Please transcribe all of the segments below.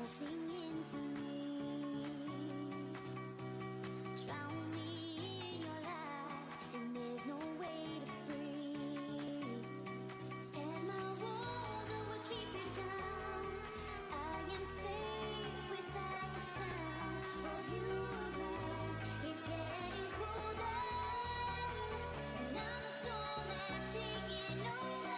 rushing into me. Drown me in your lies, and there's no way to breathe. And my walls will keep you down. I am safe without the sound of you around. It's getting colder, and I'm a storm that's taking over.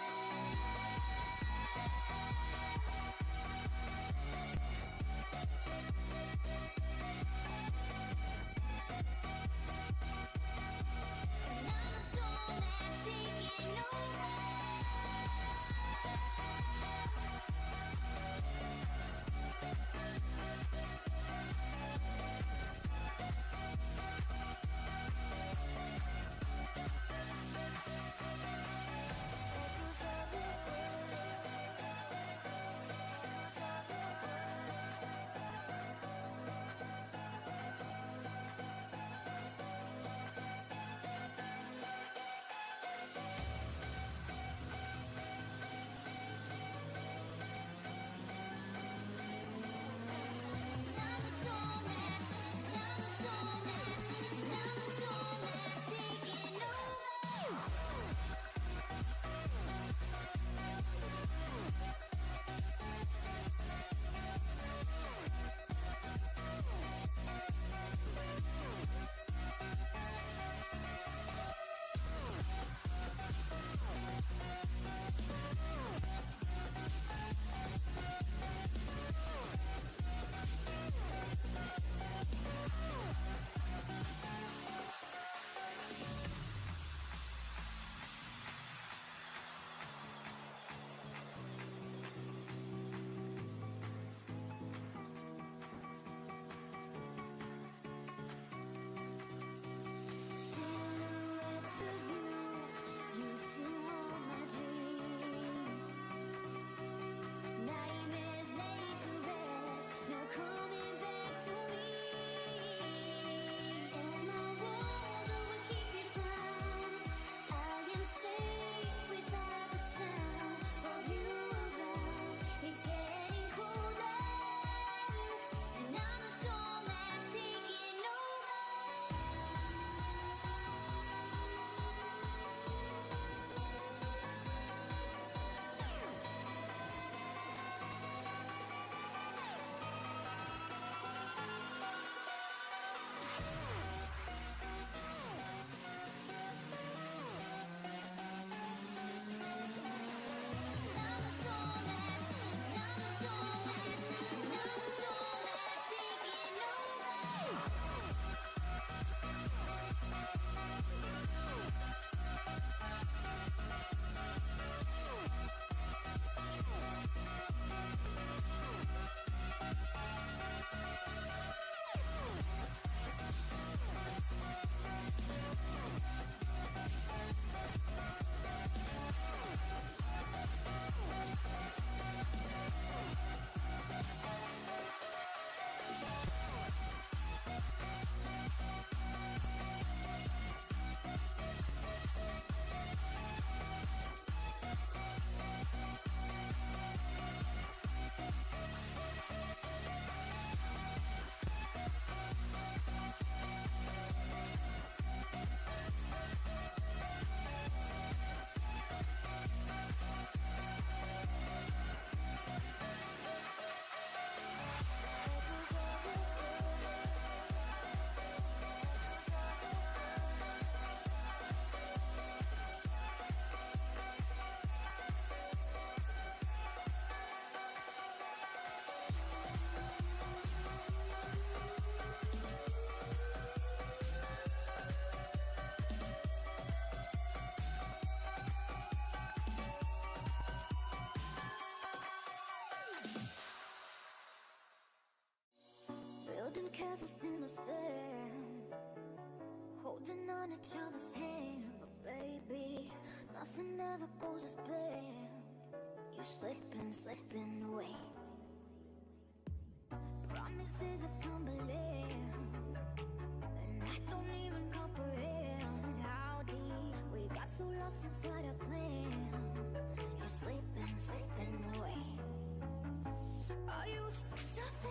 Building castles in the sand, holding on each other's hand. But baby, nothing ever goes as planned. You're slipping away. Promises are tumbling, and I don't even comprehend how deep we got so lost inside our plan. You're slipping away. Are you stuck?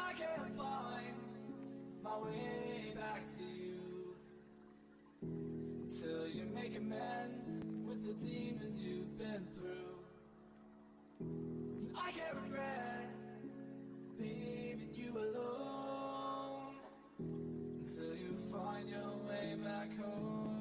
I can't find my way back to you until you make amends with the demons you've been through. And I can't regret leaving you alone until you find your way back home.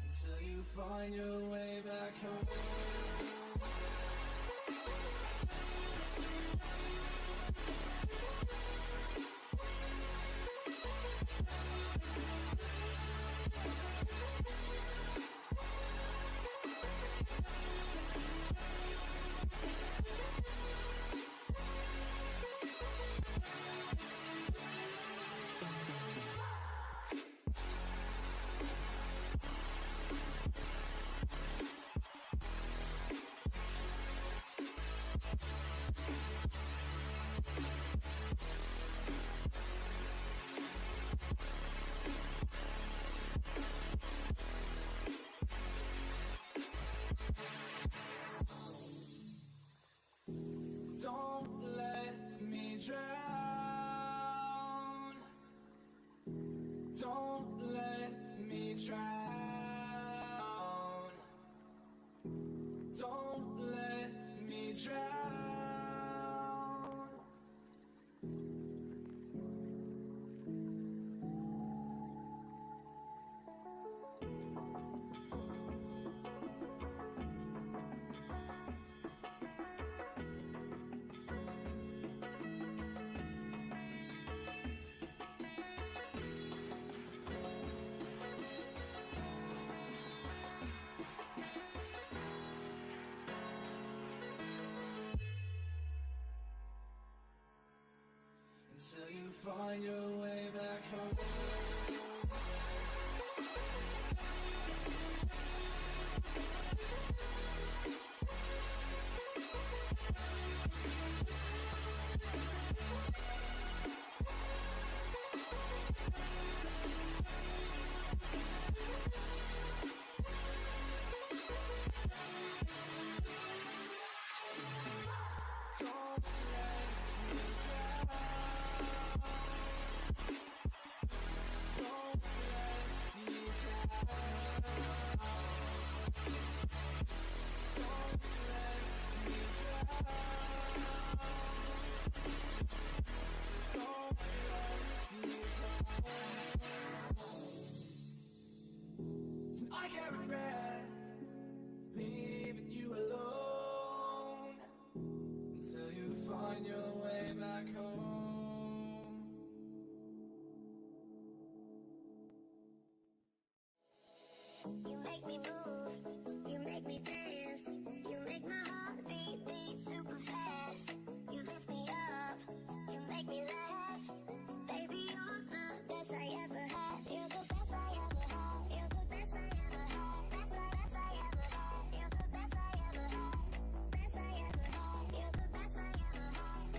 Until you find your way back home. Don't let me drown. Don't let me drown. Don't let me drown. Until you find your way back home. Don't let me drown. Don't let me drown. Don't let me drown. Don't let me drown. And I can't regret leaving you alone until you find your way back home. You make me move, you make me dance, you make my heart beat super fast. You lift me up, you make me laugh. Baby, you're the best I ever had. You're the best I ever had. You're the best I ever had. Best I ever had. You're the best I ever had. Best I ever had. You're the best I ever had.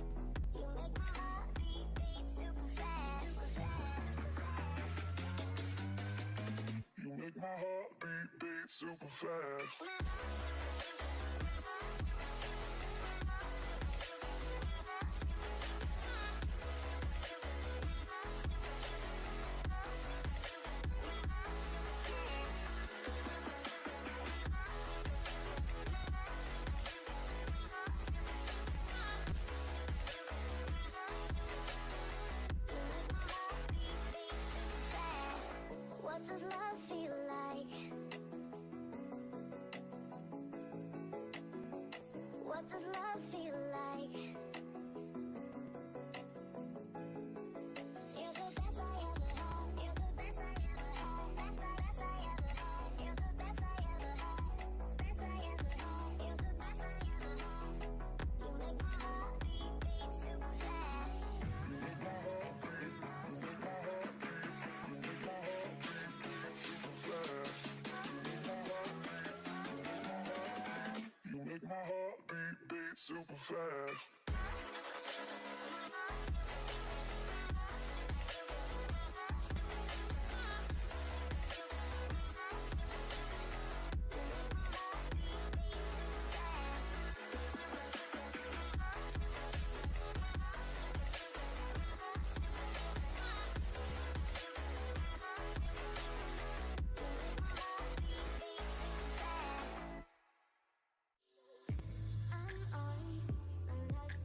You make my heart beat super fast. Super fast. You make my heart beat super fast. What does love feel like? fast. I'm on my last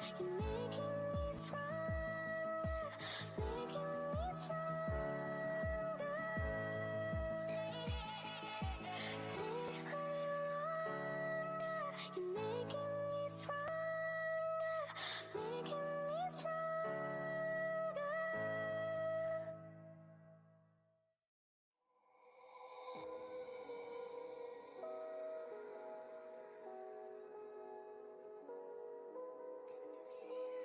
You're making me stronger, making me stronger. Stay a little longer. You're making me stronger, making me stronger. Can you hear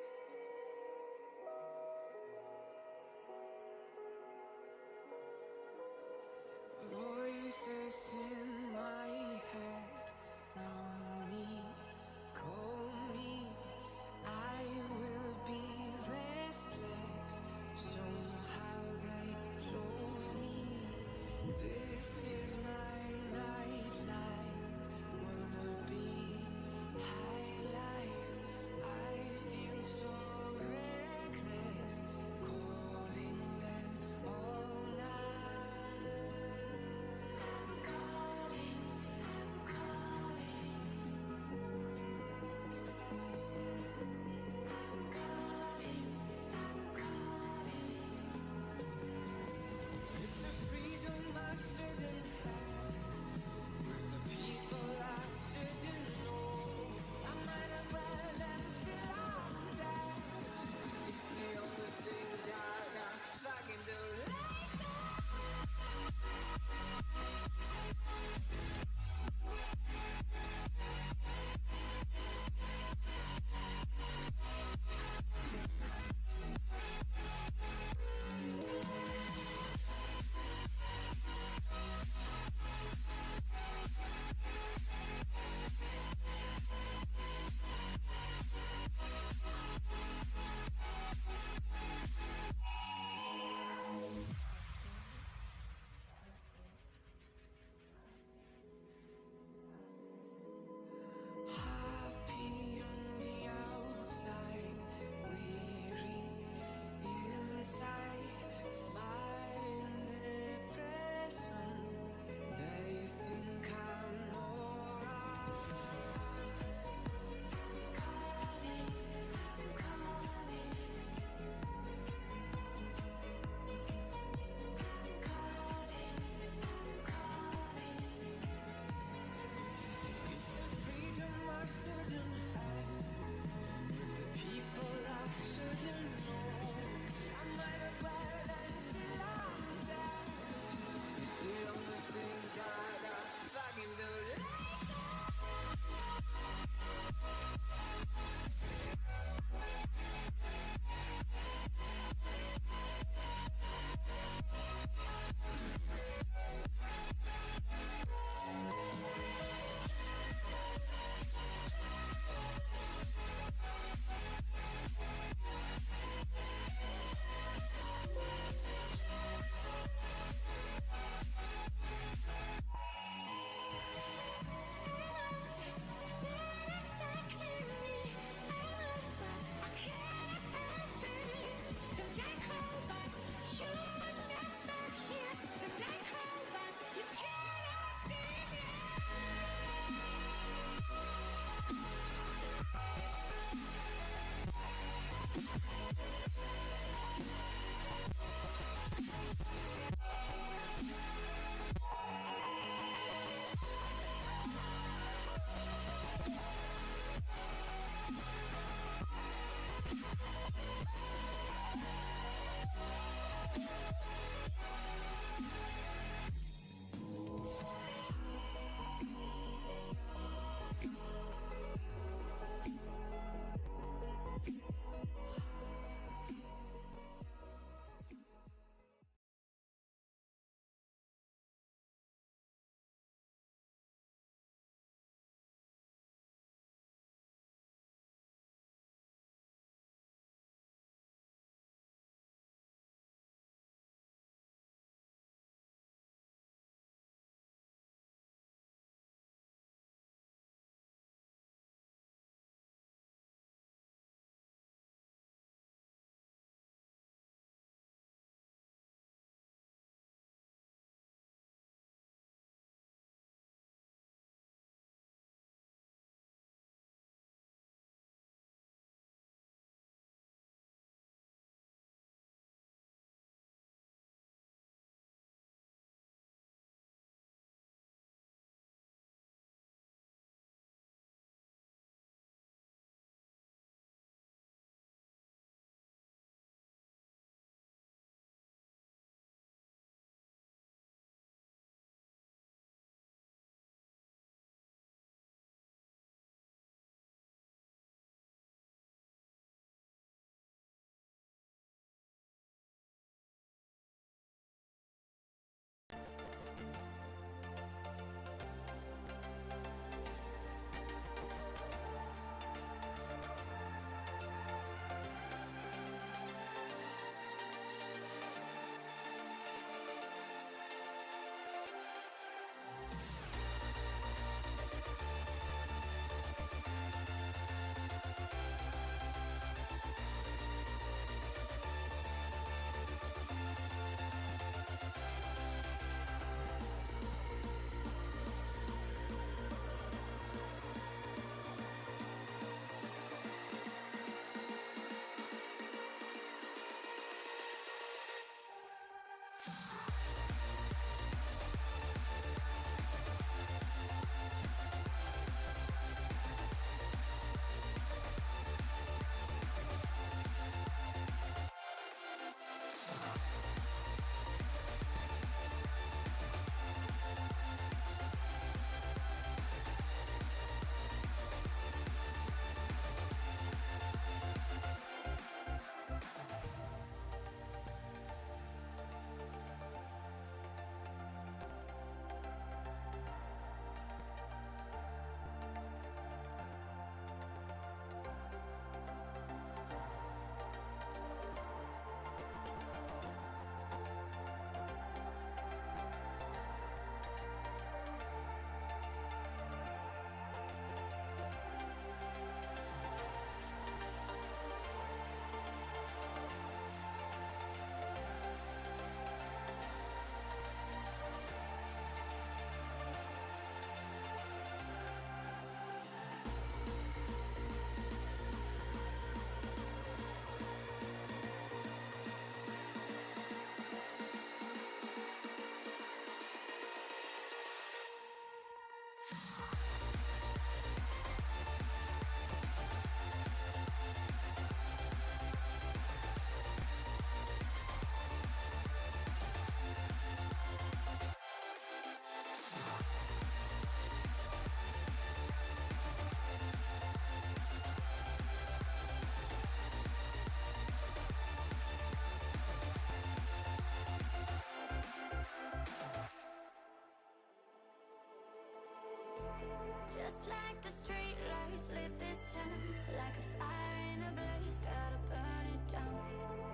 Just like the street lights lit this town, like a fire in a blaze, gotta burn it down.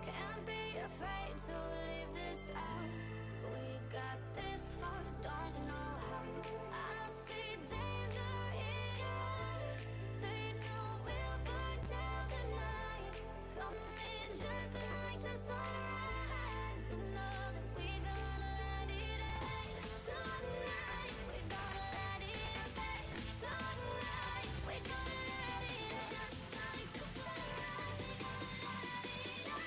Can't be afraid to leave this out. We got this far, don't know how. I see danger in your eyes. They know we'll burn down the night. Coming just like the sunrise. You know that we gonna let it rain. Tonight, we gonna let it rain. Tonight, we gonna let it rain. Just like the sunrise, we gonna let it rain.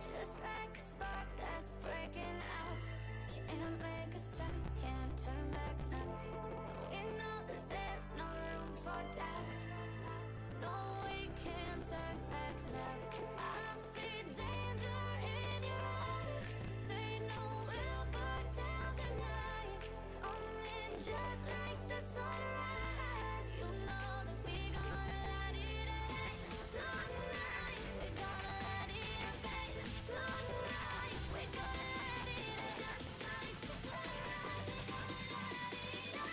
Just like a spark that's breaking out. Can't make a stop, can't turn back now. We know that there's no room for doubt. No, we can't turn back now. I see danger in your eyes. They know we'll burn down the night. Coming just like the sunrise. You know that we gonna let it rain. Tonight, we gonna let it rain. Tonight, we gonna let it rain. Just like the sunrise, we gonna let it rain.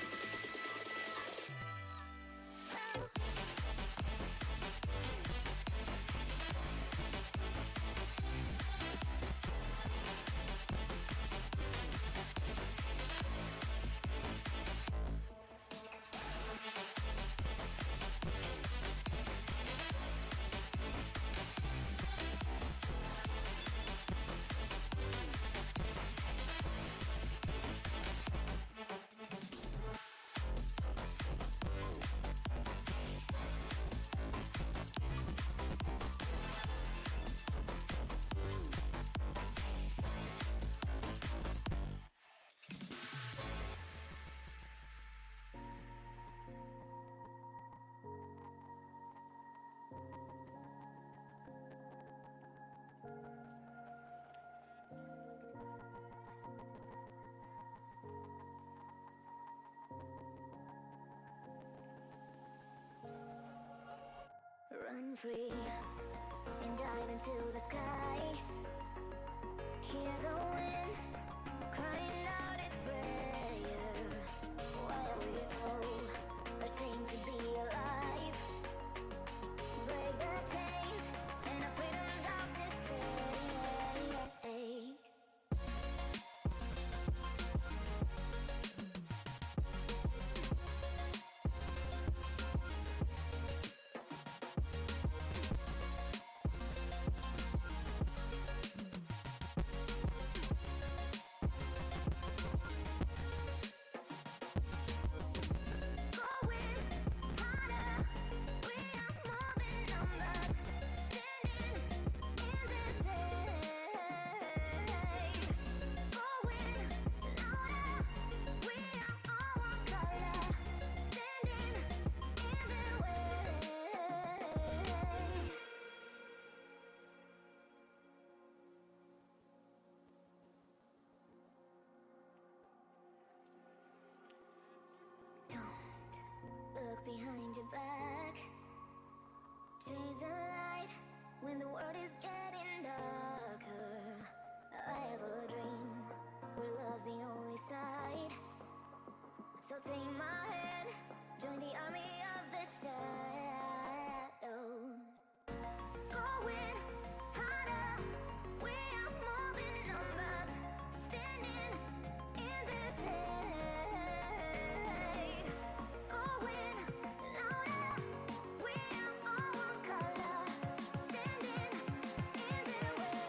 Run free and dive into the sky. Hear the wind crying out its prayer. Why are we so ashamed to be alive? Break the chains and our freedom's ours to take. Look behind your back. Chase a light when the world is getting darker. I have a dream where love's the only side. So take my hand, join the army of the shadows. Going harder, we are more than numbers. Standing in this hate. Going louder, we are all one color. Standing in their way.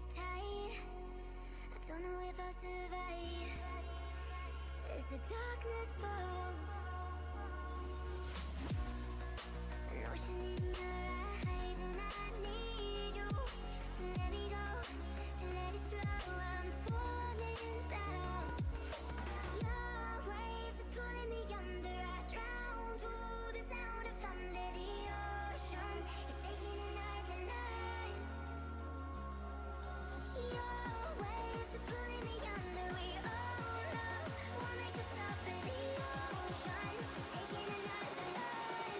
life tight. I don't know if I'll survive as the darkness falls. An ocean in your eyes, and I need you to let me go, to let it flow. I'm falling down. Your waves are pulling me under. I drown through the sound of thunder. The ocean is taking another life. Your waves are pulling me under. We all know what makes us suffer. The ocean is taking another life.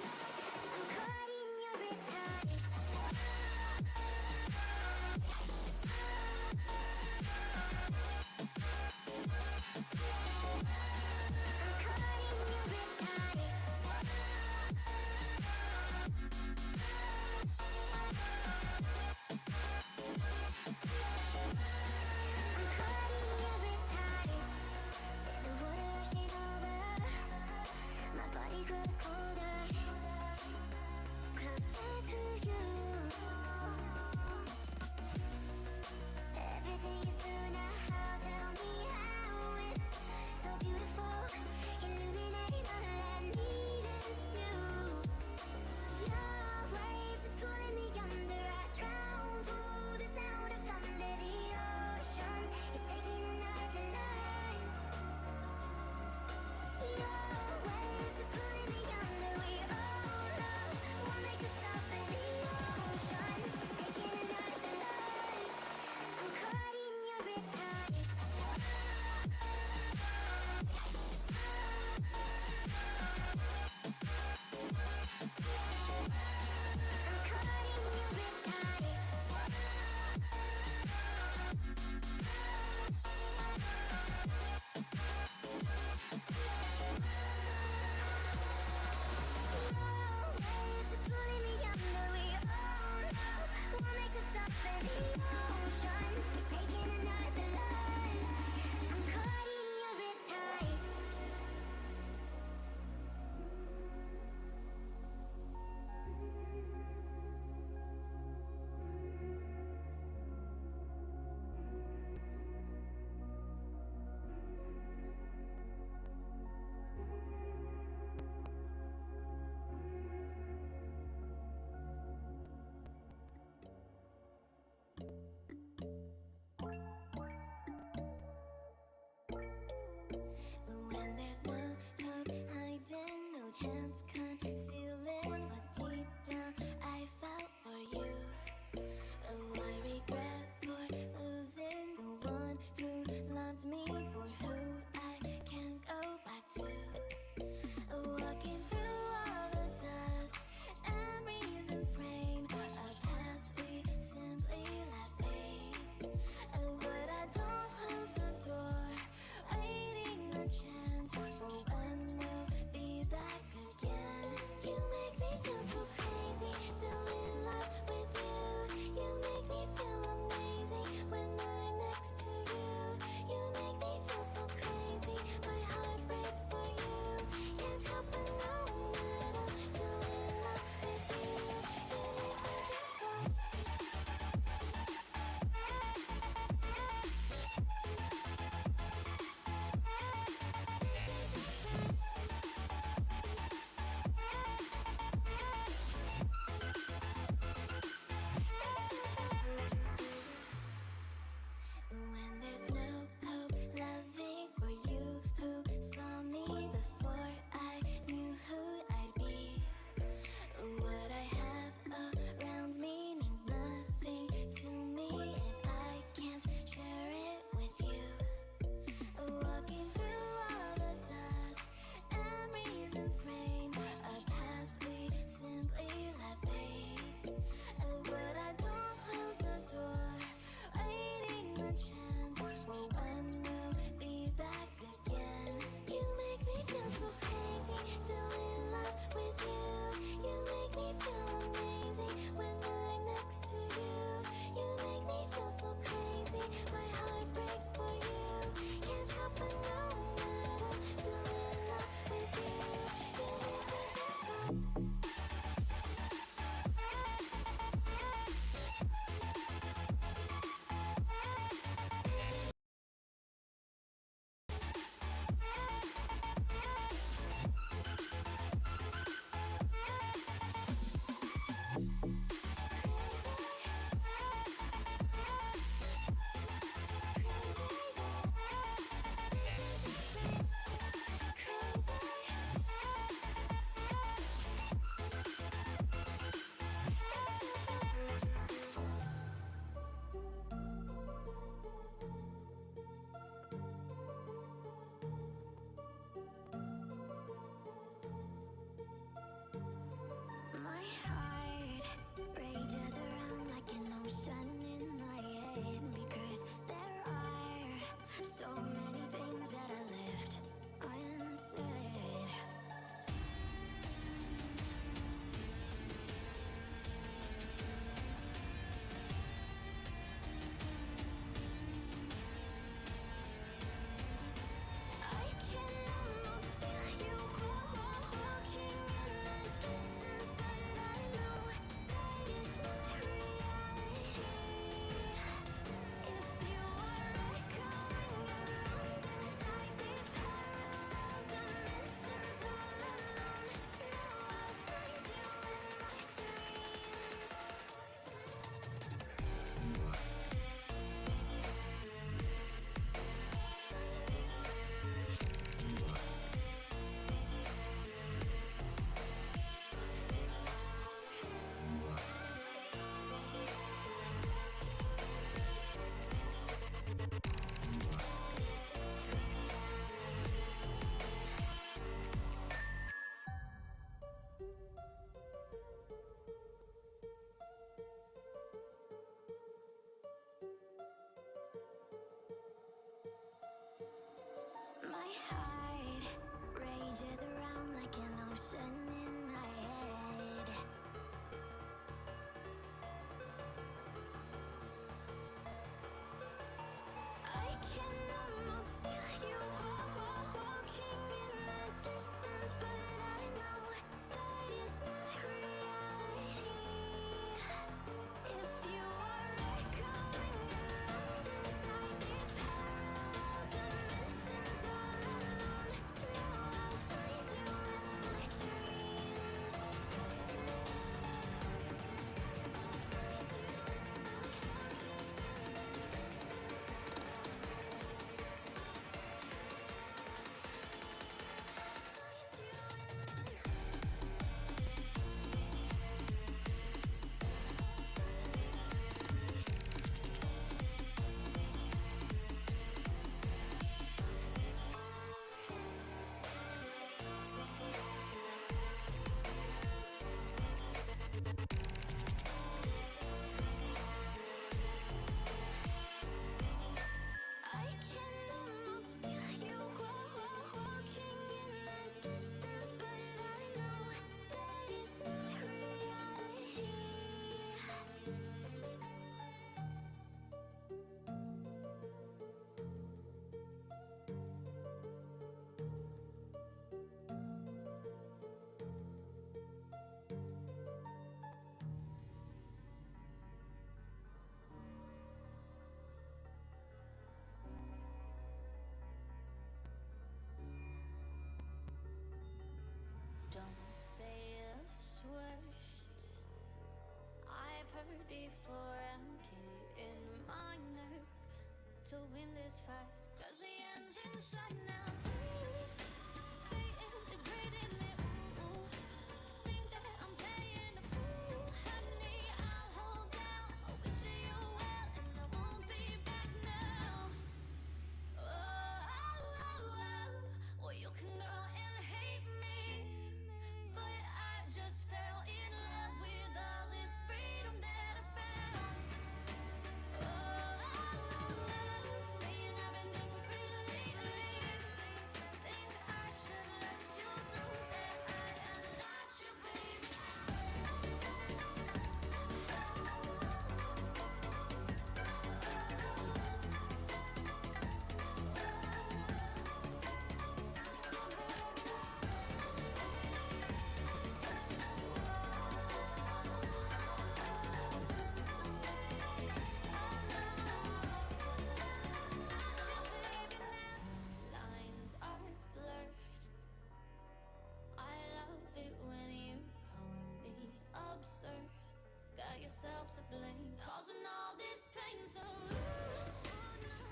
blame, causing all this pain. So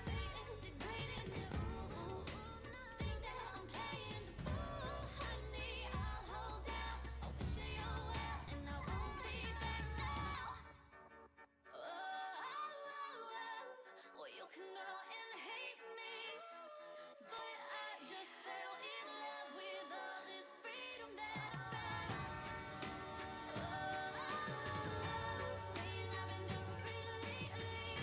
fading, degrading you. Think that I'm playing the fool, honey. I'll hold out. I wish you well, and I won't be back now. Well, you can go and hate me, but I just fell in love with all this freedom that I found. Saying I've been good for pretty lately.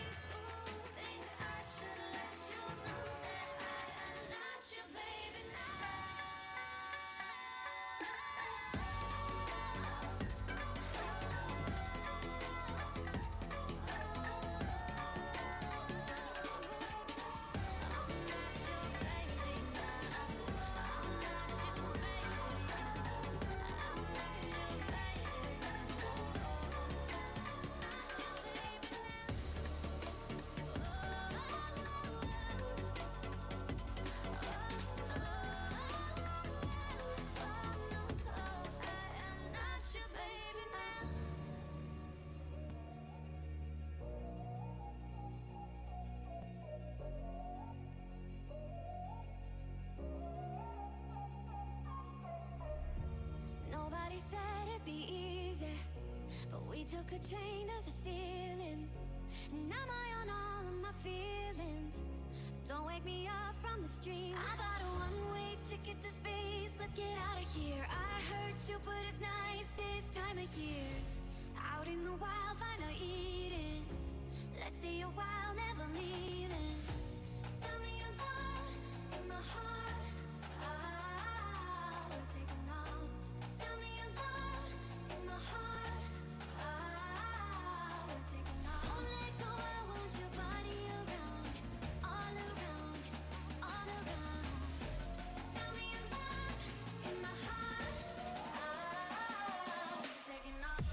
Think I should let you know that I am not your baby now. Nobody said it'd be easy, but we took a train to the ceiling. And I'm high on all of my feelings. Don't wake me up from the stream. I bought a one-way ticket to space. Let's get out of here. I hurt you, but it's nice this time of year. Out in the wild, find a Eden. Let's stay a while, never leaving. Send me alone in my heart. We're taking off. Send me alone in my heart. We're taking off. Don't let go, I want your body around, all around, all around. Send me alone in my heart. We're taking off.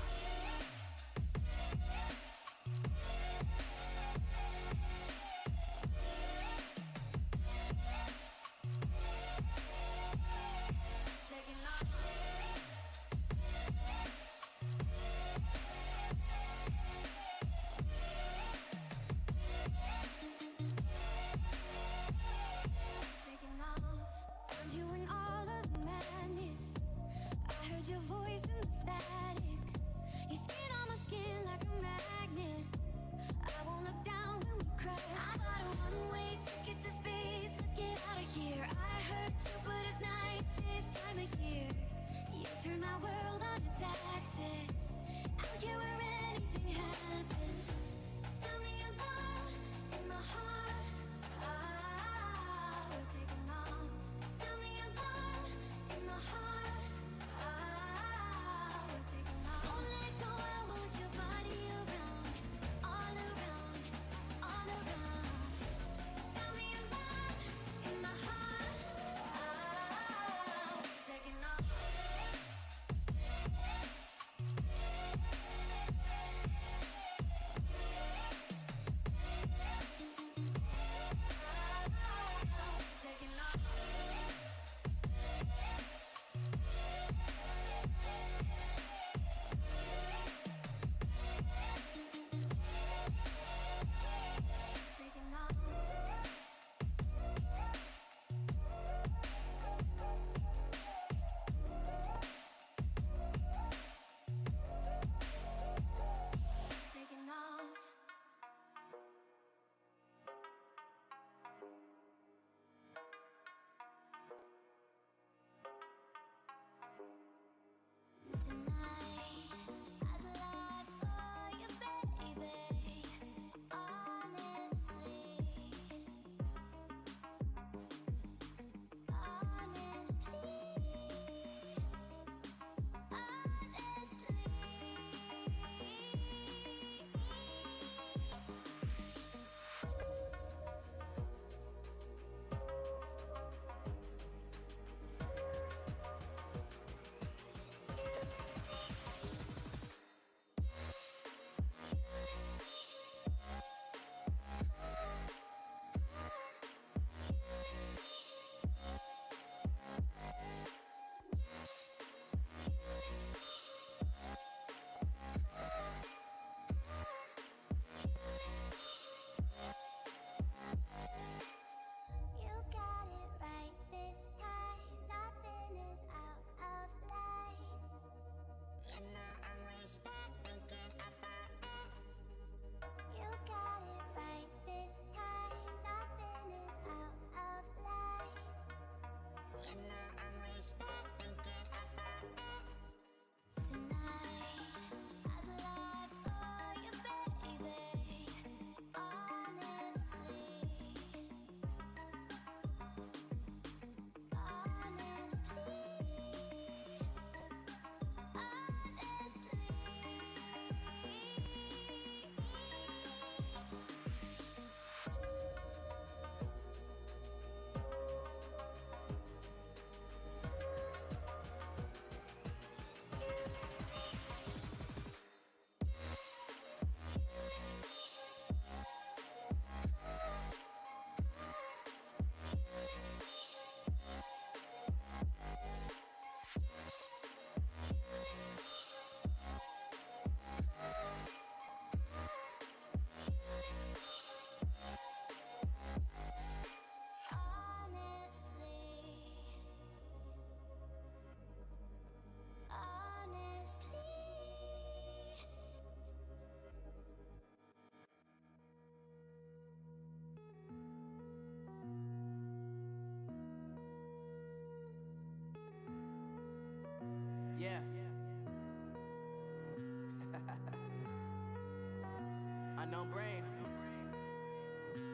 Unknown Brain,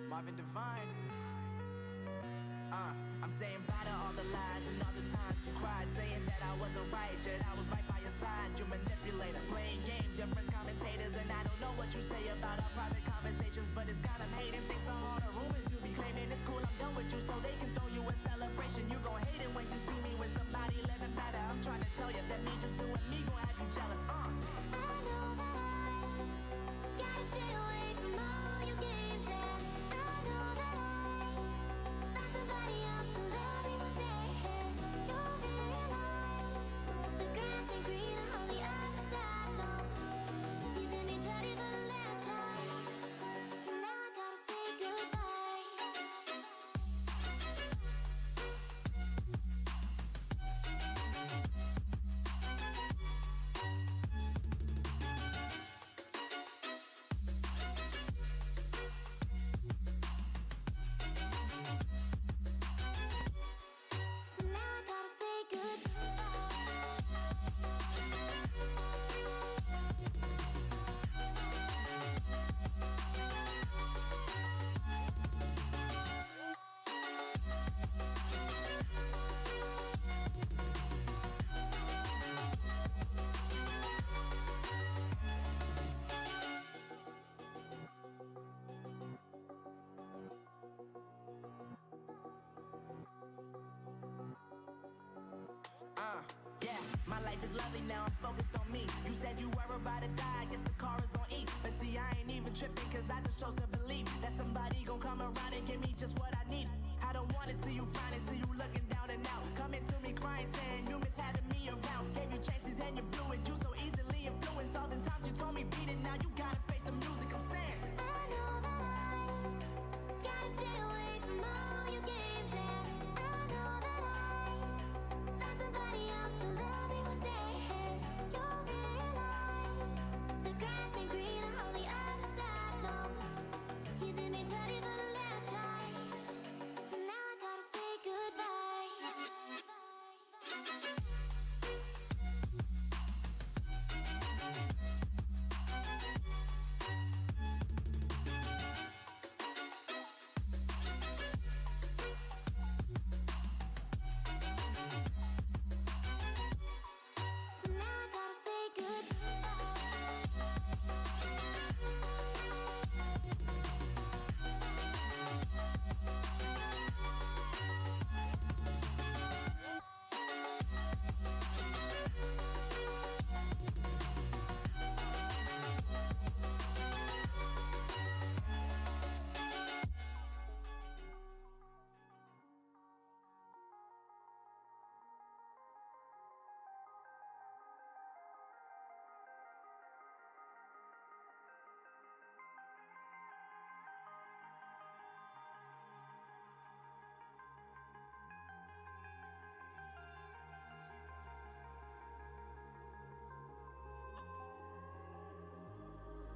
Marvin Devine. I'm saying bye to all the lies and all the times you cried, saying that I wasn't right, yet I was right by your side. You manipulator, playing games, your friends commentators, and I don't know what you say about our private conversations, but it's got them hating. Thanks to all the rumors you be claiming. It's cool, I'm done with you, so they can throw you a celebration. You gon' hate it when you see me with somebody living better. I'm trying to tell you that me just doing me gon' have you jealous. I know that I gotta stay away from all your games, and I know that I found somebody else to love me one day. You'll realize the grass ain't greener on the other side. No, you did me dirty the last time, so now I gotta say goodbye. So now I gotta say goodbye. Yeah, my life is lovely now, I'm focused on me. You said you were about to die, I guess the car is on E. But see, I ain't even tripping, cause I just chose to believe that somebody gon' come around and give me just what I need. I don't wanna see you fine and see you looking down and out, coming to me crying, saying you miss having me around. Gave you chances and you blew it, you so easily influenced. All the times you told me beat it, now you gotta face the music, I'm saying I know that I gotta stay away from all your games, and I know that I found somebody else to love me one day. You'll realize the grass ain't greener on the other side. No, you did me dirty the last time, so now I gotta say goodbye. So now I gotta say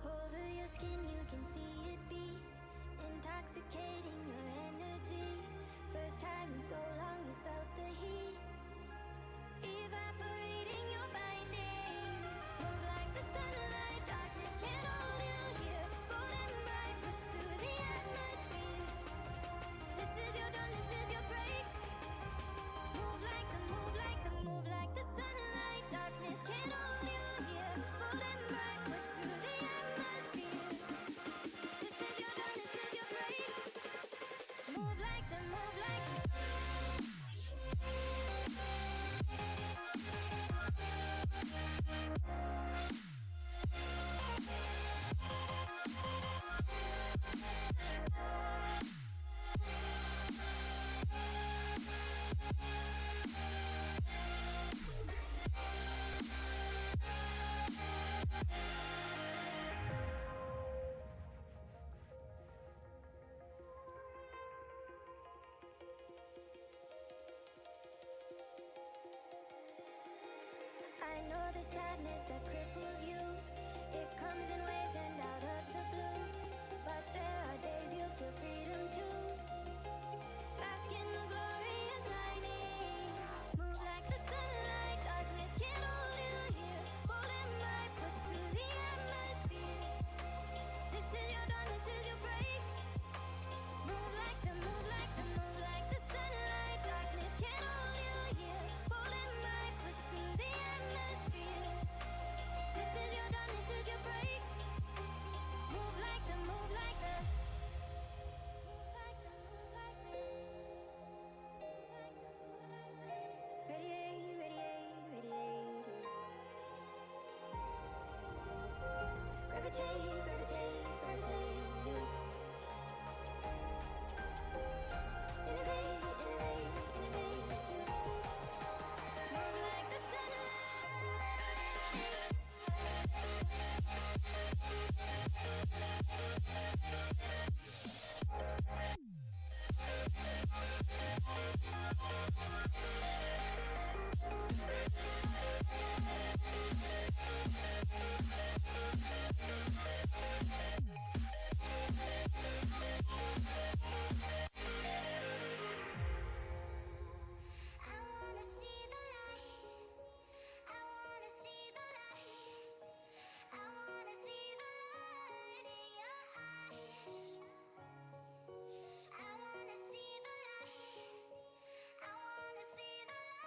over your skin, you can see it beat, intoxicating your energy. First time in so long you felt the heat, evaporating your bindings. Move like the sunlight, darkness can't hold you here. Bold and bright, push through the atmosphere. This is your dawn, this is your break. Move like the sunlight, darkness can't hold you here. Bold and bright, push through the atmosphere. This is your dawn, this is your break. Move like the I know the sadness that cripples you. It comes in waves and out of the blue. But there are days you feel freedom too. Bask in the glorious lightning. Move like the sunlight, darkness can't hold you here. Bold and bright, push through the atmosphere. This is I wanna see the light. I wanna see the light.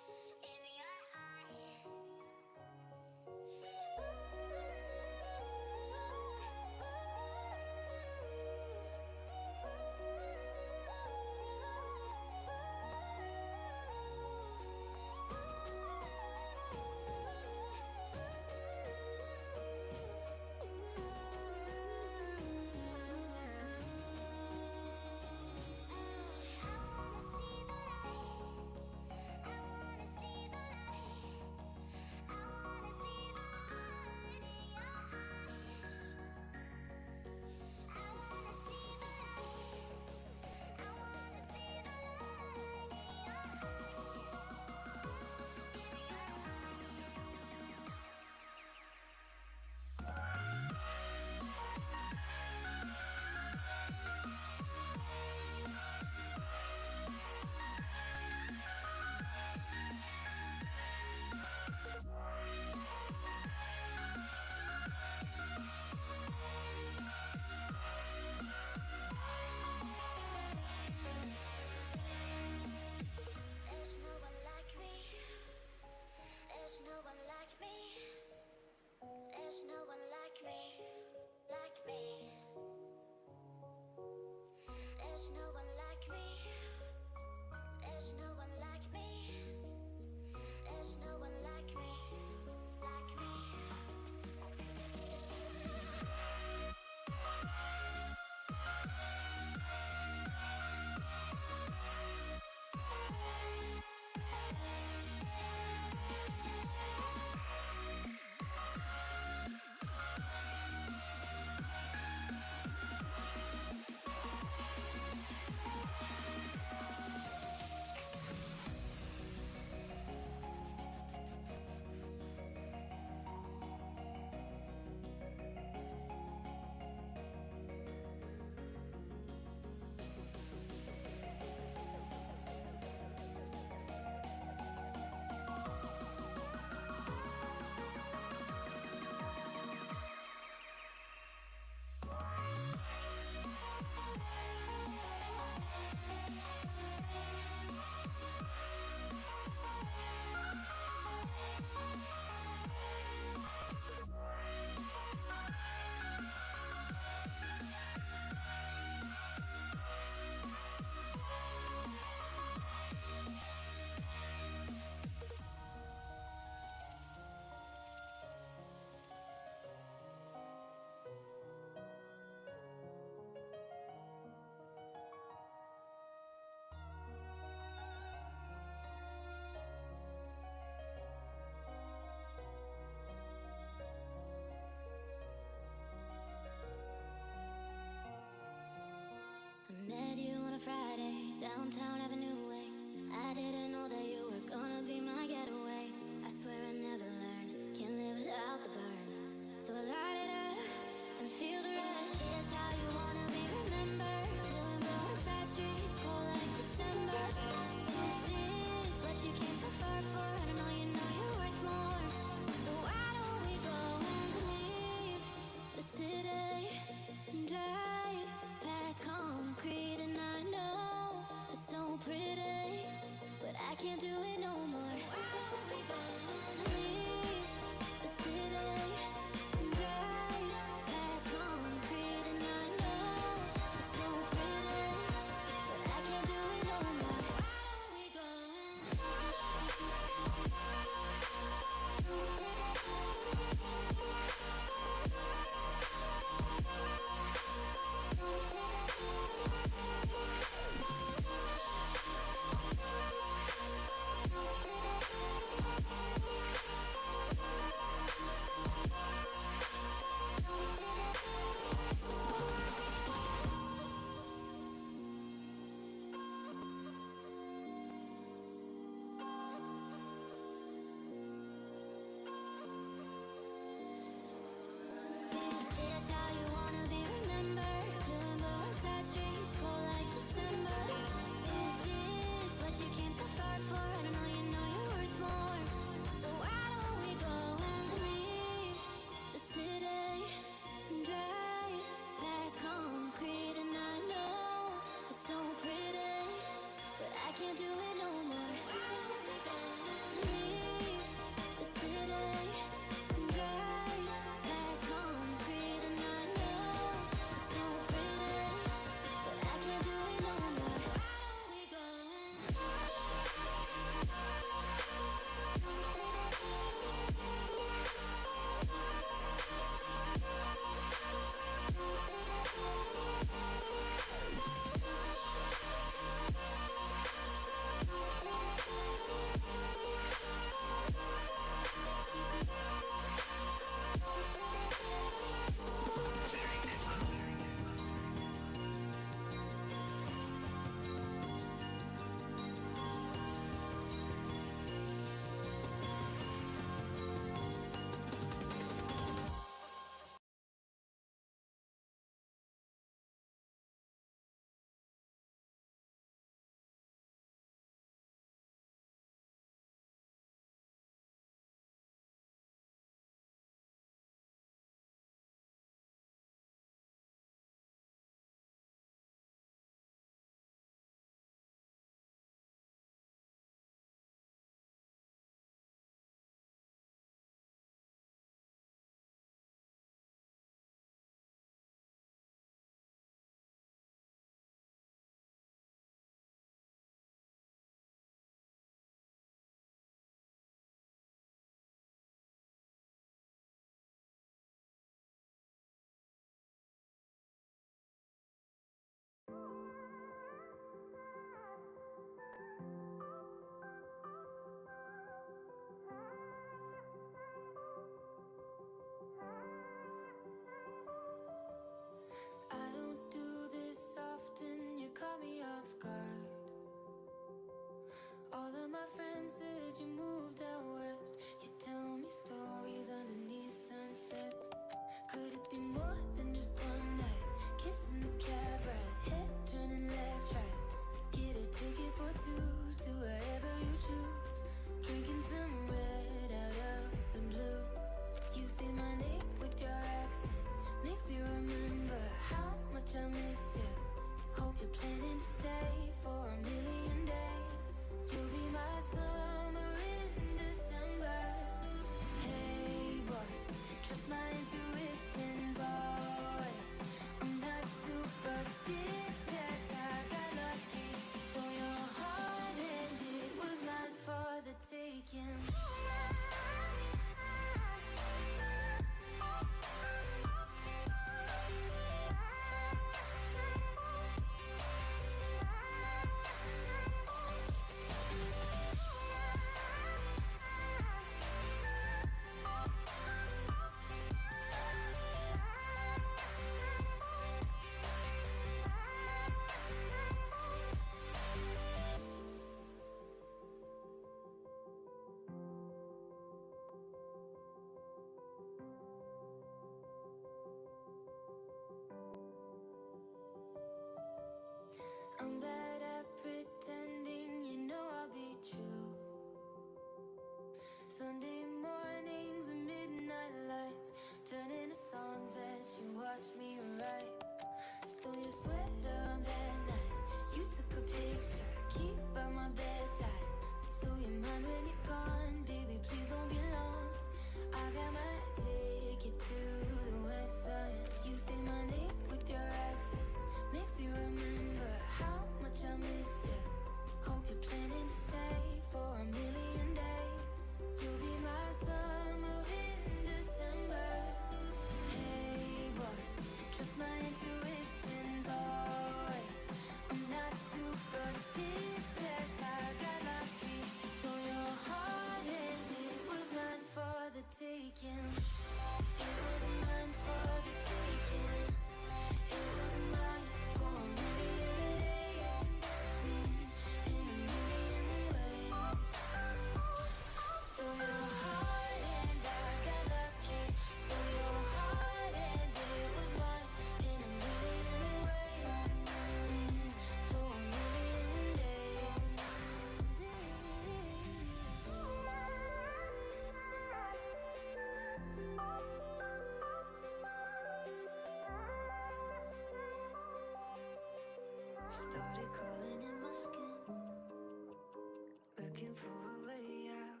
looking for a way out.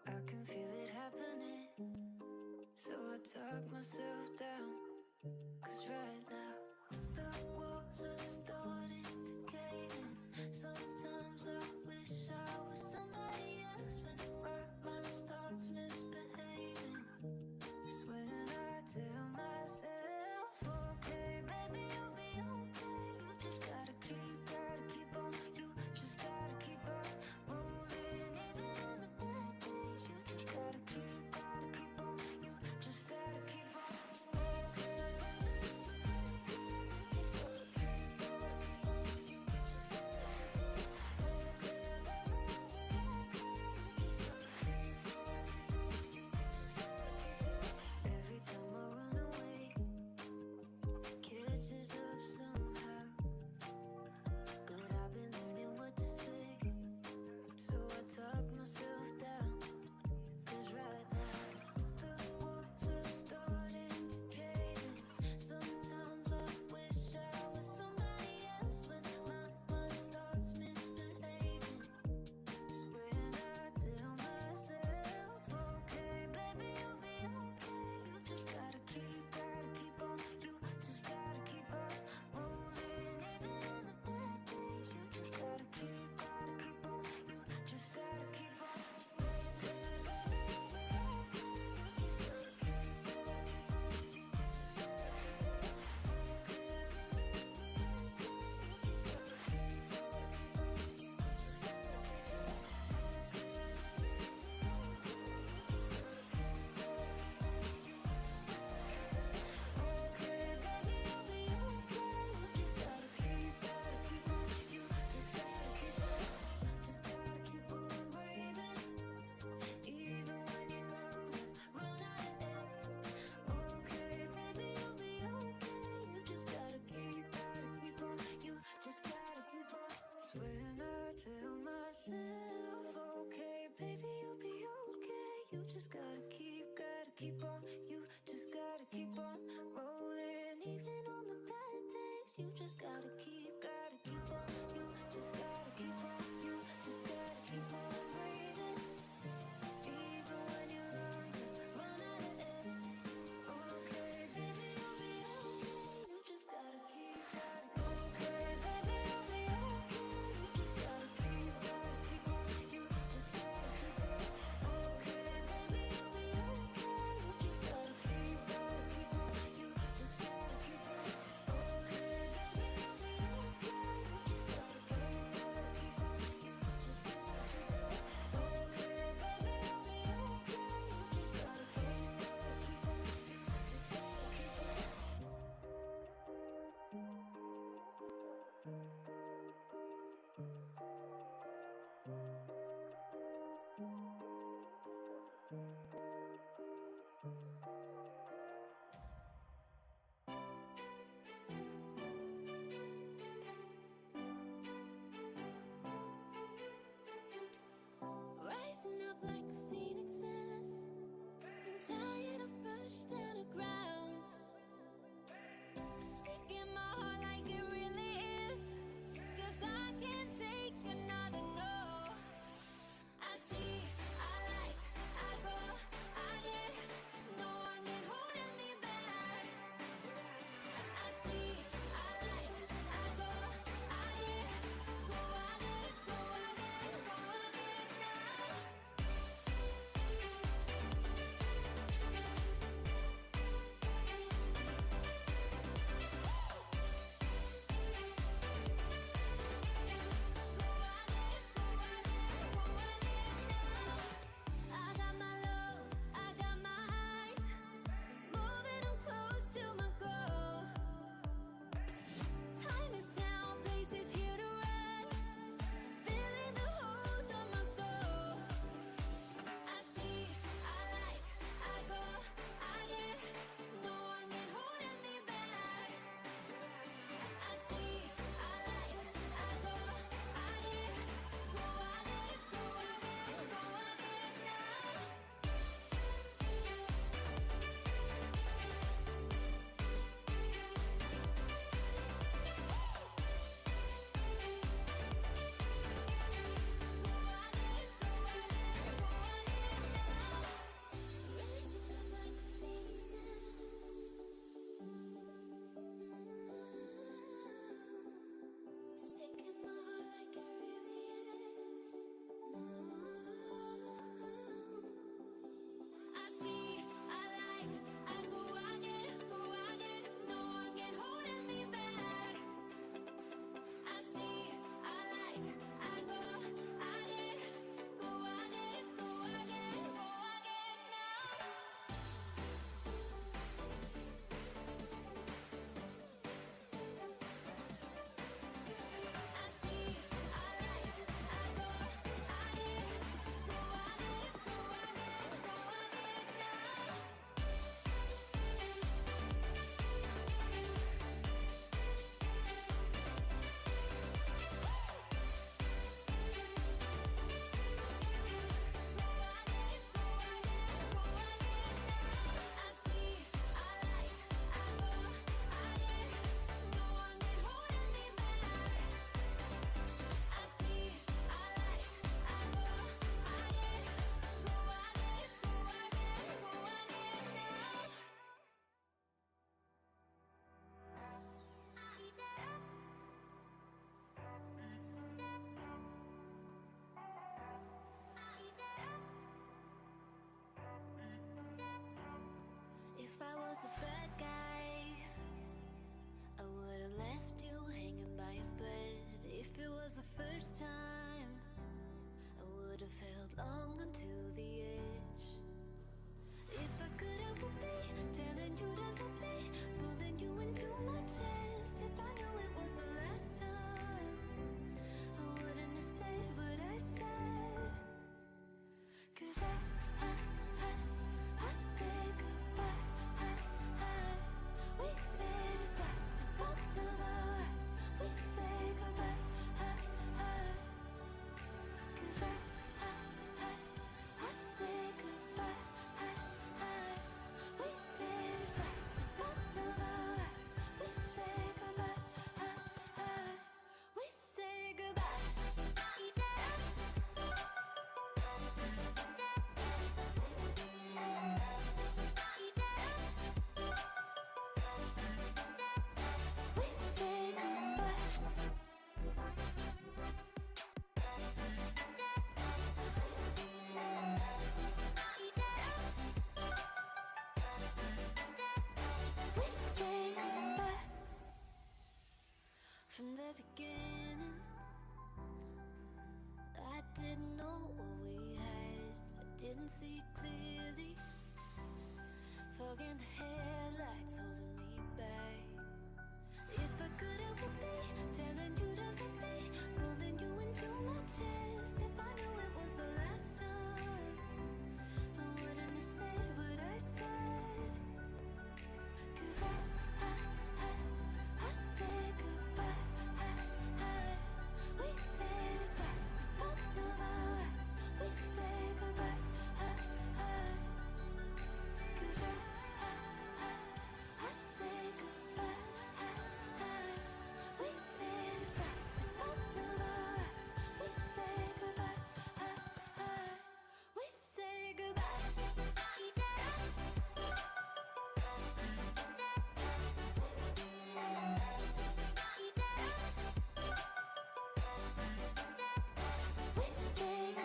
I can feel it happening, so I talk myself down. 'Cause right now the walls are starting to cave in. Sometimes I wish I was somebody else when my mind starts misbehaving. It's when I tell myself, okay, baby, you'll be okay. You just gotta keep on. You just gotta keep on rolling, even on the bad days. You just gotta keep on. You just gotta keep on. Every time I run away, catches up somehow. But I've been learning what to say, so I talk myself down. 'Cause right now the walls are starting to cave in. Sometimes I wish I was somebody else when my mind starts misbehaving. It's when I tell myself, okay, baby, you'll be okay. You just gotta keep on. You just gotta keep on rolling, even on the bad days. You just gotta keep on. You just gotta keep on. Okay, baby, you'll be okay. You just gotta keep on. You just gotta keep on. Just gotta keep on breathing, even when your lungs run out of air. Okay, baby, you'll be okay. You just gotta keep on. You just gotta keep on. It's when I tell myself, okay, baby, you'll be okay. You just gotta keep on. You just gotta keep on rolling, even on the bad days. You just gotta keep on. You just gotta keep on. You just gotta keep on breathing, even when your lungs run out of air. Okay, baby, you'll be okay. You just gotta keep on. Okay, baby, you'll be okay. You just gotta keep on. You just gotta keep on. Okay, baby, you'll be okay. You just gotta keep on. You just gotta keep on. Okay, baby, you'll be okay. You just gotta keep on. You just gotta keep on. Okay, baby, you'll be okay. You just gotta keep on. You just gotta keep on. Rising up like the phoenixes, I'm tired of pushed underground. Speaking my heart like it really is, 'cause I can't take another no. I see, I like, I go. see clearly. Fog in the headlights holding me back. If I could help it be telling you to let me, pulling you into my chest. If I knew it was the last time, I wouldn't have said what I said. 'Cause I said goodbye. We let it slide from our eyes. We say goodbye. 'Cause I say goodbye. We let it slide from our eyes. We say goodbye. We say goodbye. We say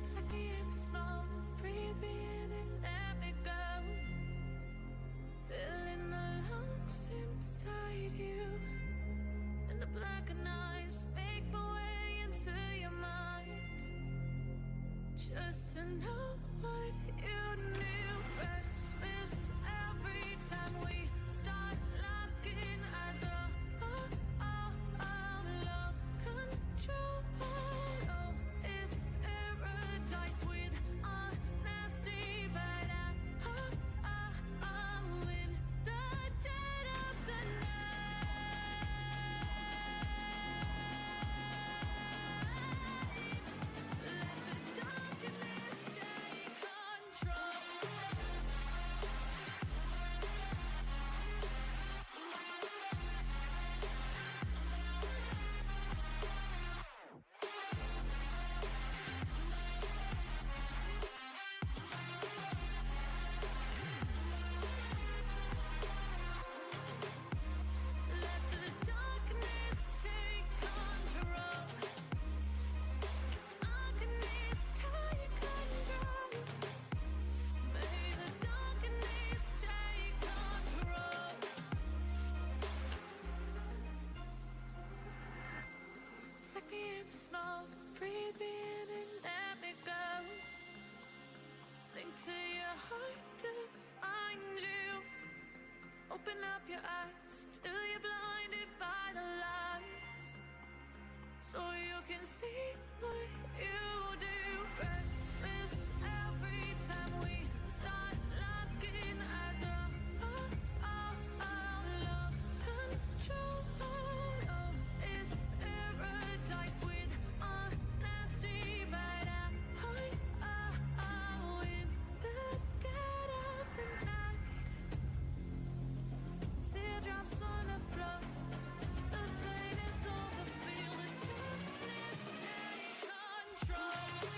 Suck me in small, breathe me in and let me go. Filling the lungs inside you, and the blackened eyes make my way into your mind. Just to know what you knew. Restless every time we start locking eyes. Lost control. It's paradise with honesty, but I'm in the dead of the night. Let the darkness take control. Let the darkness take control. Darkness take control. May the darkness take control. Suck me in smoke, breathe me in and let me go. Sink to your heart to find you. Open up your eyes till you're blinded by the lies, so you can see what you do. Restless every time we start locking eyes. Lost control. It's paradise with honesty, but I'm in the dead of the night. Teardrops on the floor. The pain is over. Feel the darkness take control.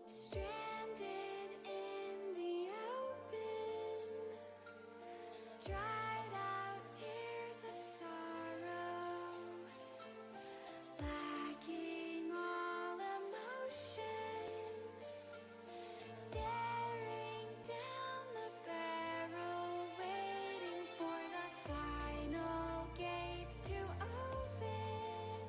Stranded in the open, dried out tears of sorrow, lacking all emotion, staring down the barrel, waiting for the final gates to open.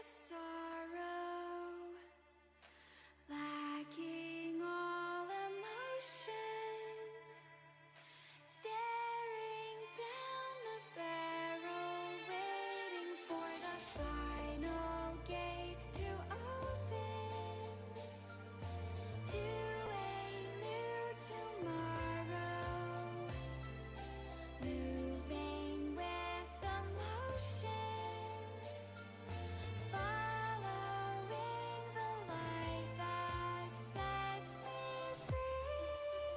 of sorrow, lacking all emotion, staring down the barrel, waiting for the final gates to open to a new tomorrow, moving with the motion, following the light that sets me free.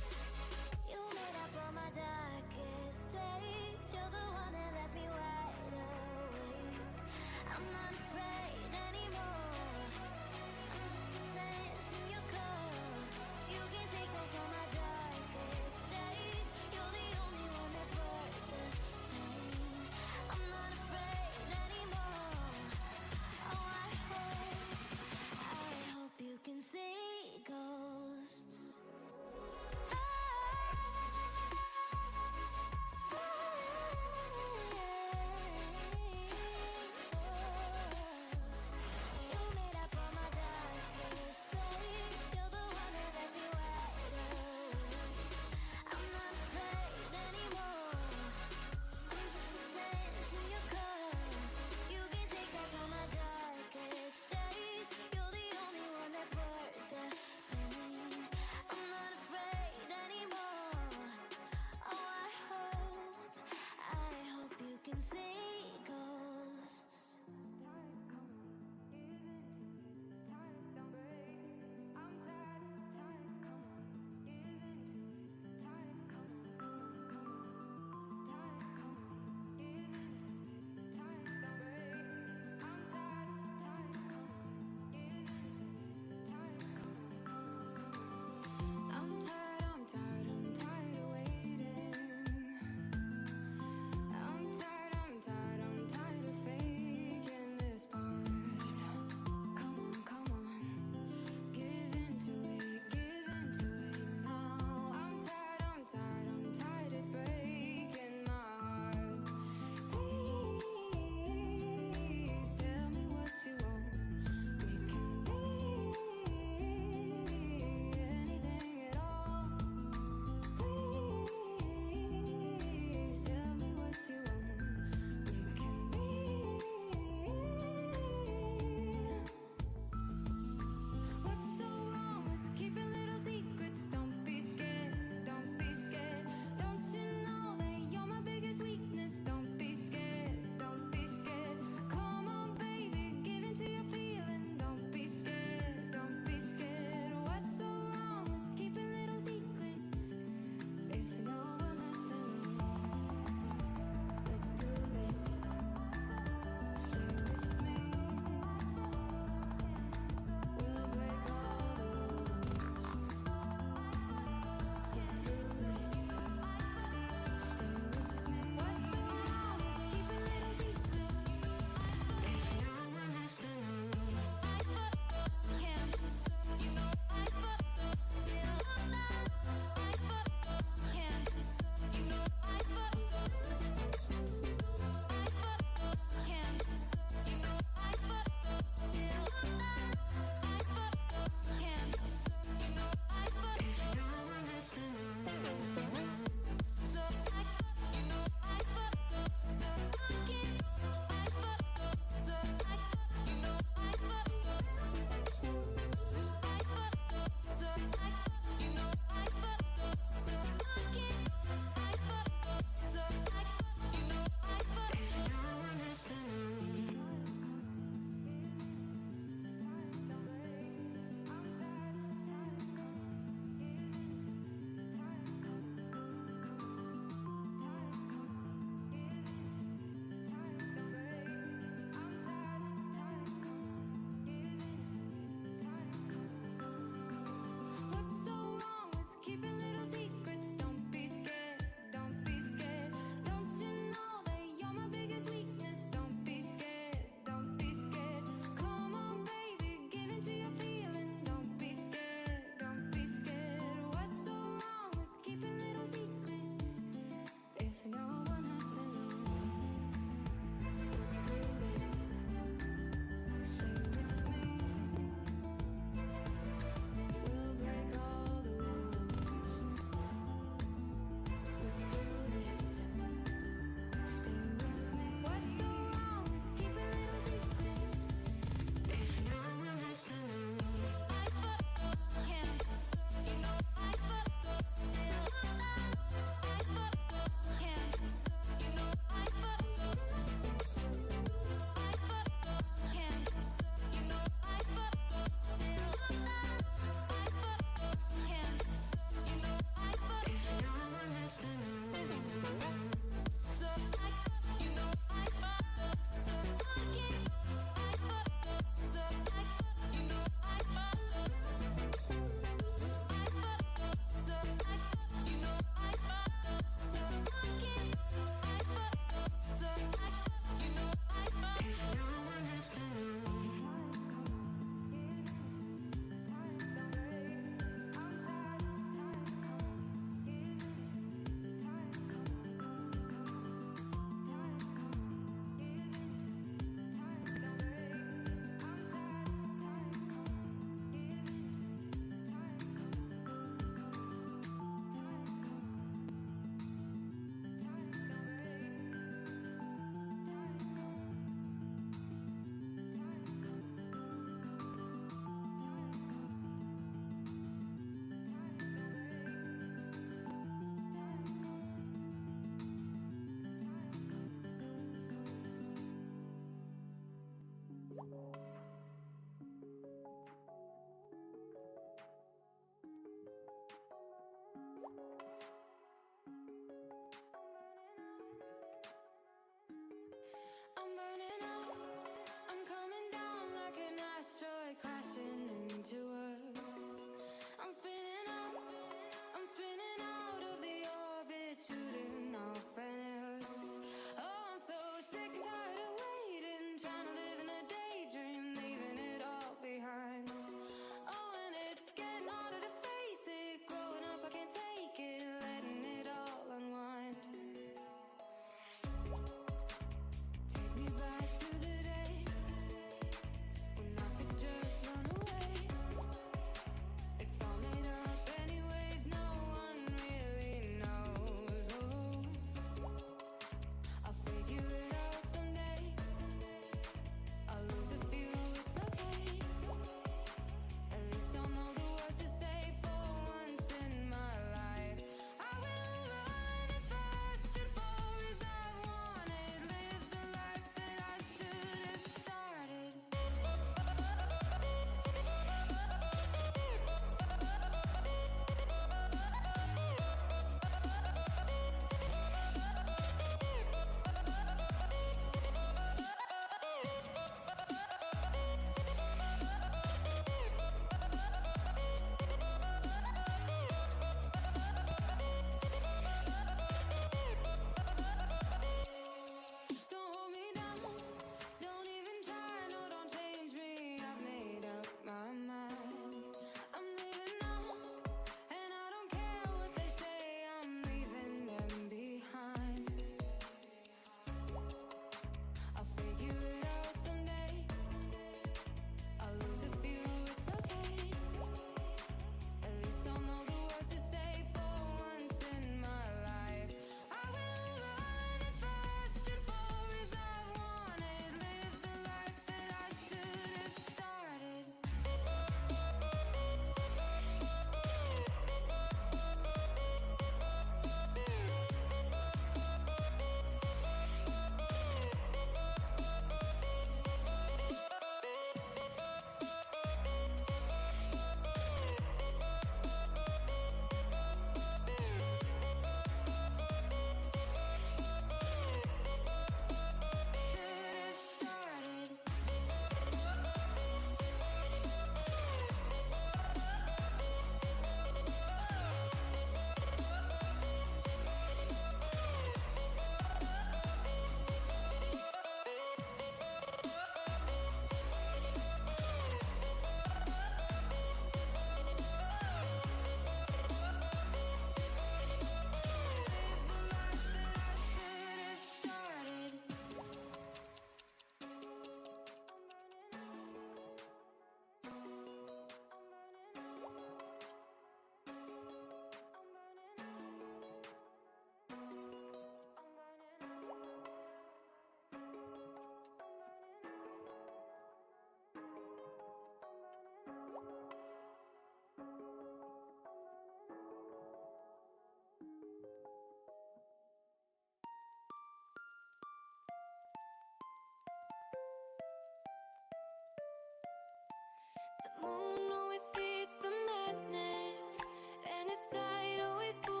Moon always feeds the madness, and its tide always pulls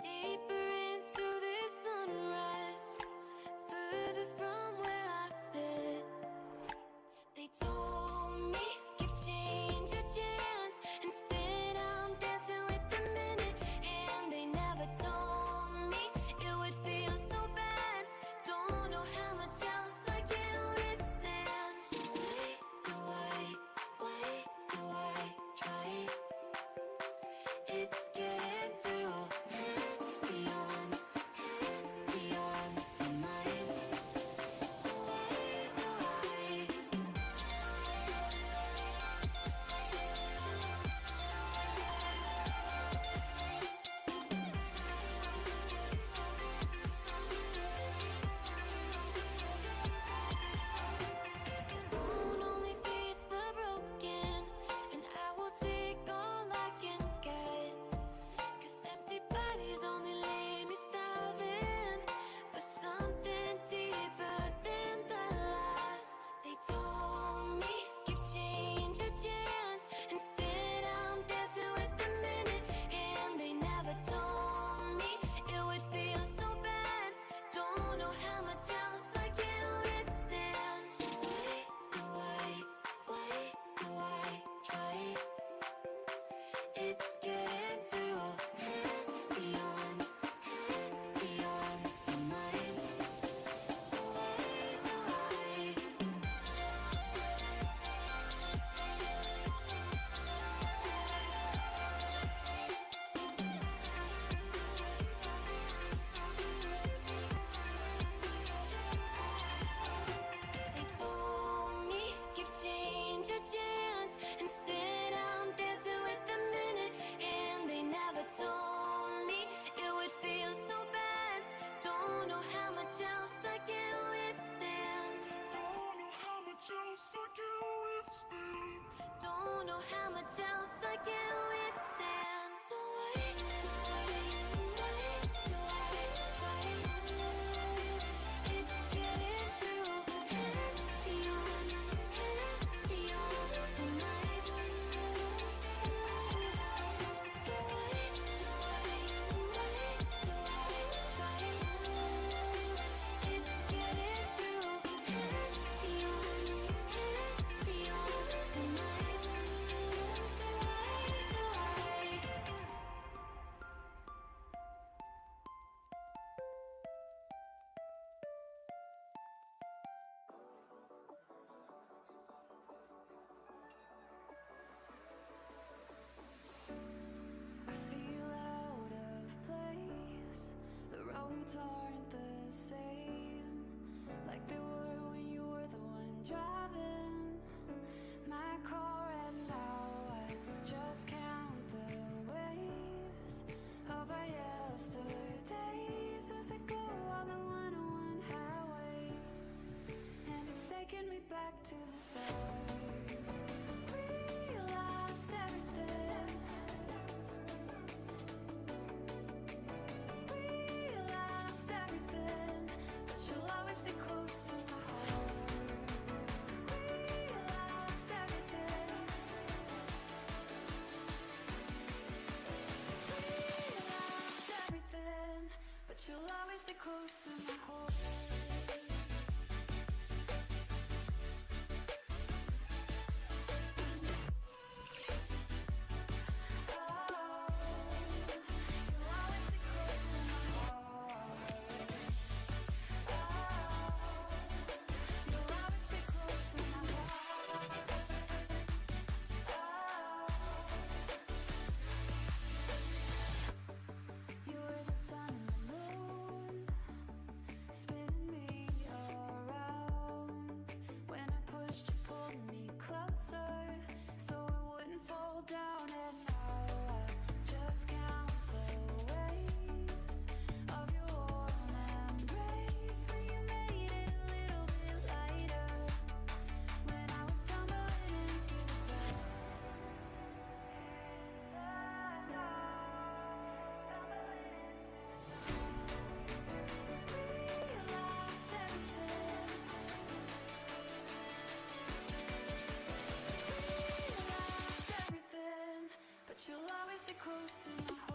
deeper into this unrest, further from where I fit. They told me, give change a chance. Instead, I'm dancing with the minute, and they never told me it would feel so bad. Don't know how much else I can withstand. So wait, do I try? It's getting too beyond my mind. So wait, do I? Moon only feeds the broken, and I will take all I can get. 'Cause empty bodies only leave me starving for something deeper than the last. They told me, give change a chance. Instead, I'm dancing with the minute, and they never told me it would feel so bad. Don't know how much else I can withstand. So wait, do I try? It's getting too beyond my mind. So wait, do I? They told me, give change a chance. Instead, I'm dancing with the minute, and they never told me it would feel so bad. Don't know how much else I can withstand. Don't know how much else I can withstand. Don't know how much else I can withstand. So wait, do I try? It's getting too beyond my mind. So wait, do I try? It's getting too beyond my mind. So wait, do I? I feel out of place. The roads aren't the same like they were when you were the one driving my car, and now I just count the waves of our yesterdays as I go on the 101 highway, and it's taking me back to the start. We lost everything. We lost everything, but you'll always stay close to my heart. We lost everything. We lost everything, but you'll always stay close to my heart. You were the sun and the moon, spinning me around. When I pushed, you pulled me closer, so it wouldn't fall down. And now I just count the waves of your warm embrace when you made it a little bit lighter. When I was tumbling into the dark. We lost everything. close to my heart.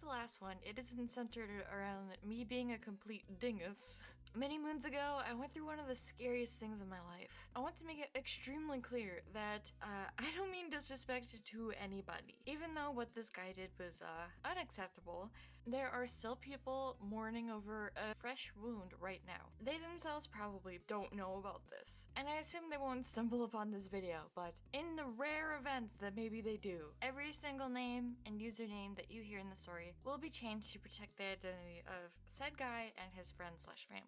the last one, it isn't centered around me being a complete dingus. Many moons ago, I went through one of the scariest things in my life. I want to make it extremely clear that I don't mean disrespect to anybody. Even though what this guy did was unacceptable, there are still people mourning over a fresh wound right now. They themselves probably don't know about this, and I assume they won't stumble upon this video, but in the rare event that maybe they do, every single name and username that you hear in the story will be changed to protect the identity of said guy and his friends/family.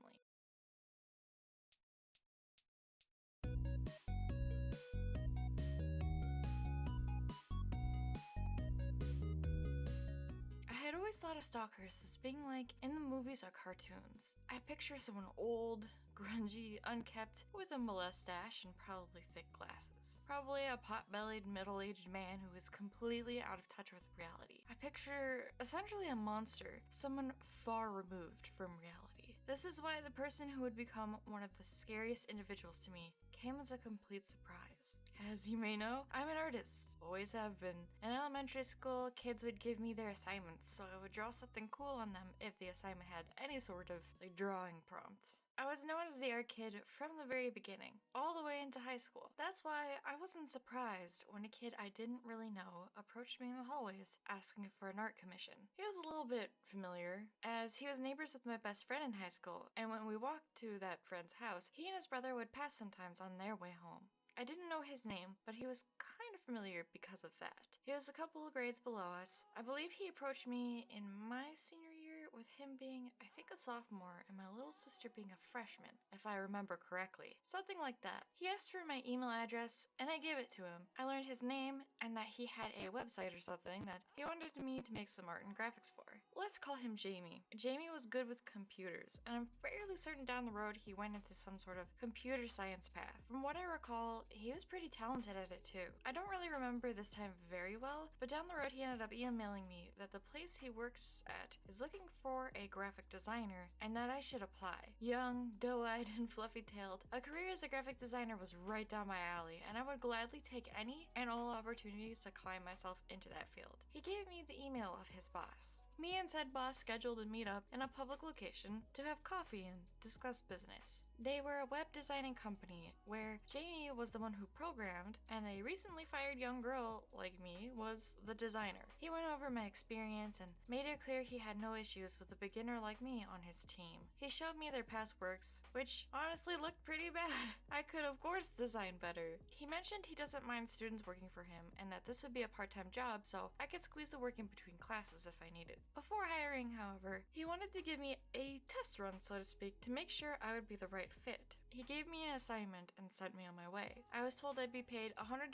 I had always thought of stalkers as being like in the movies or cartoons. I picture someone old, grungy, unkept, with a mustache and probably thick glasses. Probably a pot-bellied, middle-aged man who is completely out of touch with reality. I picture essentially a monster, someone far removed from reality. This is why the person who would become one of the scariest individuals to me came as a complete surprise. As you may know, I'm an artist, always have been. In elementary school, kids would give me their assignments, so I would draw something cool on them if the assignment had any sort of drawing prompt. I was known as the art kid from the very beginning, all the way into high school. That's why I wasn't surprised when a kid I didn't really know approached me in the hallways asking for an art commission. He was a little bit familiar, as he was neighbors with my best friend in high school, and when we walked to that friend's house, he and his brother would pass sometimes on their way home. I didn't know his name, but he was kind of familiar because of that. He was a couple of grades below us. I believe he approached me in my senior year, with him being, I think, a sophomore and my little sister being a freshman, if I remember correctly. Something like that. He asked for my email address, and I gave it to him. I learned his name and that he had a website or something that he wanted me to make some art and graphics for. Let's call him Jamie. Jamie was good with computers, and I'm fairly certain down the road he went into some sort of computer science path. From what I recall, he was pretty talented at it too. I don't really remember this time very well, but down the road he ended up emailing me that the place he works at is looking for a graphic designer and that I should apply. Young, doe-eyed, and fluffy-tailed, a career as a graphic designer was right down my alley, and I would gladly take any and all opportunities to climb myself into that field. He gave me the email of his boss. Me and said boss scheduled a meetup in a public location to have coffee and discuss business. They were a web designing company where Jamie was the one who programmed, and a recently fired young girl like me was the designer. He went over my experience and made it clear he had no issues with a beginner like me on his team. He showed me their past works, which honestly looked pretty bad. I could of course design better. He mentioned he doesn't mind students working for him and that this would be a part-time job, so I could squeeze the work in between classes if I needed. Before hiring, however, he wanted to give me a test run, so to speak, to make sure I would be the right fit. He gave me an assignment and sent me on my way. I was told I'd be paid $100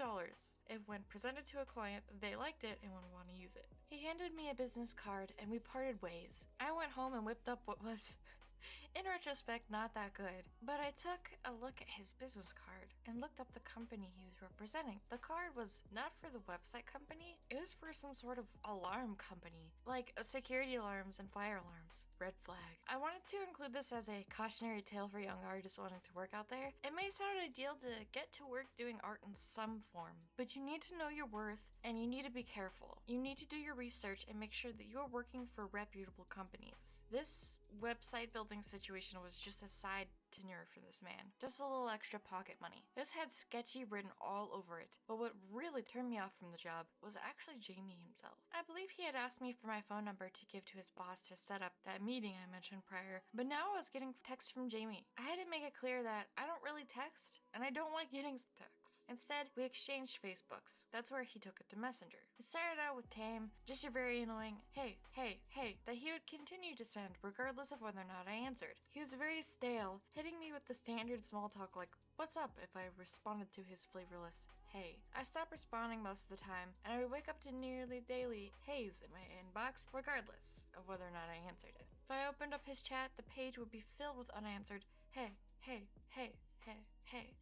if when presented to a client they liked it and would want to use it. He handed me a business card and we parted ways. I went home and whipped up what was, in retrospect, not that good, but I took a look at his business card and looked up the company he was representing. The card was not for the website company, it was for some sort of alarm company, like security alarms and fire alarms. Red flag. I wanted to include this as a cautionary tale for young artists wanting to work out there. It may sound ideal to get to work doing art in some form, but you need to know your worth and you need to be careful. You need to do your research and make sure that you're working for reputable companies. This website building situation was just a side tenure for this man. Just a little extra pocket money. This had sketchy written all over it, but what really turned me off from the job was actually Jamie himself. I believe he had asked me for my phone number to give to his boss to set up that meeting I mentioned prior, but now I was getting texts from Jamie. I had to make it clear that I don't really text, and I don't like getting texts. Instead, we exchanged Facebooks. That's where he took it to Messenger. It started out with tame, just your very annoying, hey, that he would continue to send regardless of whether or not I answered. He was very stale, hitting me with the standard small talk like, what's up, if I responded to his flavorless hey. I stopped responding most of the time, and I would wake up to nearly daily heys in my inbox, regardless of whether or not I answered it. If I opened up his chat, the page would be filled with unanswered hey.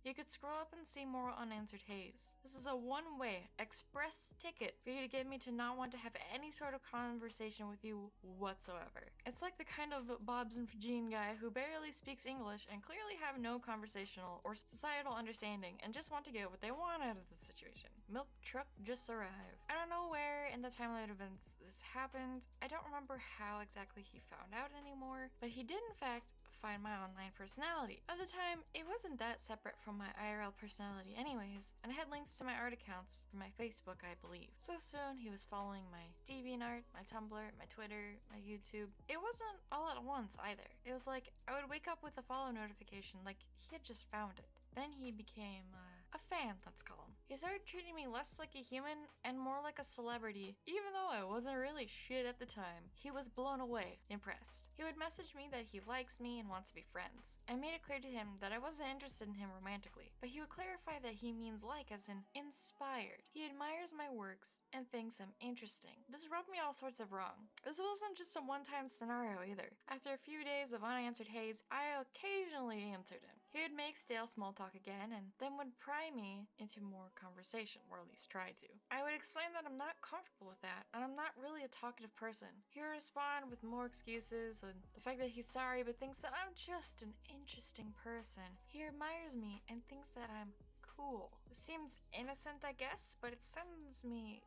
You could could scroll up and see more unanswered haze. This is a one-way, express ticket for you to get me to not want to have any sort of conversation with you whatsoever. It's like the kind of Bob's and Gene guy who barely speaks English and clearly have no conversational or societal understanding and just want to get what they want out of the situation. Milk truck just arrived. I don't know where in the timeline events this happened. I don't remember how exactly he found out anymore, but he did in fact find my online personality. At the time, it wasn't that separate from my IRL personality anyways, and I had links to my art accounts from my Facebook, I believe. So soon, he was following my DeviantArt, my Tumblr, my Twitter, my YouTube. It wasn't all at once either. It was like, I would wake up with a follow notification like he had just found it. Then he became, a fan, let's call him. He started treating me less like a human and more like a celebrity, even though I wasn't really shit at the time. He was blown away, impressed. He would message me that he likes me and wants to be friends. I made it clear to him that I wasn't interested in him romantically, but he would clarify that he means like as in inspired. He admires my works and thinks I'm interesting. This rubbed me all sorts of wrong. This wasn't just a one-time scenario either. After a few days of unanswered haze, I occasionally answered him. He would make stale small talk again and then would pry me into more conversation, or at least try to. I would explain that I'm not comfortable with that and I'm not really a talkative person. He would respond with more excuses and the fact that he's sorry but thinks that I'm just an interesting person. He admires me and thinks that I'm cool. It seems innocent, I guess, but it sent me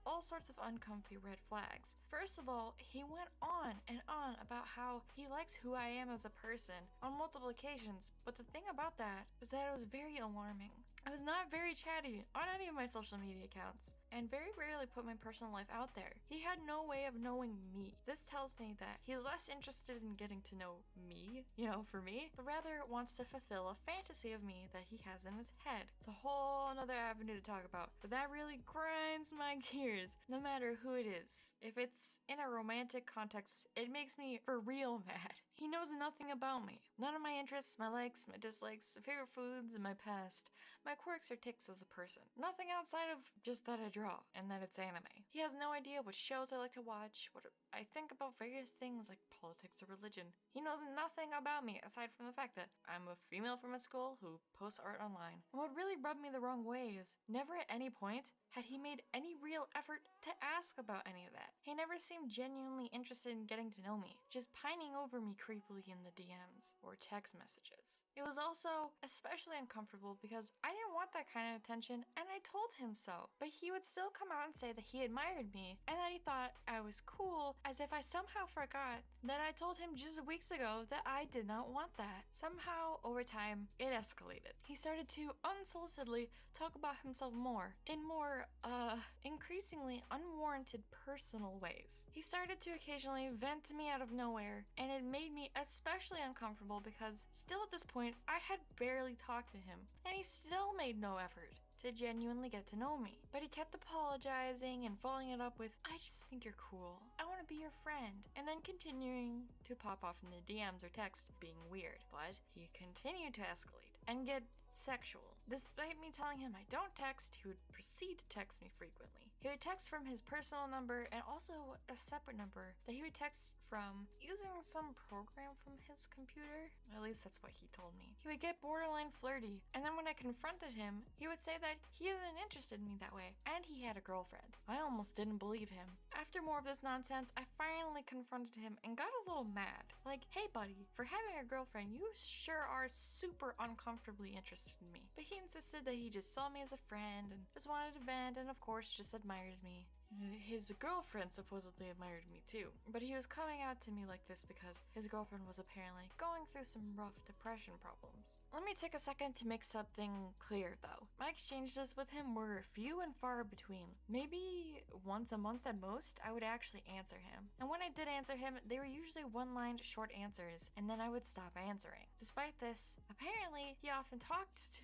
all sorts of uncomfy red flags. First of all, he went on and on about how he likes who I am as a person on multiple occasions, but the thing about that is that it was very alarming. I was not very chatty on any of my social media accounts, and very rarely put my personal life out there. He had no way of knowing me. This tells me that he's less interested in getting to know me, for me, but rather wants to fulfill a fantasy of me that he has in his head. It's a whole another avenue to talk about, but that really grinds my gears, no matter who it is. If it's in a romantic context, it makes me for real mad. He knows nothing about me. None of my interests, my likes, my dislikes, favorite foods, and my past, my quirks or tics as a person. Nothing outside of just that I draw and that it's anime. He has no idea what shows I like to watch, what I think about various things like politics or religion. He knows nothing about me aside from the fact that I'm a female from a school who posts art online. And what really rubbed me the wrong way is never at any point had he made any real effort to ask about any of that. He never seemed genuinely interested in getting to know me, just pining over me creepily in the DMs or text messages. It was also especially uncomfortable because I didn't want that kind of attention and I told him so, but he would still come out and say that he admired me and that he thought I was cool, as if I somehow forgot that I told him just weeks ago that I did not want that. Somehow, over time, it escalated. He started to unsolicitedly talk about himself more, in more, increasingly unwarranted personal ways. He started to occasionally vent to me out of nowhere, and it made me especially uncomfortable because still at this point, I had barely talked to him, and he still made no effort to genuinely get to know me. But he kept apologizing and following it up with, I just think you're cool. I want to be your friend. And then continuing to pop off in the DMs or text, being weird. But he continued to escalate and get sexual. Despite me telling him I don't text, he would proceed to text me frequently. He would text from his personal number and also a separate number that he would text from using some program from his computer. At least that's what he told me. He would get borderline flirty, and then when I confronted him, he would say that he isn't interested in me that way, and he had a girlfriend. I almost didn't believe him. After more of this nonsense, I finally confronted him and got a little mad. Like, hey buddy, for having a girlfriend, you sure are super uncomfortably interested in me. But he insisted that he just saw me as a friend and just wanted to vent and of course just admires me. His girlfriend supposedly admired me too, but he was coming out to me like this because his girlfriend was apparently going through some rough depression problems. Let me take a second to make something clear though. My exchanges with him were few and far between. Maybe once a month at most, I would actually answer him. And when I did answer him, they were usually one-line short answers, and then I would stop answering. Despite this, apparently he often talked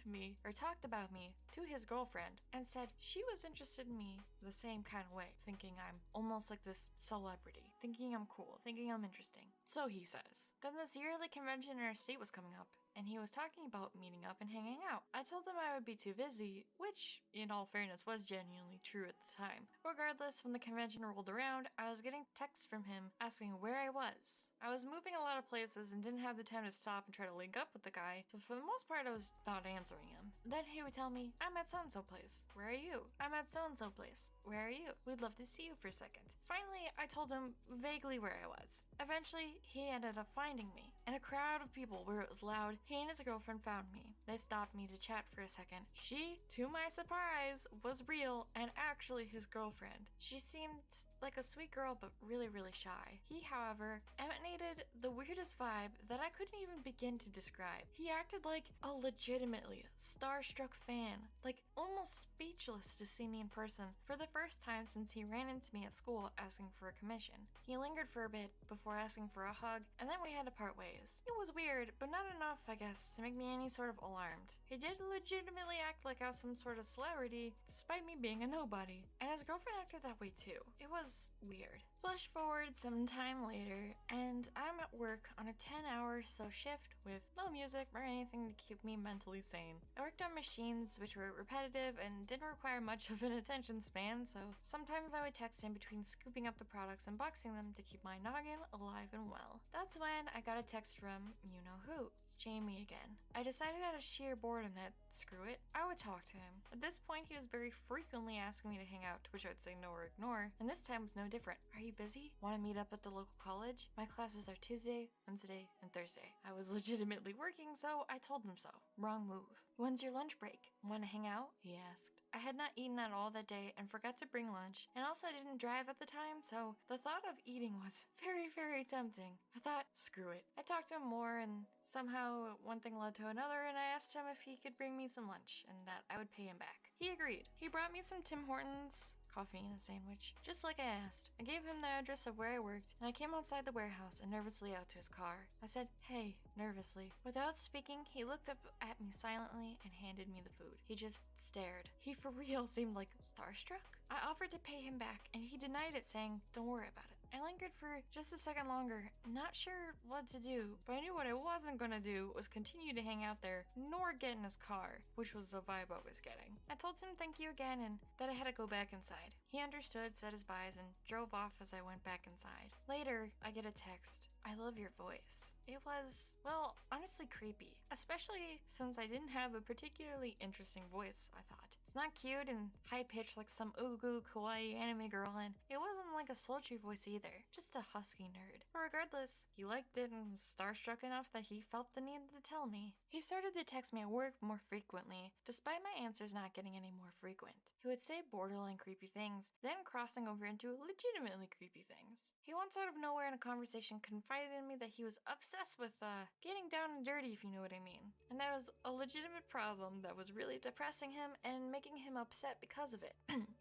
about me to his girlfriend and said she was interested in me the same kind of way, thinking I'm almost like this celebrity, thinking I'm cool, thinking I'm interesting. So he says. Then this yearly convention in our state was coming up, and he was talking about meeting up and hanging out. I told him I would be too busy, which, in all fairness, was genuinely true at the time. Regardless, when the convention rolled around, I was getting texts from him asking where I was. I was moving a lot of places and didn't have the time to stop and try to link up with the guy, so for the most part I was not answering him. Then he would tell me, I'm at so-and-so place. Where are you? I'm at so-and-so place. Where are you? We'd love to see you for a second. Finally, I told him vaguely where I was. Eventually, he ended up finding me. In a crowd of people where it was loud, he and his girlfriend found me. They stopped me to chat for a second. She, to my surprise, was real and actually his girlfriend. She seemed like a sweet girl but really shy. He, however, emanated the weirdest vibe that I couldn't even begin to describe. He acted like a legitimately starstruck fan, like almost speechless to see me in person for the first time since he ran into me at school asking for a commission. He lingered for a bit before asking for a hug, and then we had to part ways. It was weird, but not enough, I guess, to make me any sort of alarmed. He did legitimately act like I was some sort of celebrity, despite me being a nobody, and his girlfriend acted that way too. It was weird. Flash forward some time later, and I'm at work on a 10-hour so shift with no music or anything to keep me mentally sane. I worked on machines which were repetitive and didn't require much of an attention span, so sometimes I would text in between scooping up the products and boxing them to keep my noggin alive and well. That's when I got a text from you-know-who. It's Jamie again. I decided out of sheer boredom that, screw it, I would talk to him. At this point, he was very frequently asking me to hang out, to which I would say no or ignore, and this time was no different. Are you busy? Want to meet up at the local college? My classes are Tuesday, Wednesday, and Thursday. I was legitimately working, so I told him so. Wrong move. When's your lunch break? Want to hang out? He asked. I had not eaten at all that day and forgot to bring lunch, and also didn't drive at the time, so the thought of eating was very tempting. I thought, screw it. I talked to him more, and somehow one thing led to another, and I asked him if he could bring me some lunch and that I would pay him back. He agreed. He brought me some Tim Hortons, coffee, and a sandwich, just like I asked. I gave him the address of where I worked, and I came outside the warehouse and nervously out to his car. I said, hey, nervously. Without speaking, he looked up at me silently and handed me the food. He just stared. He for real seemed like starstruck. I offered to pay him back, and he denied it, saying, don't worry about it. I lingered for just a second longer, not sure what to do, but I knew what I wasn't gonna do was continue to hang out there, nor get in his car, which was the vibe I was getting. I told him thank you again and that I had to go back inside. He understood, said his byes, and drove off as I went back inside. Later, I get a text. I love your voice. It was, well, honestly creepy, especially since I didn't have a particularly interesting voice, I thought. It's not cute and high-pitched like some ooh-goo kawaii anime girl, and it wasn't like a sultry voice either, just a husky nerd. But regardless, he liked it and was starstruck enough that he felt the need to tell me. He started to text me at work more frequently, despite my answers not getting any more frequent. He would say borderline creepy things, then crossing over into legitimately creepy things. He once out of nowhere in a conversation confided in me that he was obsessed with getting down and dirty, if you know what I mean. And that was a legitimate problem that was really depressing him and making him upset because of it.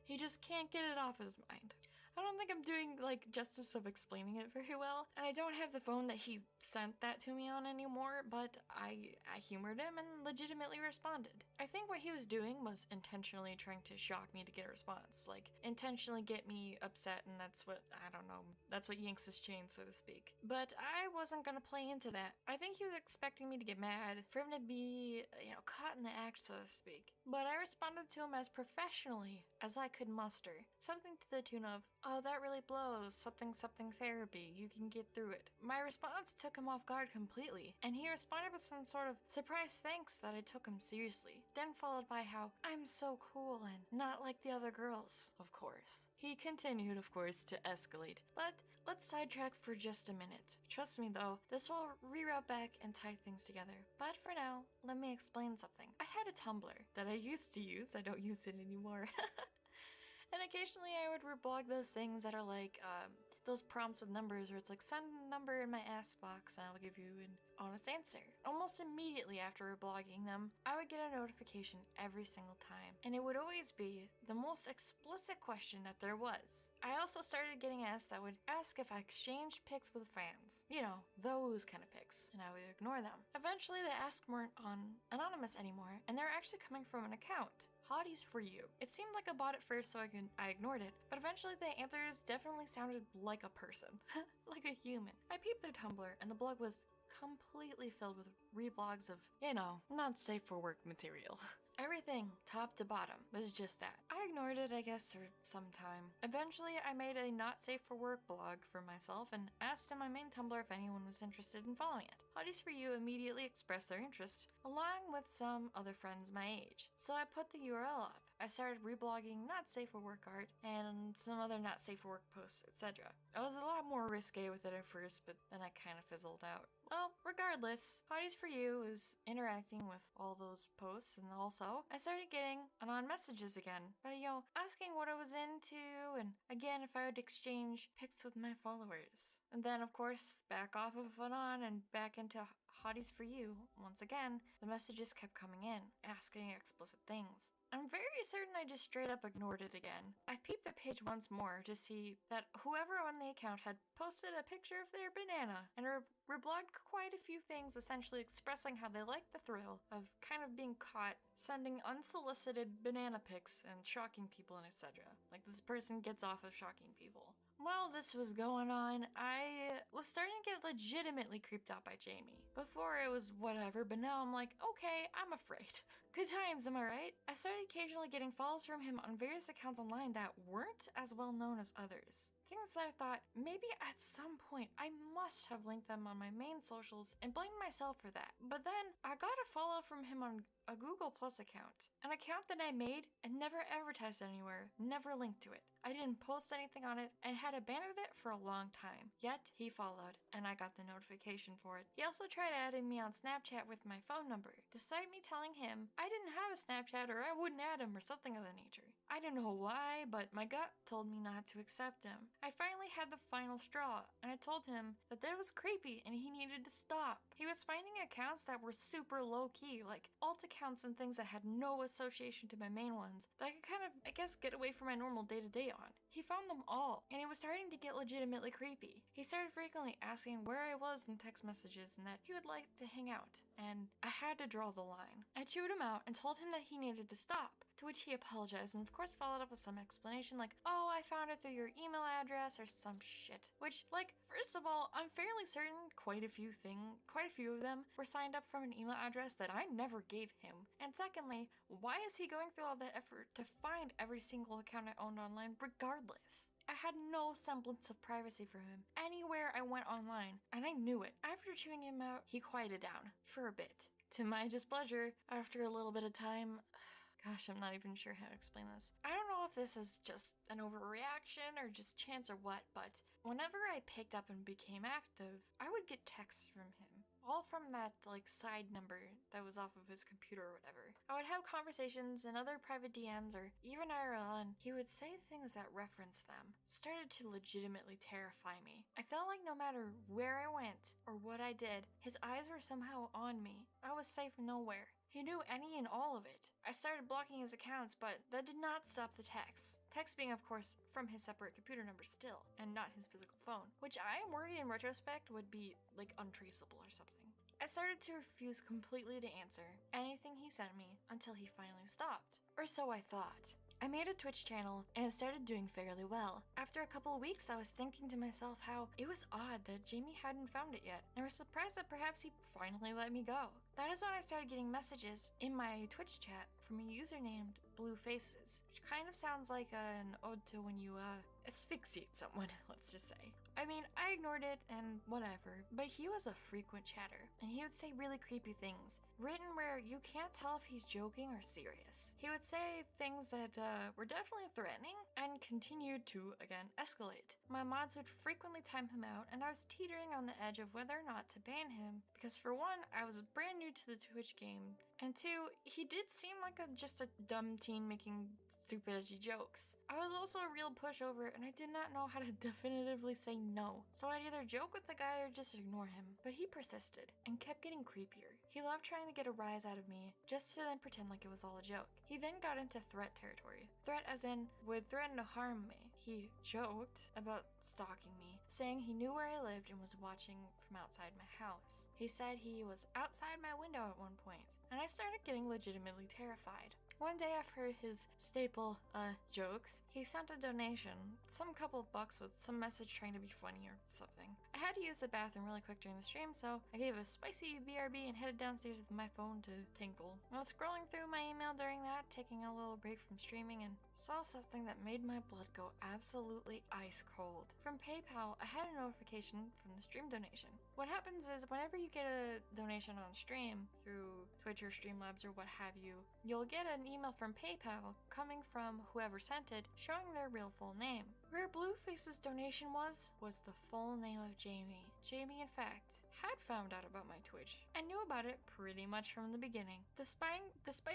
He just can't get it off his mind. I don't think I'm doing justice of explaining it very well, and I don't have the phone that he sent that to me on anymore, but I humored him and legitimately responded. I think what he was doing was intentionally trying to shock me to get a response, intentionally get me upset, and that's what yanks his chain, so to speak. But I wasn't gonna play into that. I think he was expecting me to get mad, for him to be, caught in the act, so to speak. But I responded to him as professionally as I could muster, something to the tune of, oh, that really blows, something therapy, you can get through it. My response took him off guard completely, and he responded with some sort of surprise thanks that I took him seriously, then followed by how I'm so cool and not like the other girls, of course. He continued, of course, to escalate, but let's sidetrack for just a minute. Trust me though, this will reroute back and tie things together. But for now, let me explain something. I had a Tumblr that I used to use, I don't use it anymore. And occasionally I would reblog those things that are those prompts with numbers where it's send a number in my ask box and I'll give you an honest answer. Almost immediately after reblogging them, I would get a notification every single time, and it would always be the most explicit question that there was. I also started getting asked that would ask if I exchanged pics with fans. Those kind of pics, and I would ignore them. Eventually the asks weren't anonymous anymore, and they're actually coming from an account. Hotties for you. It seemed like a bot at first, so I ignored it, but eventually the answers definitely sounded like a person, like a human. I peeped their Tumblr, and the blog was completely filled with reblogs of, not safe for work material. Everything, top to bottom, was just that. I ignored it, I guess, for some time. Eventually, I made a not safe for work blog for myself and asked in my main Tumblr if anyone was interested in following it. Hotties for You immediately expressed their interest, along with some other friends my age. So I put the URL up. I started reblogging not safe for work art and some other not safe for work posts, etc. I was a lot more risque with it at first, but then I kind of fizzled out. Well, regardless, Hotties for You is interacting with all those posts, and also I started getting anon messages again, but asking what I was into, and again if I would exchange pics with my followers. And then of course, back off of anon and back into Hotties for You. Once again, the messages kept coming in, asking explicit things. I'm very certain I just straight up ignored it again. I peeped the page once more to see that whoever on the account had posted a picture of their banana and reblogged quite a few things essentially expressing how they liked the thrill of kind of being caught sending unsolicited banana pics and shocking people and etc. Like this person gets off of shocking people. While this was going on, I was starting to get legitimately creeped out by Jamie. Before it was whatever, but now I'm like, okay, I'm afraid. Good times, am I right? I started occasionally getting follows from him on various accounts online that weren't as well known as others. Things that I thought, maybe at some point I must have linked them on my main socials and blamed myself for that. But then I got a follow from him on a Google Plus account. An account that I made and never advertised anywhere, never linked to it. I didn't post anything on it and had abandoned it for a long time. Yet, he followed, and I got the notification for it. He also tried adding me on Snapchat with my phone number, despite me telling him I didn't have a Snapchat or I wouldn't add him or something of the nature. I don't know why, but my gut told me not to accept him. I finally had the final straw, and I told him that was creepy and he needed to stop. He was finding accounts that were super low-key, like alt accounts and things that had no association to my main ones, that I could kind of, get away from my normal day-to-day on. He found them all, and it was starting to get legitimately creepy. He started frequently asking where I was in text messages and that he would like to hang out, and I had to draw the line. I chewed him out and told him that he needed to stop, to which he apologized and of course followed up with some explanation like, oh, I found it through your email address or some shit. Which, first of all, I'm fairly certain quite a few of them were signed up from an email address that I never gave him. And secondly, why is he going through all that effort to find every single account I owned online regardless? I had no semblance of privacy for him anywhere I went online, and I knew it. After chewing him out, he quieted down for a bit. To my displeasure, after a little bit of time, gosh, I'm not even sure how to explain this. I don't know if this is just an overreaction or just chance or what, but whenever I picked up and became active, I would get texts from him. All from that, side number that was off of his computer or whatever. I would have conversations and other private DMs or even IRL, and he would say things that referenced them. Started to legitimately terrify me. I felt like no matter where I went or what I did, his eyes were somehow on me. I was safe nowhere. He knew any and all of it. I started blocking his accounts, but that did not stop the texts. Text being, of course, from his separate computer number still, and not his physical phone, which I am worried in retrospect would be, untraceable or something. I started to refuse completely to answer anything he sent me until he finally stopped. Or so I thought. I made a Twitch channel and it started doing fairly well. After a couple of weeks, I was thinking to myself how it was odd that Jamie hadn't found it yet, and I was surprised that perhaps he finally let me go. That is when I started getting messages in my Twitch chat from a user named Blue Faces, which kind of sounds like an ode to when you asphyxiate someone, let's just say. I mean, I ignored it and whatever, but he was a frequent chatter, and he would say really creepy things, written where you can't tell if he's joking or serious. He would say things that were definitely threatening and continued to, again, escalate. My mods would frequently time him out, and I was teetering on the edge of whether or not to ban him, because for one, I was brand new to the Twitch game, and two, he did seem like just a dumb teen making stupid edgy jokes. I was also a real pushover, and I did not know how to definitively say no, so I'd either joke with the guy or just ignore him. But he persisted and kept getting creepier. He loved trying to get a rise out of me, just to then pretend like it was all a joke. He then got into threat territory. Threat as in, would threaten to harm me. He joked about stalking me, saying he knew where I lived and was watching from outside my house. He said he was outside my window at one point, and I started getting legitimately terrified. One day after his staple jokes, he sent a donation, some couple of bucks with some message trying to be funny or something. I had to use the bathroom really quick during the stream, so I gave a spicy BRB and headed downstairs with my phone to tinkle. I was scrolling through my email during that, taking a little break from streaming, and saw something that made my blood go absolutely ice cold. From PayPal, I had a notification from the stream donation. What happens is whenever you get a donation on stream through Twitch or Streamlabs or what have you, you'll get an email from PayPal coming from whoever sent it showing their real full name. Where Blueface's donation was the full name of Jamie. Jamie, in fact, had found out about my Twitch and knew about it pretty much from the beginning. Despite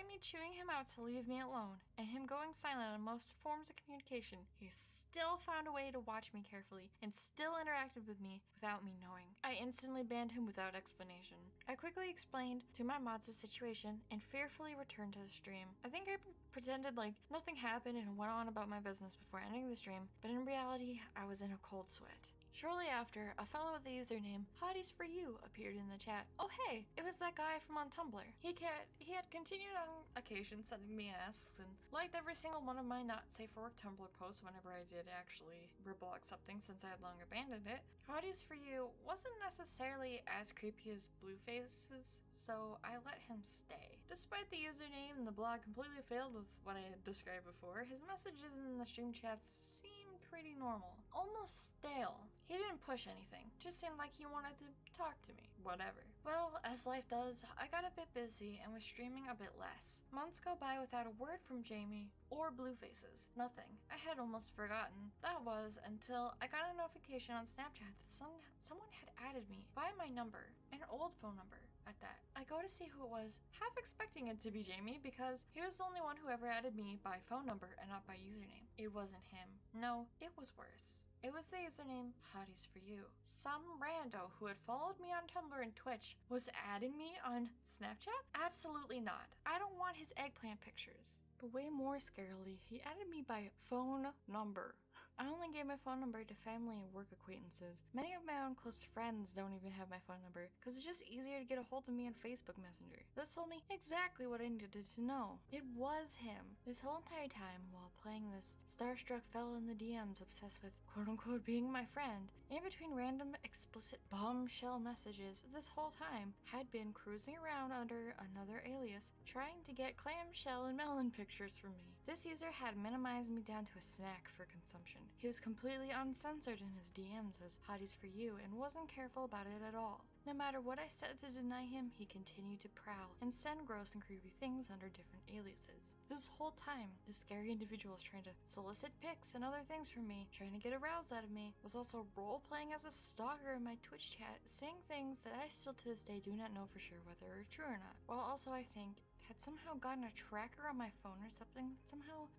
me chewing him out to leave me alone and him going silent on most forms of communication, he still found a way to watch me carefully and still interacted with me without me knowing. I instantly banned him without explanation. I quickly explained to my mods the situation and fearfully returned to the stream. I think I pretended like nothing happened and went on about my business before ending the stream, but in reality, I was in a cold sweat. Shortly after, a fellow with the username HottiesForYou appeared in the chat. Oh hey, it was that guy from on Tumblr. He had continued on occasion sending me asks and liked every single one of my not safe for work Tumblr posts whenever I did actually reblock something since I had long abandoned it. HottiesForYou wasn't necessarily as creepy as Blueface's, so I let him stay. Despite the username and the blog completely failed with what I had described before, his messages in the stream chats seemed pretty normal. Almost stale. He didn't push anything, just seemed like he wanted to talk to me. Whatever. Well, as life does, I got a bit busy and was streaming a bit less. Months go by without a word from Jamie or Blueface's. Nothing. I had almost forgotten. That was until I got a notification on Snapchat that someone had added me by my number, an old phone number at that. I go to see who it was, half expecting it to be Jamie because he was the only one who ever added me by phone number and not by username. It wasn't him. No, it was worse. It was the username HottiesForYou. Some rando who had followed me on Tumblr and Twitch was adding me on Snapchat? Absolutely not. I don't want his eggplant pictures. But way more scarily, he added me by phone number. I only gave my phone number to family and work acquaintances. Many of my own close friends don't even have my phone number because it's just easier to get a hold of me on Facebook Messenger. This told me exactly what I needed to know. It was him. This whole entire time while playing this starstruck fellow in the DMs obsessed with quote-unquote being my friend, in between random explicit bombshell messages, this whole time had been cruising around under another alias trying to get clamshell and melon pictures from me. This user had minimized me down to a snack for consumption. He was completely uncensored in his DMs as HottiesForYou and wasn't careful about it at all. No matter what I said to deny him, he continued to prowl and send gross and creepy things under different aliases. This whole time, this scary individual was trying to solicit pics and other things from me, trying to get aroused out of me, was also role-playing as a stalker in my Twitch chat, saying things that I still to this day do not know for sure whether are true or not, while also I think had somehow gotten a tracker on my phone or something,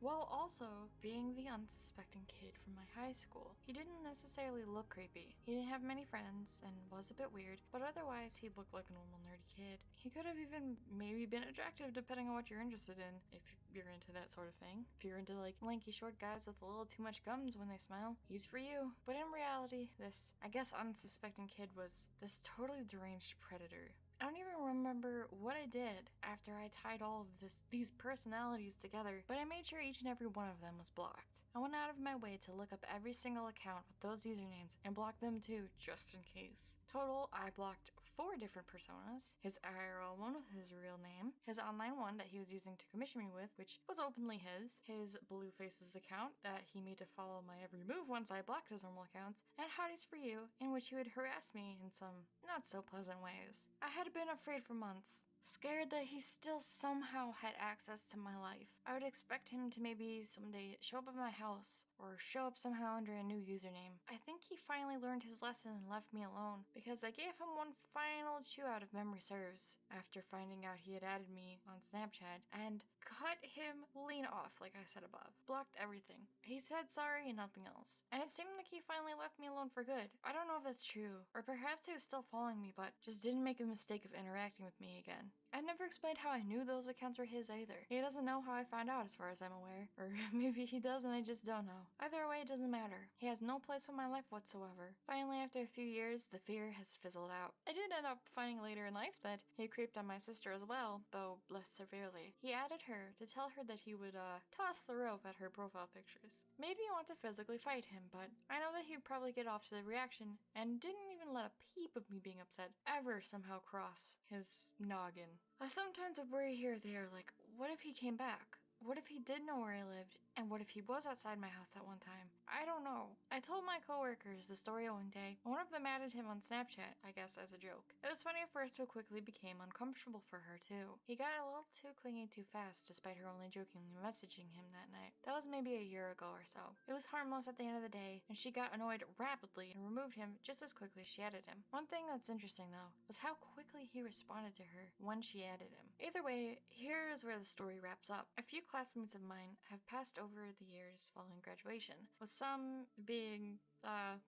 while also being the unsuspecting kid from my high school. He didn't necessarily look creepy. He didn't have many friends and was a bit weird, but otherwise he looked like a normal nerdy kid. He could have even maybe been attractive depending on what you're interested in, if you're into that sort of thing. If you're into like lanky short guys with a little too much gums when they smile, he's for you. But in reality, this, I guess, unsuspecting kid was this totally deranged predator. I don't even remember what I did after I tied all of these personalities together, but I made sure each and every one of them was blocked. I went out of my way to look up every single account with those usernames and block them too, just in case. Total, I blocked 4 different personas, his IRL one with his real name, his online one that he was using to commission me with, which was openly his Blueface's account that he made to follow my every move once I blocked his normal accounts, and HottiesForYou, in which he would harass me in some not so pleasant ways. I had been afraid for months, scared that he still somehow had access to my life. I would expect him to maybe someday show up at my house, or show up somehow under a new username. I think he finally learned his lesson and left me alone, because I gave him one final chew out if memory serves, after finding out he had added me on Snapchat, and cut him clean off like I said above. Blocked everything. He said sorry and nothing else. And it seemed like he finally left me alone for good. I don't know if that's true, or perhaps he was still following me but just didn't make a mistake of interacting with me again. I never explained how I knew those accounts were his either. He doesn't know how I found out as far as I'm aware. Or maybe he does and I just don't know. Either way, it doesn't matter. He has no place in my life whatsoever. Finally, after a few years, the fear has fizzled out. I did end up finding later in life that he creeped on my sister as well, though less severely. He added her to tell her that he would toss the rope at her profile pictures. Made me want to physically fight him, but I know that he'd probably get off to the reaction and didn't even let a peep of me being upset ever somehow cross his noggin. I sometimes would worry here or there, like, what if he came back? What if he did know where I lived? And what if he was outside my house that one time? I don't know. I told my coworkers the story one day. One of them added him on Snapchat, I guess as a joke. It was funny at first, but quickly became uncomfortable for her too. He got a little too clingy too fast, despite her only jokingly messaging him that night. That was maybe a year ago or so. It was harmless at the end of the day, and she got annoyed rapidly and removed him just as quickly as she added him. One thing that's interesting though, was how quickly he responded to her when she added him. Either way, here is where the story wraps up. A few classmates of mine have passed over the years following graduation, with some being,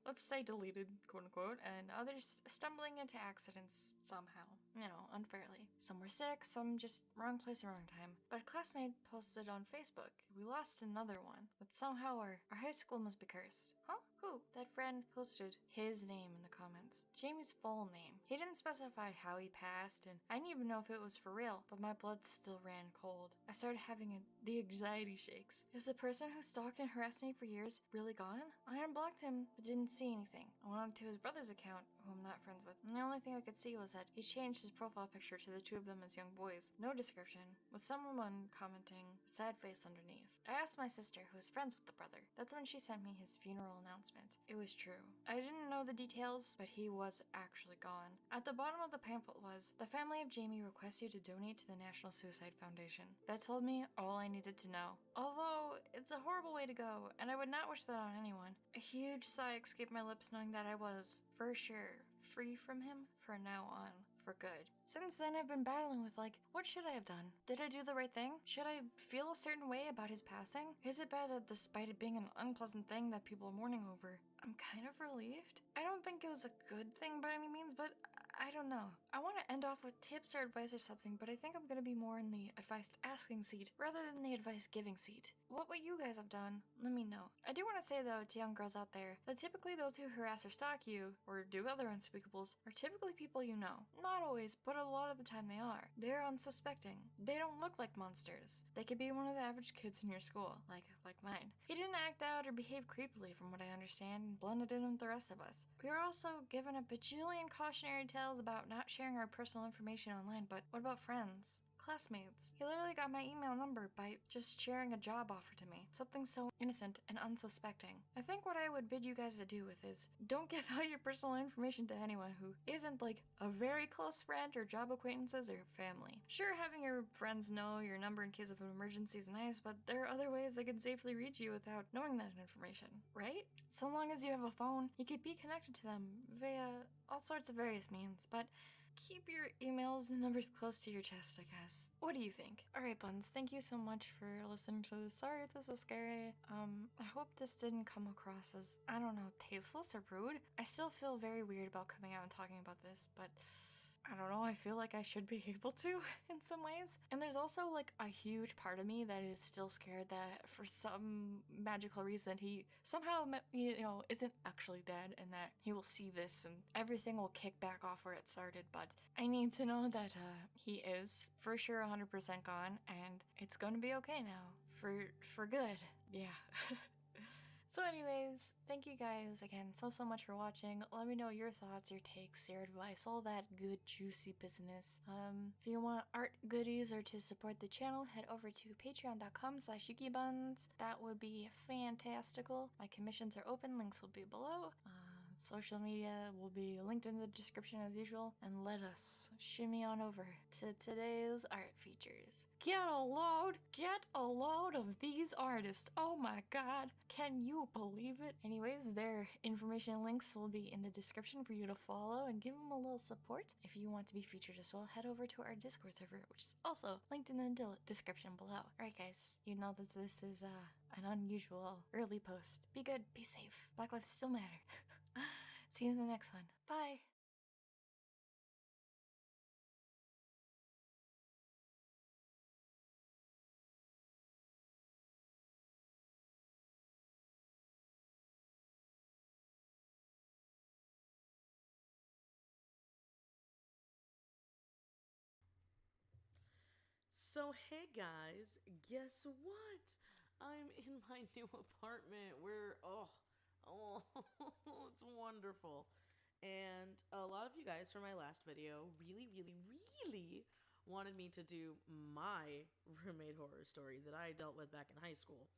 let's say deleted, quote unquote, and others stumbling into accidents somehow, unfairly. Some were sick, some just wrong place, wrong time. But a classmate posted on Facebook, we lost another one, but somehow our high school must be cursed. Huh? Who? That friend posted his name in the comments. Jamie's full name. He didn't specify how he passed, and I didn't even know if it was for real, but my blood still ran cold. I started having the anxiety shakes. Is the person who stalked and harassed me for years really gone? I unblocked him, but didn't see anything. I went on to his brother's account, who I'm not friends with, and the only thing I could see was that he changed his profile picture to the two of them as young boys. No description, with someone commenting, sad face underneath. I asked my sister, who is friends with the brother. That's when she sent me his funeral announcement. It was true. I didn't know the details, but he was actually gone. At the bottom of the pamphlet was, the family of Jamie requests you to donate to the National Suicide Foundation. That told me all I needed to know. Although, it's a horrible way to go, and I would not wish that on anyone. A huge sigh escaped my lips knowing that I was, for sure, free from him for now on. For good. Since then, I've been battling with what should I have done? Did I do the right thing? Should I feel a certain way about his passing? Is it bad that despite it being an unpleasant thing that people are mourning over, I'm kind of relieved? I don't think it was a good thing by any means, but I don't know. I want to end off with tips or advice or something, but I think I'm going to be more in the advice asking seat rather than the advice giving seat. What you guys have done, let me know. I do want to say though to young girls out there that typically those who harass or stalk you or do other unspeakables are typically people you know. Not always, but a lot of the time they are. They're unsuspecting. They don't look like monsters. They could be one of the average kids in your school, like mine. He didn't act out or behave creepily from what I understand and blended in with the rest of us. We were also given a bajillion cautionary tales about not sharing our personal information online, but what about friends? Classmates. He literally got my email number by just sharing a job offer to me. Something so innocent and unsuspecting. I think what I would bid you guys to do with is don't give out your personal information to anyone who isn't a very close friend or job acquaintances or family. Sure, having your friends know your number in case of an emergency is nice, but there are other ways they can safely reach you without knowing that information, right? So long as you have a phone, you can be connected to them via all sorts of various means, but keep your emails and numbers close to your chest, I guess. What do you think? Alright, buns, thank you so much for listening to this. Sorry if this is scary. I hope this didn't come across as, I don't know, tasteless or rude. I still feel very weird about coming out and talking about this, but I don't know, I feel like I should be able to in some ways. And there's also a huge part of me that is still scared that for some magical reason he somehow, isn't actually dead and that he will see this and everything will kick back off where it started. But I need to know that he is for sure 100% gone and it's gonna be okay now. For good. Yeah. So anyways, thank you guys again so much for watching. Let me know your thoughts, your takes, your advice, all that good juicy business. If you want art goodies or to support the channel, head over to patreon.com/yukibuns. That would be fantastical. My commissions are open, links will be below. Social media will be linked in the description as usual, and let us shimmy on over to today's art features. Get a load of these artists. Oh my god, can you believe it? Anyways, their information links will be in the description for you to follow and give them a little support. If you want to be featured as well, head over to our Discord server, which is also linked in the description below. Alright guys, you know that this is an unusual early post. Be good, be safe. Black lives still matter. See you in the next one. Bye! So, hey guys, guess what? I'm in my new apartment where, oh, it's wonderful. And a lot of you guys from my last video really wanted me to do my roommate horror story that I dealt with back in high school.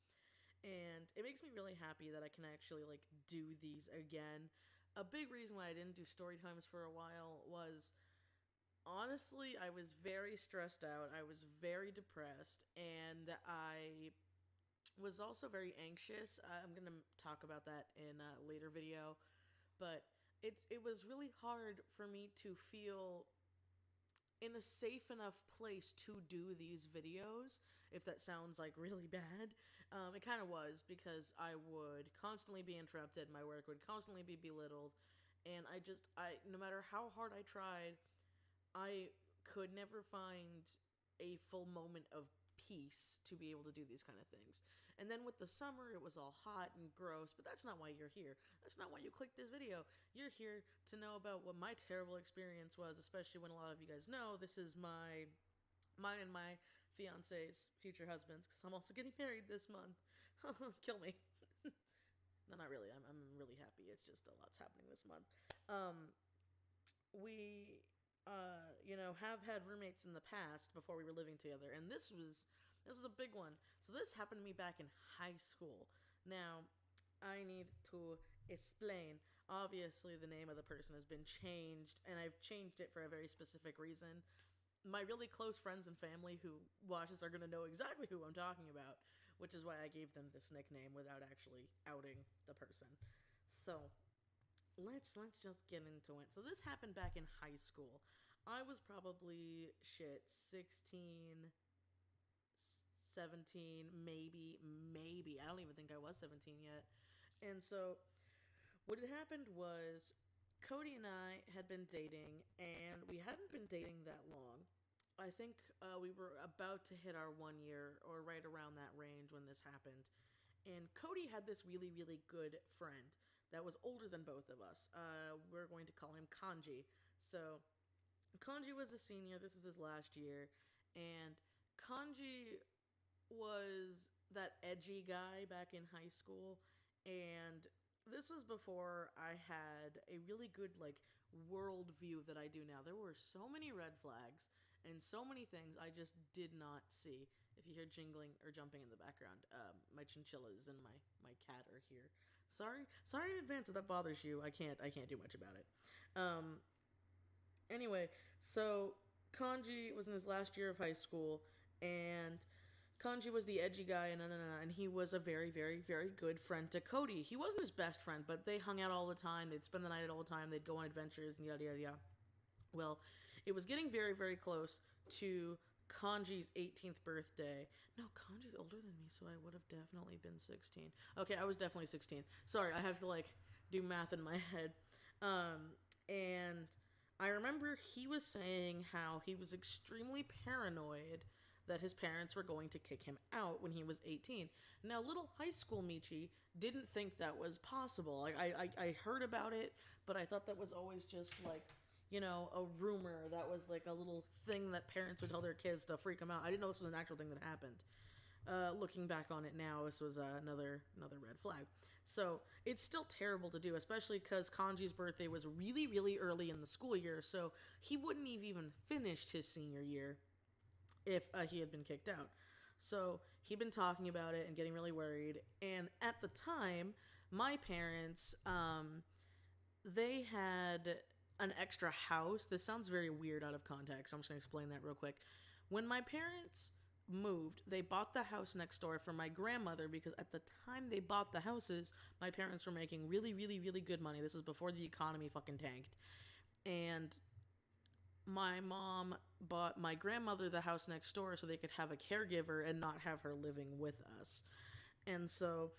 And it makes me really happy that I can actually like do these again. A big reason why I didn't do story times for a while was honestly I was very stressed out. I was very depressed and I was also very anxious. I'm going to talk about that in a later video, but it was really hard for me to feel in a safe enough place to do these videos, if that sounds like really bad. It kind of was because I would constantly be interrupted, my work would constantly be belittled, and no matter how hard I tried, I could never find a full moment of peace to be able to do these kind of things. And then with the summer, it was all hot and gross, but that's not why you're here. That's not why you clicked this video. You're here to know about what my terrible experience was, especially when a lot of you guys know this is mine and my fiance's future husband's, because I'm also getting married this month. Kill me. No, not really. I'm really happy. It's just a lot's happening this month. We have had roommates in the past before we were living together, and this was a big one. So this happened to me back in high school. Now, I need to explain. Obviously, the name of the person has been changed, and I've changed it for a very specific reason. My really close friends and family who watch this are going to know exactly who I'm talking about, which is why I gave them this nickname without actually outing the person. So, let's just get into it. So this happened back in high school. I was probably 16, 17, maybe. I don't even think I was 17 yet. And so what had happened was Cody and I had been dating, and we hadn't been dating that long. I think we were about to hit our 1 year, or right around that range when this happened. And Cody had this really good friend that was older than both of us. We're going to call him Kanji. So Kanji was a senior. This is his last year. And Kanji was that edgy guy back in high school, and this was before I had a really good world view that I do now. There were so many red flags and so many things I just did not see. If you hear jingling or jumping in the background, my chinchillas and my cat are here. Sorry in advance if that bothers you. I can't do much about it. Anyway, so Kanji was in his last year of high school, and Kanji was the edgy guy, and he was a very good friend to Cody. He wasn't his best friend, but they hung out all the time. They'd spend the night all the time. They'd go on adventures and yada. Well, it was getting very close to Kanji's 18th birthday. No, Kanji's older than me, so I would have definitely been 16. Okay, I was definitely 16. Sorry, I have to do math in my head. And I remember he was saying how he was extremely paranoid that his parents were going to kick him out when he was 18. Now, little high school Michi didn't think that was possible. I heard about it, but I thought that was always just a rumor. That was a little thing that parents would tell their kids to freak them out. I didn't know this was an actual thing that happened. Looking back on it now, this was another red flag. So it's still terrible to do, especially because Kanji's birthday was really early in the school year, so he wouldn't have even finished his senior year if he had been kicked out. So he'd been talking about it and getting really worried. And at the time, my parents, they had an extra house. This sounds very weird out of context. I'm just going to explain that real quick. When my parents moved, they bought the house next door for my grandmother, because at the time they bought the houses, my parents were making really good money. This is before the economy fucking tanked. And my mom bought my grandmother the house next door so they could have a caregiver and not have her living with us. And so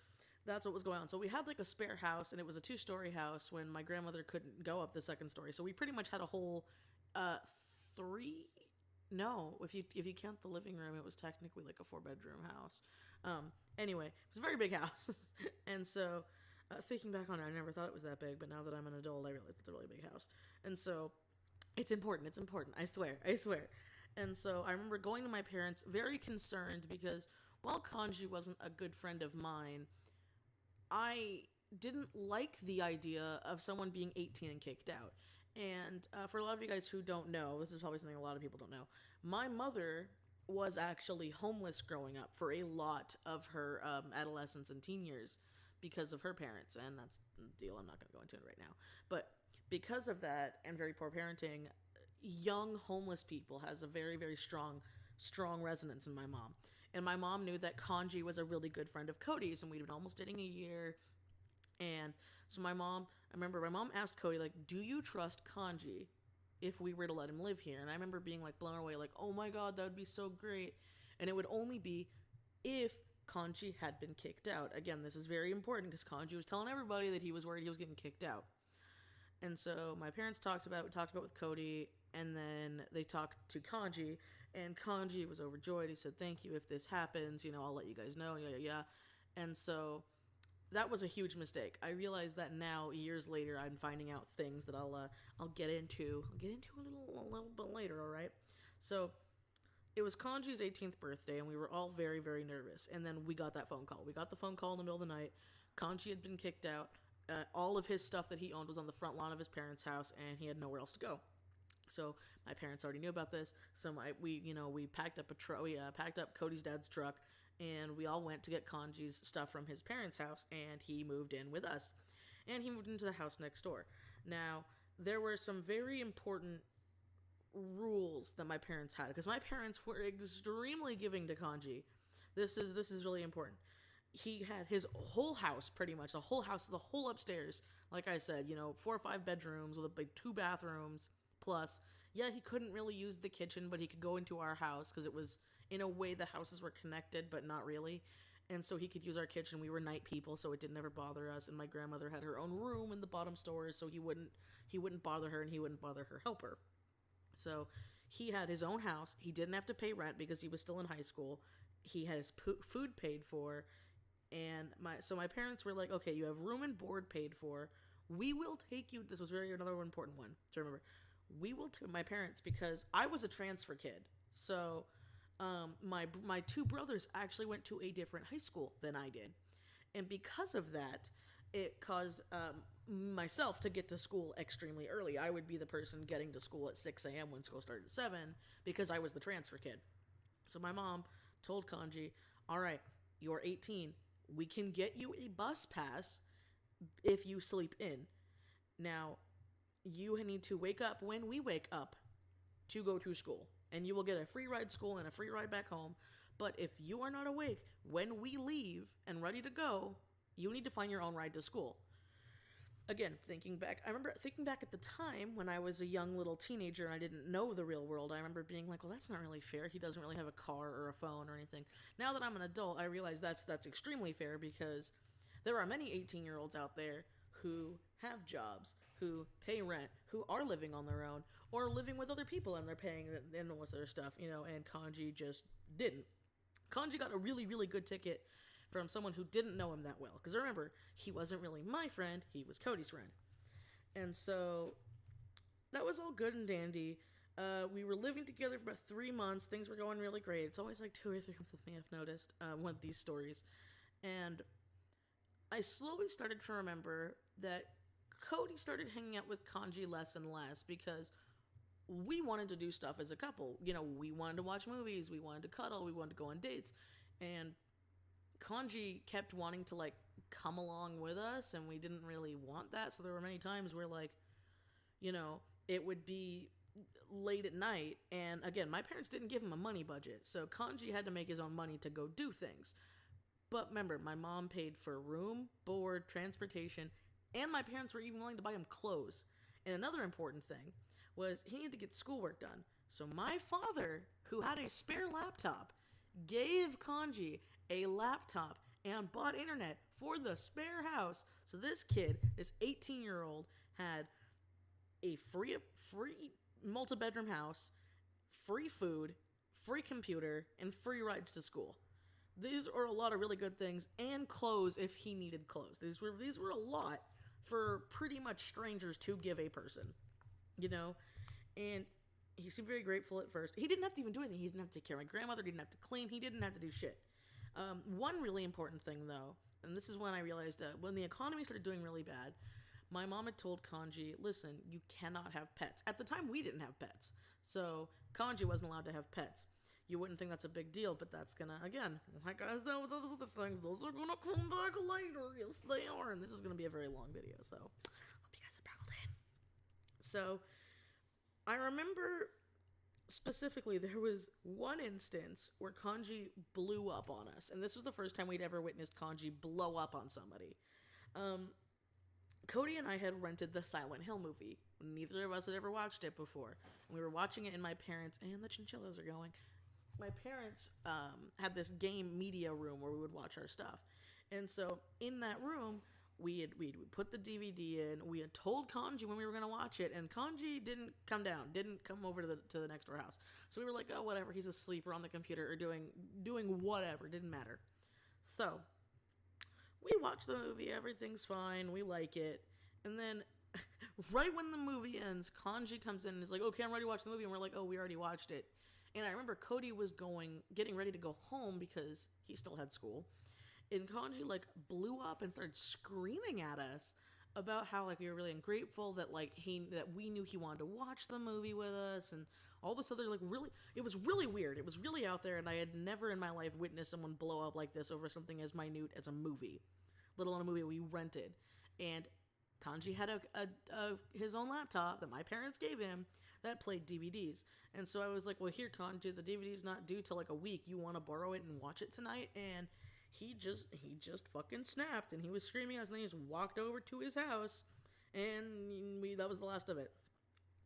that's what was going on. So we had a spare house, and it was a 2-story house when my grandmother couldn't go up the second story. So we pretty much had a whole 3. No, if you count the living room, it was technically a 4-bedroom house. Anyway, it was a very big house. And so thinking back on it, I never thought it was that big, but now that I'm an adult, I realize it's a really big house. And so it's important, I swear. And so I remember going to my parents very concerned because while Kanji wasn't a good friend of mine, I didn't like the idea of someone being 18 and kicked out. And for a lot of you guys who don't know, this is probably something a lot of people don't know. My mother was actually homeless growing up for a lot of her adolescence and teen years because of her parents. And that's the deal. I'm not going to go into it right now. But because of that and very poor parenting, young homeless people has a very, very strong resonance in my mom. And my mom knew that Kanji was a really good friend of Cody's, and we'd been almost dating a year. And so I remember my mom asked Cody, like, do you trust Kanji if we were to let him live here? And I remember being like blown away, like, oh my god, that would be so great. And it would only be if Kanji had been kicked out. Again, this is very important because Kanji was telling everybody that he was worried he was getting kicked out. And so my parents talked about with Cody, and then they talked to Kanji, and Kanji was overjoyed. He said, thank you. If this happens, I'll let you guys know. Yeah. And so that was a huge mistake. I realize that now, years later, I'm finding out things that I'll get into. I'll get into a little bit later, all right? So it was Kanji's 18th birthday, and we were all very, very nervous. And then we got that phone call. We got the phone call in the middle of the night. Kanji had been kicked out. All of his stuff that he owned was on the front lawn of his parents' house, and he had nowhere else to go. So my parents already knew about this. So we packed up packed up Cody's dad's truck, and we all went to get Kanji's stuff from his parents' house, and he moved in with us. And he moved into the house next door. Now, there were some very important rules that my parents had, because my parents were extremely giving to Kanji. This is really important. He had his whole house, pretty much, the whole upstairs, like I said, 4 or 5 bedrooms with 2 bathrooms, plus, yeah, he couldn't really use the kitchen, but he could go into our house, because it was, in a way, the houses were connected, but not really, and so he could use our kitchen. We were night people, so it didn't ever bother us, and my grandmother had her own room in the bottom stores, so he wouldn't bother her, and he wouldn't bother her helper. So, he had his own house. He didn't have to pay rent, because he was still in high school. He had his food paid for. And my parents were like, okay, you have room and board paid for. We will take you. This was another important one to remember. We will take my parents, because I was a transfer kid. So, my 2 brothers actually went to a different high school than I did, and because of that, it caused myself to get to school extremely early. I would be the person getting to school at 6 a.m. when school started at 7, because I was the transfer kid. So my mom told Kanji, all right, you're 18. We can get you a bus pass if you sleep in. Now, you need to wake up when we wake up to go to school. And you will get a free ride to school and a free ride back home. But if you are not awake when we leave and ready to go, you need to find your own ride to school. Again, I remember thinking back at the time when I was a young little teenager and I didn't know the real world. I remember being like, well, that's not really fair. He doesn't really have a car or a phone or anything. Now that I'm an adult, I realize that's extremely fair, because there are many 18-year-olds out there who have jobs, who pay rent, who are living on their own, or living with other people and they're paying and all this other stuff, and Kanji just didn't. Kanji got a really, really good ticket from someone who didn't know him that well. Because remember, he wasn't really my friend, he was Cody's friend. And so, that was all good and dandy. We were living together for about 3 months. Things were going really great. It's always like 2 or 3 months with me, I've noticed, one of these stories. And I slowly started to remember that Cody started hanging out with Kanji less and less, because we wanted to do stuff as a couple. We wanted to watch movies, we wanted to cuddle, we wanted to go on dates. And Kanji kept wanting to come along with us, and we didn't really want that. So there were many times where it would be late at night, and again, my parents didn't give him a money budget, so Kanji had to make his own money to go do things. But remember, my mom paid for room, board, transportation, and my parents were even willing to buy him clothes. And another important thing was he needed to get schoolwork done. So my father, who had a spare laptop, gave Kanji a laptop and bought internet for the spare house. So this kid, this 18-year-old, had a free multi-bedroom house, free food, free computer, and free rides to school. These are a lot of really good things, and clothes if he needed clothes. These were a lot for pretty much strangers to give a person, And he seemed very grateful at first. He didn't have to even do anything. He didn't have to take care of my grandmother. He didn't have to clean. He didn't have to do shit. One really important thing, though, and this is when I realized that when the economy started doing really bad, my mom had told Kanji, listen, you cannot have pets. At the time, we didn't have pets. So Kanji wasn't allowed to have pets. You wouldn't think that's a big deal, but that's gonna, again, like I said with those other things, those are gonna come back later. Yes, they are. And this is gonna be a very long video, so hope you guys are buckled in. So I remember specifically there was one instance where Kanji blew up on us. And this was the first time we'd ever witnessed Kanji blow up on somebody. Cody and I had rented the Silent Hill movie. Neither of us had ever watched it before. We were watching it in my parents', and the chinchillas are going. My parents had this game media room where we would watch our stuff. And so in that room, we'd put the DVD in. We had told Kanji when we were going to watch it, and Kanji didn't come down, didn't come over to the next door house. So we were like, oh, whatever, he's asleep or on the computer or doing whatever, didn't matter. So we watch the movie, everything's fine, we like it, and then right when the movie ends, Kanji comes in and is like, okay, I'm ready to watch the movie, and we're like, oh, we already watched it. And I remember Cody was getting ready to go home because he still had school, and Kanji, like, blew up and started screaming at us about how, like, we were really ungrateful that, like, that we knew he wanted to watch the movie with us, and all this other, like, really, it was really weird. It was really out there, and I had never in my life witnessed someone blow up like this over something as minute as a movie, let alone a movie we rented. And Kanji had his own laptop that my parents gave him that played DVDs. And so I was like, well, here, Kanji, the DVD's not due till, like, a week. You want to borrow it and watch it tonight? And he just fucking snapped, and he was screaming at us, and then he just walked over to his house, and that was the last of it.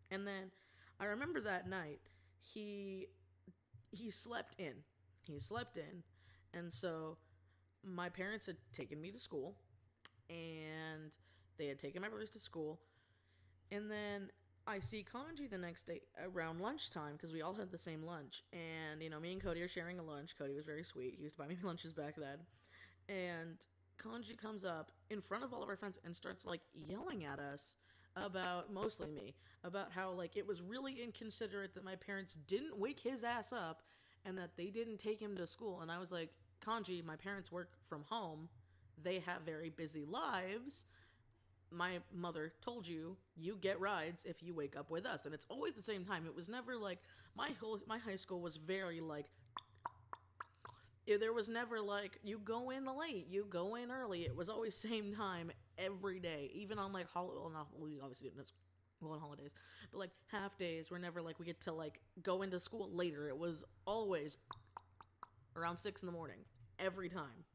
And then I remember that night, he slept in. And so my parents had taken me to school, and they had taken my brothers to school, and then I see Kanji the next day around lunchtime, because we all had the same lunch, and, you know, me and Cody are sharing a lunch. Cody was very sweet. He used to buy me lunches back then, and Kanji comes up in front of all of our friends and starts, like, yelling at us about, mostly me, about how, like, it was really inconsiderate that my parents didn't wake his ass up and that they didn't take him to school. And I was like, Kanji, my parents work from home. They have very busy lives. My mother told you get rides if you wake up with us. And it's always the same time. It was never like, my high school was very like, there was never like, you go in late, you go in early. It was always same time every day. Even on like, we obviously didn't go on holidays, but like half days were never like, we get to like go into school later. It was always around 6 a.m, every time.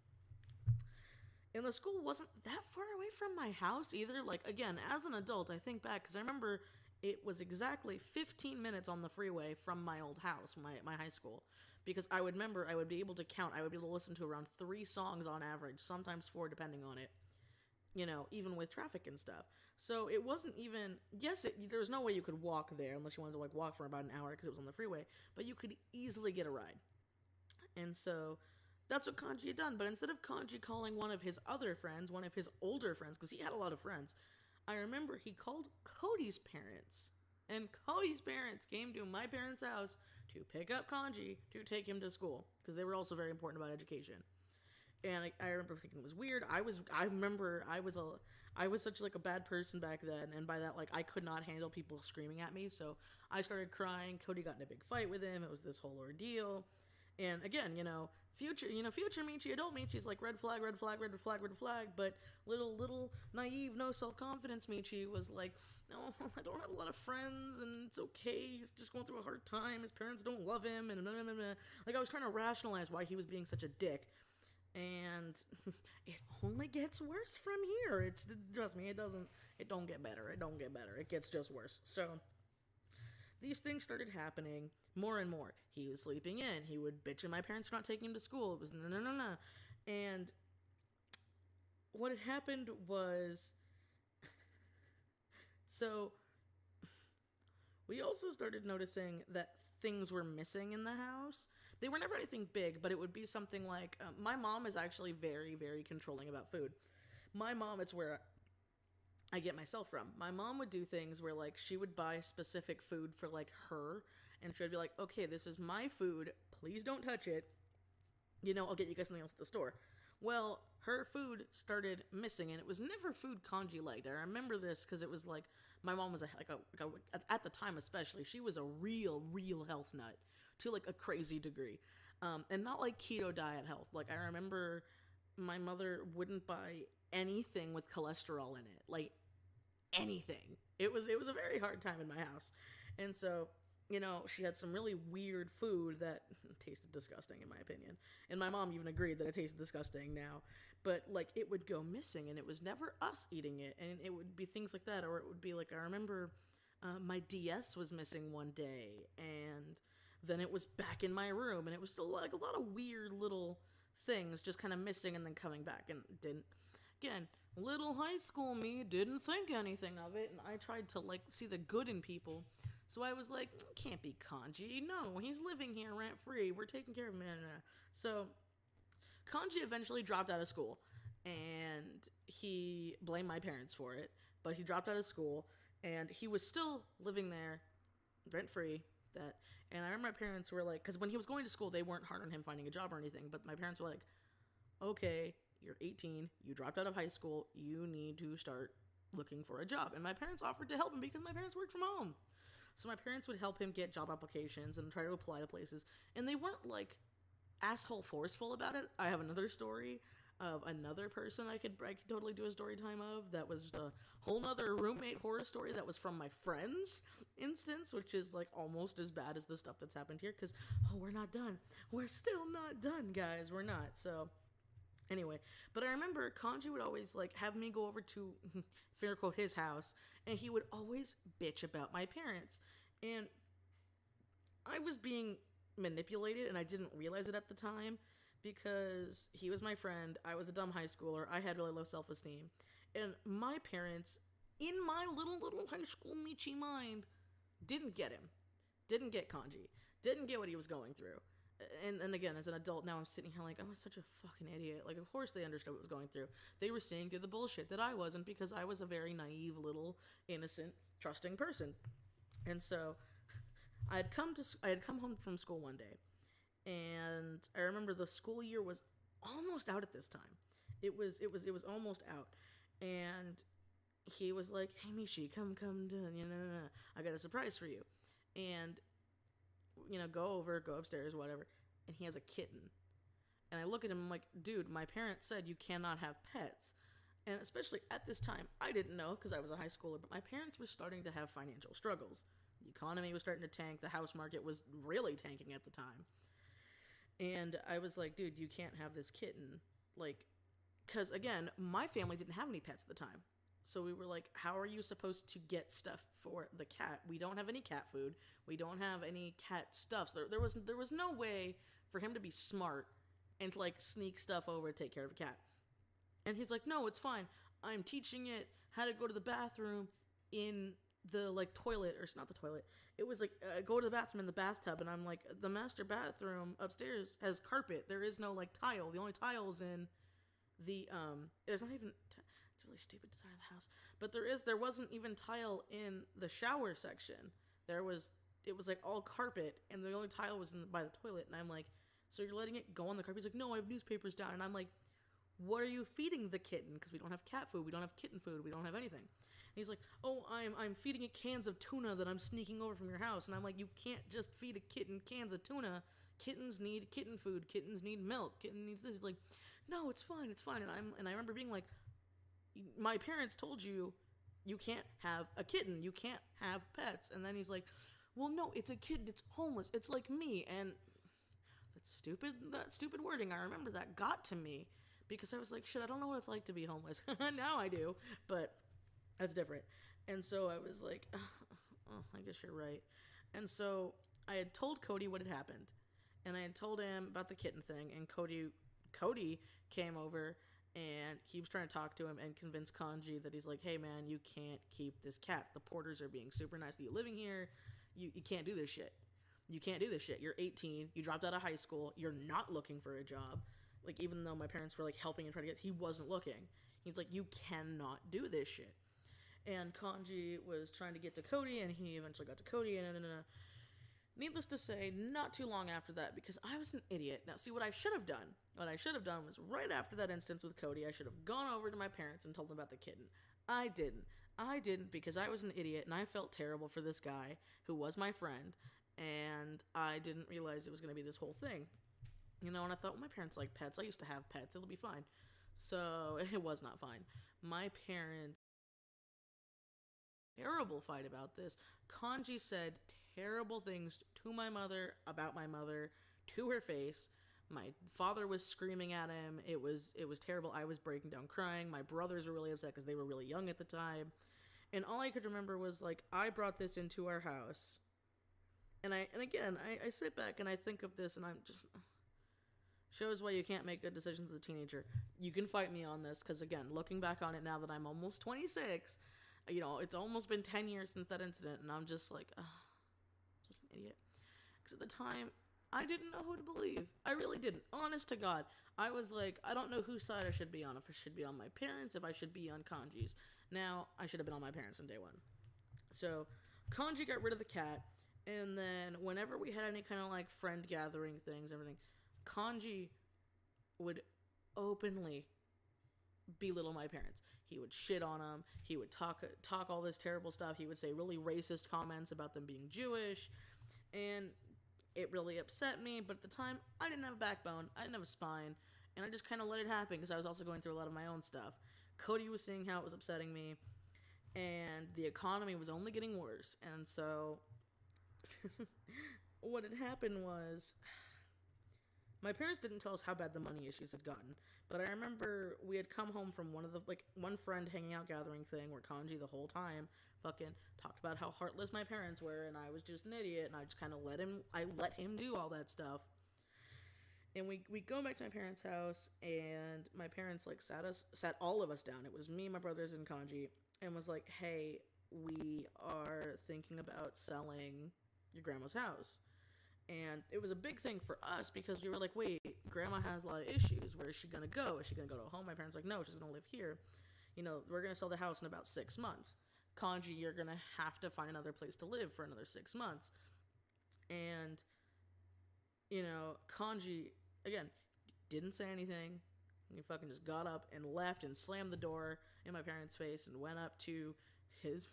And the school wasn't that far away from my house either. Like, again, as an adult, I think back, because I remember it was exactly 15 minutes on the freeway from my old house, my high school. Because I would remember, I would be able to count, I would be able to listen to around 3 songs on average, sometimes 4 depending on it, you know, even with traffic and stuff. So it wasn't even, yes, there was no way you could walk there unless you wanted to, like, walk for about an hour because it was on the freeway, but you could easily get a ride. And so that's what Kanji had done. But instead of Kanji calling one of his other friends, one of his older friends, because he had a lot of friends, I remember he called Cody's parents. And Cody's parents came to my parents' house to pick up Kanji to take him to school, because they were also very important about education. And I remember thinking it was weird. I remember I was such like a bad person back then, and by that, like, I could not handle people screaming at me, so I started crying. Cody got in a big fight with him. It was this whole ordeal. And again, future Michi, adult Michi's like red flag, red flag, red flag, red flag, but little naive, no self-confidence Michi was like, no, I don't have a lot of friends, and it's okay, he's just going through a hard time, his parents don't love him, and blah, blah, blah, blah. Like, I was trying to rationalize why he was being such a dick, and it only gets worse from here. Trust me, it don't get better, it gets just worse. So these things started happening more and more. He was sleeping in. He would bitch at my parents for not taking him to school. It was no. And what had happened was, so we also started noticing that things were missing in the house. They were never anything big, but it would be something like, my mom is actually very, very controlling about food. My mom, it's where I get myself from. My mom would do things where like she would buy specific food for like her, and she'd be like, okay, this is my food, please don't touch it, you know, I'll get you guys something else at the store. Well, her food started missing, and it was never food Kanji liked. I remember this because it was like my mom was at the time especially, she was a real health nut to like a crazy degree, and not like keto diet health. Like I remember my mother wouldn't buy anything with cholesterol in it, like anything. It was a very hard time in my house, and so you know, she had some really weird food that tasted disgusting in my opinion. And my mom even agreed that it tasted disgusting now. But like it would go missing and it was never us eating it. And it would be things like that. Or it would be like, I remember my DS was missing one day and then it was back in my room. And it was still like a lot of weird little things just kind of missing and then coming back. And didn't, again, little high school me didn't think anything of it. And I tried to like see the good in people. So I was like, can't be Kanji. No, he's living here rent-free. We're taking care of him. So Kanji eventually dropped out of school. And he blamed my parents for it. But he dropped out of school. And he was still living there rent-free. And I remember my parents were like, because when he was going to school, they weren't hard on him finding a job or anything. But my parents were like, okay, you're 18. You dropped out of high school. You need to start looking for a job. And my parents offered to help him because my parents worked from home. So my parents would help him get job applications and try to apply to places. And they weren't like asshole forceful about it. I have another story of another person I could totally do a story time of. That was just a whole nother roommate horror story that was from my friend's instance, which is like almost as bad as the stuff that's happened here. Because, oh, we're not done. We're still not done, guys. We're not. So anyway, but I remember Kanji would always like have me go over to fair quote his house, and he would always bitch about my parents. And I was being manipulated and I didn't realize it at the time because he was my friend. I was a dumb high schooler. I had really low self-esteem. And my parents, in my little high school Michi mind, didn't get him. Didn't get Kanji. Didn't get what he was going through. And again, as an adult, now I'm sitting here like, I was such a fucking idiot. Like, of course they understood what was going through. They were seeing through the bullshit that I wasn't because I was a very naive, little, innocent, trusting person. And so, I had come home from school one day, and I remember the school year was almost out at this time. It was almost out, and he was like, "Hey Mishi, come, I got a surprise for you," and go upstairs, whatever. And he has a kitten. And I look at him, I'm like, dude, my parents said you cannot have pets. And especially at this time, I didn't know because I was a high schooler, but my parents were starting to have financial struggles. The economy was starting to tank. The house market was really tanking at the time. And I was like, dude, you can't have this kitten. Like, because again, my family didn't have any pets at the time. So we were like, how are you supposed to get stuff for the cat? We don't have any cat food. We don't have any cat stuff. So there was no way for him to be smart and to like sneak stuff over to take care of a cat. And he's like, no, it's fine. I'm teaching it how to go to the bathroom in the like toilet, or it's not the toilet. It was like, go to the bathroom in the bathtub. And I'm like, the master bathroom upstairs has carpet. There is no like tile. The only tile's in the, there's not even, it's a really stupid design of the house, but there wasn't even tile in the shower section. It was like all carpet, and the only tile was by the toilet. And I'm like, so you're letting it go on the carpet? He's like, no, I have newspapers down. And I'm like, what are you feeding the kitten? Because we don't have cat food, we don't have kitten food, we don't have anything. And he's like, oh, I'm feeding it cans of tuna that I'm sneaking over from your house. And I'm like, you can't just feed a kitten cans of tuna. Kittens need kitten food. Kittens need milk. Kitten needs this. He's like, no, it's fine. And I remember being like, my parents told you can't have a kitten. You can't have pets. And then he's like, well, no, it's a kitten. It's homeless. It's like me. And that stupid wording, I remember that got to me because I was like, shit, I don't know what it's like to be homeless. Now I do, but that's different. And so I was like, oh, I guess you're right. And so I had told Cody what had happened. And I had told him about the kitten thing. And Cody came over and he was trying to talk to him and convince Kanji that he's like, hey man, you can't keep this cat. The porters are being super nice to you living here. You can't do this shit. You can't do this shit. You're 18. You dropped out of high school. You're not looking for a job. Like, even though my parents were like helping and trying to he wasn't looking. He's like, you cannot do this shit. And Kanji was trying to get to Cody, and he eventually got to Cody, and needless to say, not too long after that, because I was an idiot. Now, see, what I should have done was right after that instance with Cody, I should have gone over to my parents and told them about the kitten. I didn't because I was an idiot, and I felt terrible for this guy who was my friend, and I didn't realize it was going to be this whole thing. You know, and I thought, well, my parents like pets. I used to have pets. It'll be fine. So, it was not fine. My parents, terrible fight about this. Kanji said terrible things to my mother, about my mother, to her face. My father was screaming at him. It was terrible. I was breaking down crying. My brothers were really upset because they were really young at the time. And all I could remember was, like, I brought this into our house. And again, I sit back and I think of this, and I'm just... Shows why you can't make good decisions as a teenager. You can fight me on this, because again, looking back on it now that I'm almost 26, you know, it's almost been 10 years since that incident, and I'm just like, such an idiot. Because at the time, I didn't know who to believe. I really didn't. Honest to God. I was like, I don't know whose side I should be on. If I should be on my parents, if I should be on Kanji's. Now, I should have been on my parents from day one. So, Kanji got rid of the cat, and then whenever we had any kind of like friend gathering things, everything, Kanji would openly belittle my parents. He would shit on them. He would talk all this terrible stuff. He would say really racist comments about them being Jewish, and it really upset me. But at the time, I didn't have a backbone. I didn't have a spine, and I just kind of let it happen because I was also going through a lot of my own stuff. Cody was seeing how it was upsetting me, and the economy was only getting worse. And so, what had happened was, my parents didn't tell us how bad the money issues had gotten, but I remember we had come home from one friend hanging out gathering thing where Kanji the whole time fucking talked about how heartless my parents were, and I was just an idiot, and I just kind of let him do all that stuff. And we go back to my parents' house, and my parents like sat all of us down. It was me, my brothers, and Kanji, and was like, hey, we are thinking about selling your grandma's house. And it was a big thing for us because we were like, wait, grandma has a lot of issues. Where is she going to go? Is she going to go to a home? My parents were like, no, she's going to live here. You know, we're going to sell the house in about 6 months. Kanji, you're going to have to find another place to live for another 6 months. And, you know, Kanji, again, didn't say anything. He fucking just got up and left and slammed the door in my parents' face and went up to his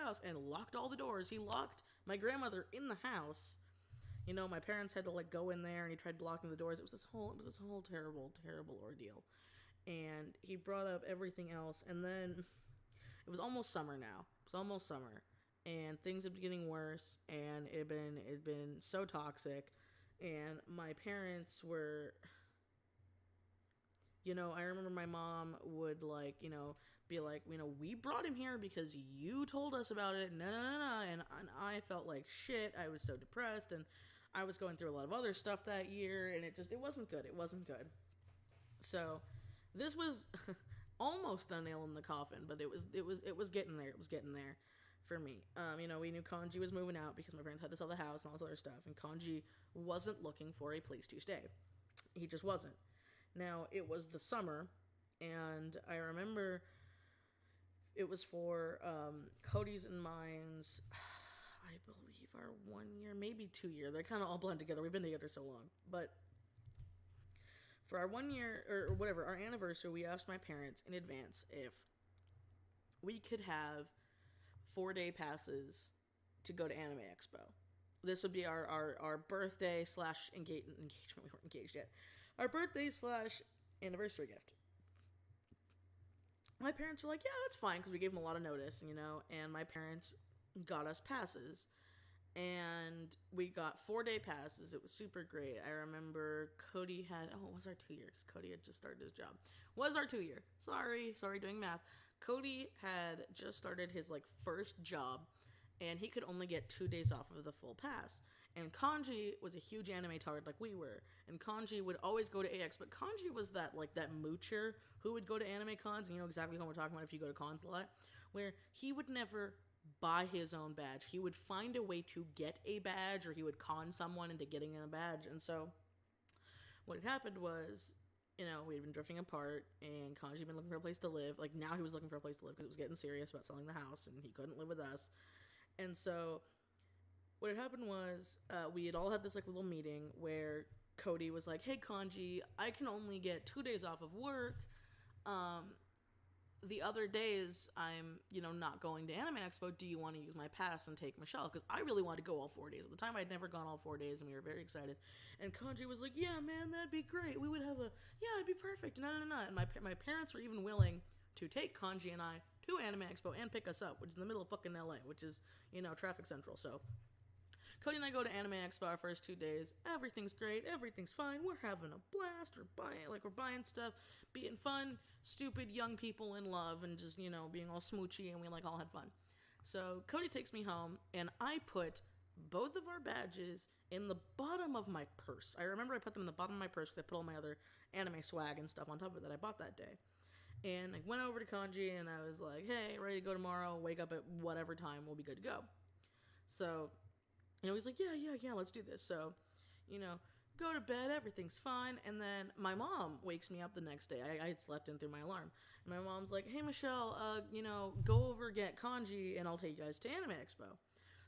house and locked all the doors. He locked my grandmother in the house. You know, my parents had to like go in there, and he tried blocking the doors. It was this whole terrible, terrible ordeal. And he brought up everything else, and then it was almost summer now. And things had been getting worse, and it had been so toxic. And my parents were, you know, I remember my mom would like, you know, be like, you know, we brought him here because you told us about it. No. And I felt like shit. I was so depressed, and I was going through a lot of other stuff that year, and it wasn't good. It wasn't good. So this was almost the nail in the coffin, but it was getting there. It was getting there for me. You know, we knew Kanji was moving out because my parents had to sell the house and all this other stuff, and Kanji wasn't looking for a place to stay. He just wasn't. Now, it was the summer, and I remember it was for Cody's and mine's, I believe, our 1 year, maybe 2 year. They kind of all blend together. We've been together so long. But for our 1 year, or whatever, our anniversary, we asked my parents in advance if we could have 4-day passes to go to Anime Expo. This would be our birthday / engagement. We weren't engaged yet. Our birthday / anniversary gift. My parents were like, yeah, that's fine, because we gave them a lot of notice, you know, and my parents got us passes, and we got 4-day passes. It was super great. I remember Cody had, it was our 2 year, because Cody had just started his job. Was our 2 year. Sorry, doing math. Cody had just started his, like, first job, and he could only get 2 days off of the full pass. And Kanji was a huge anime tard like we were. And Kanji would always go to AX, but Kanji was that moocher who would go to anime cons, and you know exactly what we're talking about if you go to cons a lot, where he would never buy his own badge. He would find a way to get a badge, or he would con someone into getting a badge. And so what had happened was you know, we had been drifting apart, and Kanji had been looking for a place to live. Like, now he was looking for a place to live because it was getting serious about selling the house, and he couldn't live with us. And so, what had happened was, we had all had this, like, little meeting where Cody was like, hey, Kanji, I can only get 2 days off of work. The other days, I'm, you know, not going to Anime Expo. Do you want to use my pass and take Michelle? Because I really wanted to go all 4 days. At the time, I'd never gone all 4 days, and we were very excited. And Kanji was like, yeah, man, that'd be great. We would have it'd be perfect. No. And my parents were even willing to take Kanji and I to Anime Expo and pick us up, which is in the middle of fucking LA, which is, you know, traffic central. So Cody and I go to Anime Expo our first 2 days. Everything's great. Everything's fine. We're having a blast. We're buying stuff, being fun, stupid young people in love, and just, you know, being all smoochy, and we, like, all had fun. So Cody takes me home, and I put both of our badges in the bottom of my purse. I remember I put them in the bottom of my purse because I put all my other anime swag and stuff on top of it that I bought that day. And I went over to Kanji, and I was like, hey, ready to go tomorrow. Wake up at whatever time. We'll be good to go. So, you know, he's like, yeah, let's do this. So, you know, go to bed, everything's fine. And then my mom wakes me up the next day. I had slept in through my alarm. And my mom's like, hey, Michelle, you know, go over, get Kanji, and I'll take you guys to Anime Expo.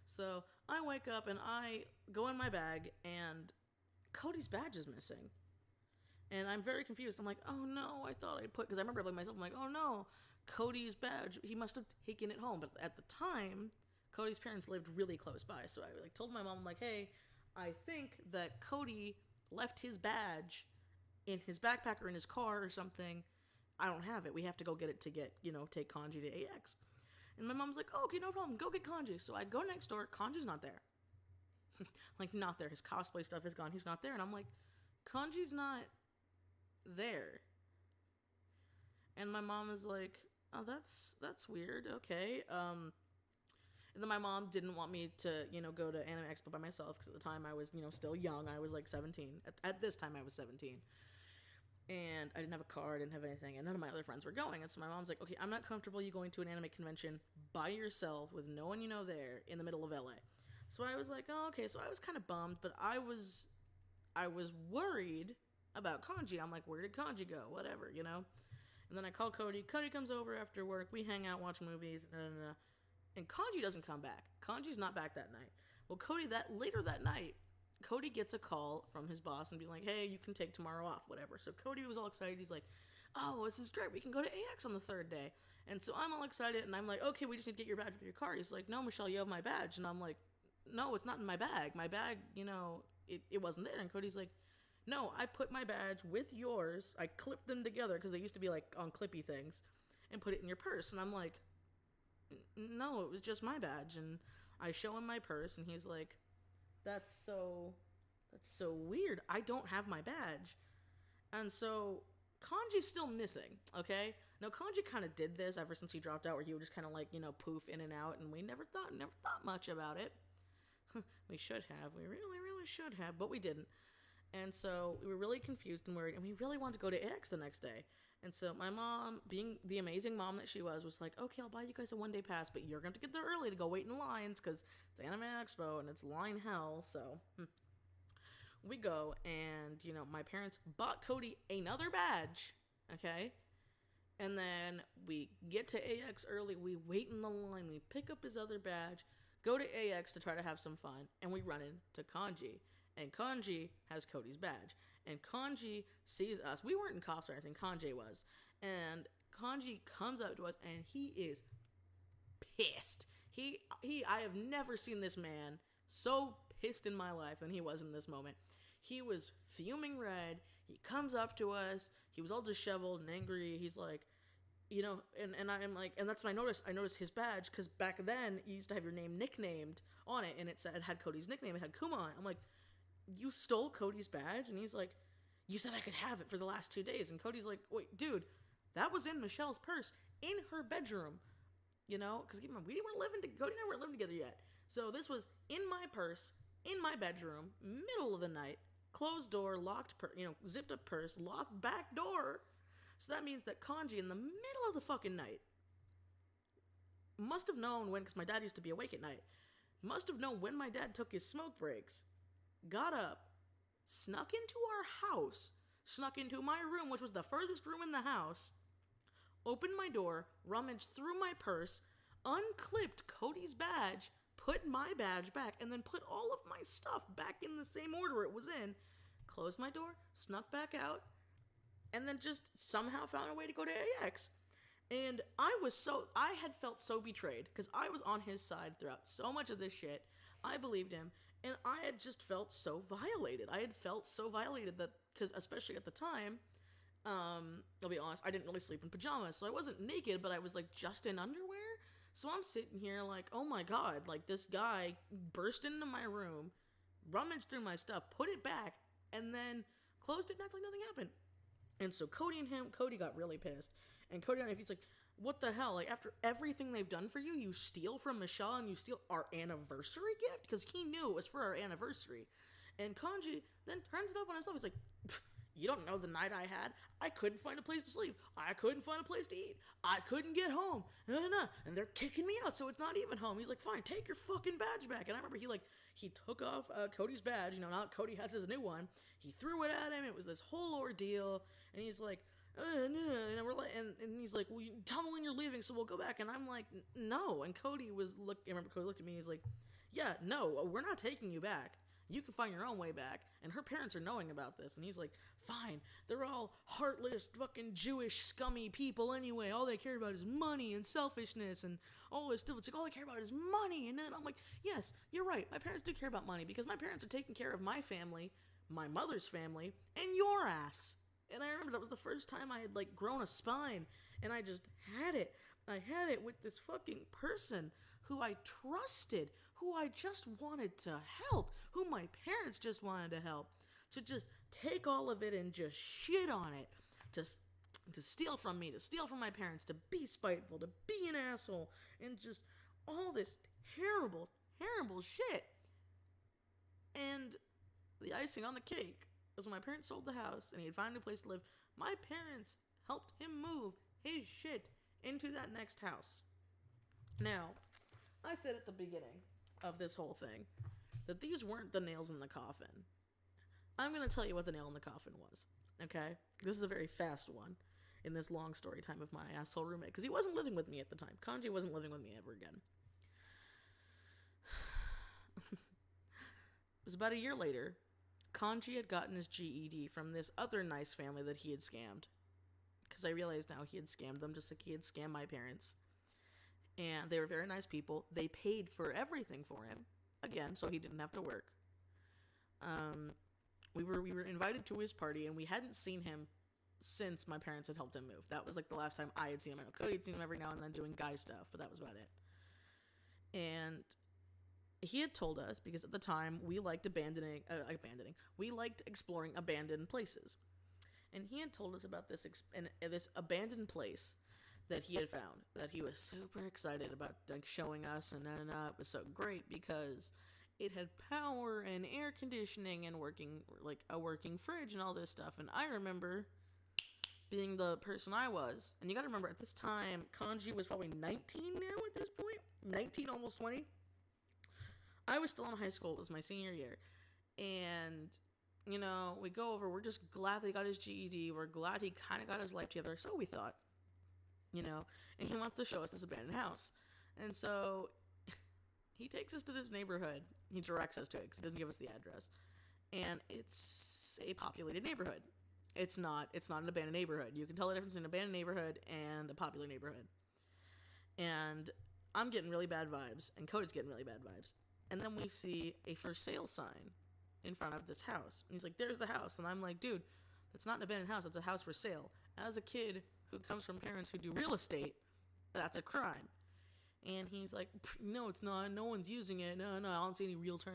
So I wake up, and I go in my bag, and Cody's badge is missing. And I'm very confused. I'm like, oh, no, I thought I put, because I remember like myself, I'm like, oh, no, Cody's badge, he must have taken it home. But at the time, Cody's parents lived really close by, so I like told my mom, like, hey, I think that Cody left his badge in his backpack or in his car or something. I don't have it. We have to go get it to get, you know, take Kanji to AX. And my mom's like, oh, okay, no problem. Go get Kanji. So I go next door. Kanji's not there. Like, not there. His cosplay stuff is gone. He's not there. And I'm like, Kanji's not there. And my mom is like, oh, that's weird. Okay. And then my mom didn't want me to, you know, go to Anime Expo by myself because at the time I was, you know, still young. I was like 17. At this time I was 17. And I didn't have a car, I didn't have anything, and none of my other friends were going. And so my mom's like, okay, I'm not comfortable you going to an anime convention by yourself with no one you know there in the middle of LA. So I was like, oh, okay. So I was kind of bummed, but I was worried about Kanji. I'm like, where did Kanji go? Whatever, you know? And then I call Cody. Cody comes over after work. We hang out, watch movies, and Kanji doesn't come back. Kanji's not back that night. Well, later that night, Cody gets a call from his boss and be like, hey, you can take tomorrow off, whatever. So Cody was all excited. He's like, oh, this is great. We can go to AX on the third day. And so I'm all excited, and I'm like, okay, we just need to get your badge with your car. He's like, no, Michelle, you have my badge. And I'm like, no, it's not in my bag. My bag, you know, it wasn't there. And Cody's like, no, I put my badge with yours. I clipped them together because they used to be like on clippy things and put it in your purse. And I'm like, no, it was just my badge. And I show him my purse, and he's like, that's so weird. I don't have my badge. And so Kanji's still missing, okay? Now, Kanji kind of did this ever since he dropped out, where he would just kind of like, you know, poof in and out, and we never thought much about it. We should have. We really, really should have, but we didn't. And so we were really confused and worried, and we really wanted to go to AX the next day. And so my mom, being the amazing mom that she was like, okay, I'll buy you guys a one-day pass, but you're going to have to get there early to go wait in lines, because it's Anime Expo, and it's line hell, so... We go, and, you know, my parents bought Cody another badge, okay? And then we get to AX early, we wait in the line, we pick up his other badge, go to AX to try to have some fun, and we run into Kanji. And Kanji has Cody's badge. And Kanji sees us. We weren't in cosplay or anything, Kanji was. And Kanji comes up to us, and he is pissed. I have never seen this man so pissed in my life than he was in this moment. He was fuming red. He comes up to us. He was all disheveled and angry. He's like, you know, and I'm like, and that's when I noticed his badge, because back then you used to have your name nicknamed on it, and it had Cody's nickname. It had Kuma. I'm like, you stole Cody's badge? And he's like, you said I could have it for the last 2 days. And Cody's like, wait, dude, that was in Michelle's purse in her bedroom, you know, because Cody and I weren't living together yet. So this was in my purse, in my bedroom, middle of the night, closed door, locked, zipped up purse, locked back door. So that means that Kanji, in the middle of the fucking night, must have known when, because my dad used to be awake at night, must have known when my dad took his smoke breaks, got up, snuck into our house, snuck into my room, which was the furthest room in the house, opened my door, rummaged through my purse, unclipped Cody's badge, put my badge back, and then put all of my stuff back in the same order it was in, closed my door, snuck back out, and then just somehow found a way to go to AX. And I had felt so betrayed, because I was on his side throughout so much of this shit. I believed him, and I had just felt so violated. I had felt so violated that, because especially at the time, I'll be honest, I didn't really sleep in pajamas, so I wasn't naked, but I was like just in underwear. So I'm sitting here like, oh my god, like this guy burst into my room, rummaged through my stuff, put it back, and then closed it and acted like nothing happened. And so Cody got really pissed. And Cody got, he's like, what the hell? Like, after everything they've done for you, you steal from Michelle and you steal our anniversary gift? Because he knew it was for our anniversary. And Kanji then turns it up on himself. He's like, you don't know the night I had. I couldn't find a place to sleep. I couldn't find a place to eat. I couldn't get home. And they're kicking me out, so it's not even home. He's like, fine, take your fucking badge back. And I remember he took off Cody's badge. You know, now Cody has his new one. He threw it at him. It was this whole ordeal. And he's like, and we're like, and he's like, well, tell me when you're leaving, so we'll go back. And I'm like, no. And I remember Cody looked at me. He's like, yeah, no, we're not taking you back. You can find your own way back. And her parents are knowing about this. And he's like, fine. They're all heartless, fucking Jewish, scummy people anyway. All they care about is money and selfishness and all this stuff. It's like, all they care about is money. And then I'm like, yes, you're right. My parents do care about money because my parents are taking care of my family, my mother's family, and your ass. And I remember that was the first time I had, like, grown a spine. And I just had it. I had it with this fucking person who I trusted, who I just wanted to help, who my parents just wanted to help, to just take all of it and just shit on it, to steal from me, to steal from my parents, to be spiteful, to be an asshole, and just all this terrible, terrible shit. And the icing on the cake was when my parents sold the house and he had found a new place to live. My parents helped him move his shit into that next house. Now, I said at the beginning of this whole thing that these weren't the nails in the coffin. I'm going to tell you what the nail in the coffin was, okay? This is a very fast one in this long story time of my asshole roommate, because he wasn't living with me at the time. Kanji wasn't living with me ever again. It was about a year later. Kanji had gotten his GED from this other nice family that he had scammed. Because I realized now he had scammed them just like he had scammed my parents. And they were very nice people. They paid for everything for him. Again, so he didn't have to work. We were invited to his party, and we hadn't seen him since my parents had helped him move. That was like the last time I had seen him. I know Cody had seen him every now and then doing guy stuff, but that was about it. And he had told us, because at the time we liked we liked exploring abandoned places. And he had told us about this abandoned place that he had found, that he was super excited about, like, showing us, and it was so great because it had power and air conditioning and a working fridge and all this stuff. And I remember being the person I was, and you gotta remember at this time, Kanji was probably 19 now at this point, 19, almost 20. I was still in high school. It was my senior year. And, you know, we go over, we're just glad that he got his GED. We're glad he kind of got his life together. So we thought, you know, and he wants to show us this abandoned house. And so he takes us to this neighborhood. He directs us to it because he doesn't give us the address. And it's a populated neighborhood. It's not an abandoned neighborhood. You can tell the difference between an abandoned neighborhood and a popular neighborhood. And I'm getting really bad vibes, and Cody's getting really bad vibes. And then we see a for sale sign in front of this house. And he's like, there's the house. And I'm like, dude, that's not an abandoned house. It's a house for sale. As a kid who comes from parents who do real estate, that's a crime. And he's like, no, it's not. No one's using it. No, I don't see any realtor,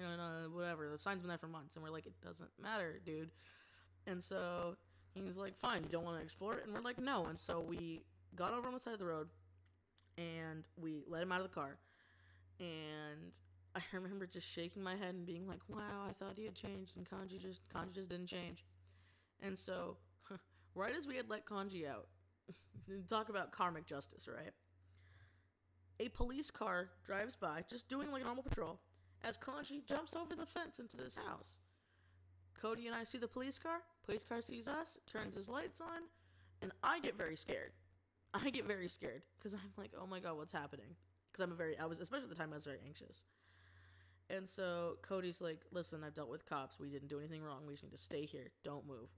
whatever. The sign's been there for months. And we're like, it doesn't matter, dude. And so he's like, fine, you don't want to explore it? And we're like, no. And so we got over on the side of the road, and we let him out of the car. And I remember just shaking my head and being like, wow, I thought he had changed, and Kanji just didn't change. And so, right as we had let Kanji out, talk about karmic justice, right? A police car drives by, just doing like a normal patrol, as Kanji jumps over the fence into this house. Cody and I see the police car. police car sees us, turns his lights on, and I get very scared. Because I'm like, oh my god, what's happening? Because especially at the time, I was very anxious. And so Cody's like, listen, I've dealt with cops. We didn't do anything wrong. We just need to stay here. Don't move.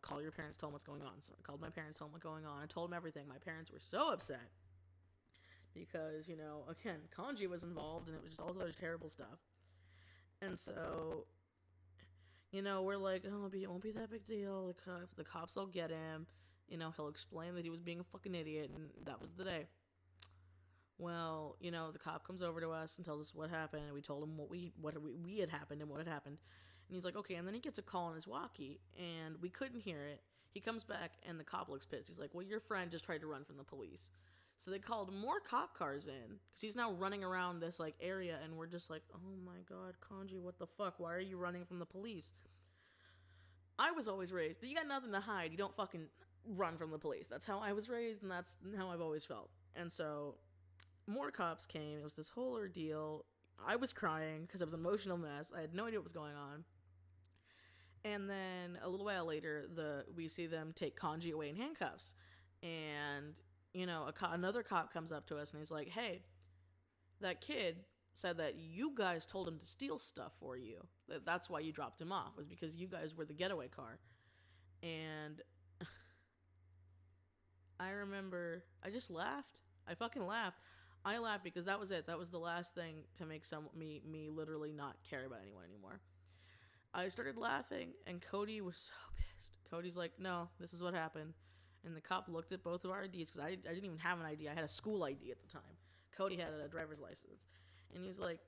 Call your parents, tell them what's going on. So I called my parents, told them what's going on. I told them everything. My parents were so upset. Because, again, Kanji was involved, and it was just all this other terrible stuff. And so, we're like, oh, it won't be that big deal. The cops will get him. He'll explain that he was being a fucking idiot, and that was the day. Well, the cop comes over to us and tells us what happened, and we told him what we had happened and what had happened. And he's like, okay, and then he gets a call on his walkie, and we couldn't hear it. He comes back, and the cop looks pissed. He's like, well, your friend just tried to run from the police. So they called more cop cars in, because he's now running around this, area, and we're just like, oh my god, Kanji, what the fuck? Why are you running from the police? I was always raised, you got nothing to hide. You don't fucking run from the police. That's how I was raised, and that's how I've always felt. And so more cops came. It was this whole ordeal. I was crying because I was an emotional mess. I had no idea what was going on. And then a little while later, we see them take Kanji away in handcuffs. And, another cop comes up to us and he's like, hey, that kid said that you guys told him to steal stuff for you. That's why you dropped him off, was because you guys were the getaway car. And I remember I just laughed. I fucking laughed. I laughed because that was it. That was the last thing to make me literally not care about anyone anymore. I started laughing, and Cody was so pissed. Cody's like, no, this is what happened. And the cop looked at both of our IDs, because I didn't even have an ID. I had a school ID at the time. Cody had a driver's license. And he's like,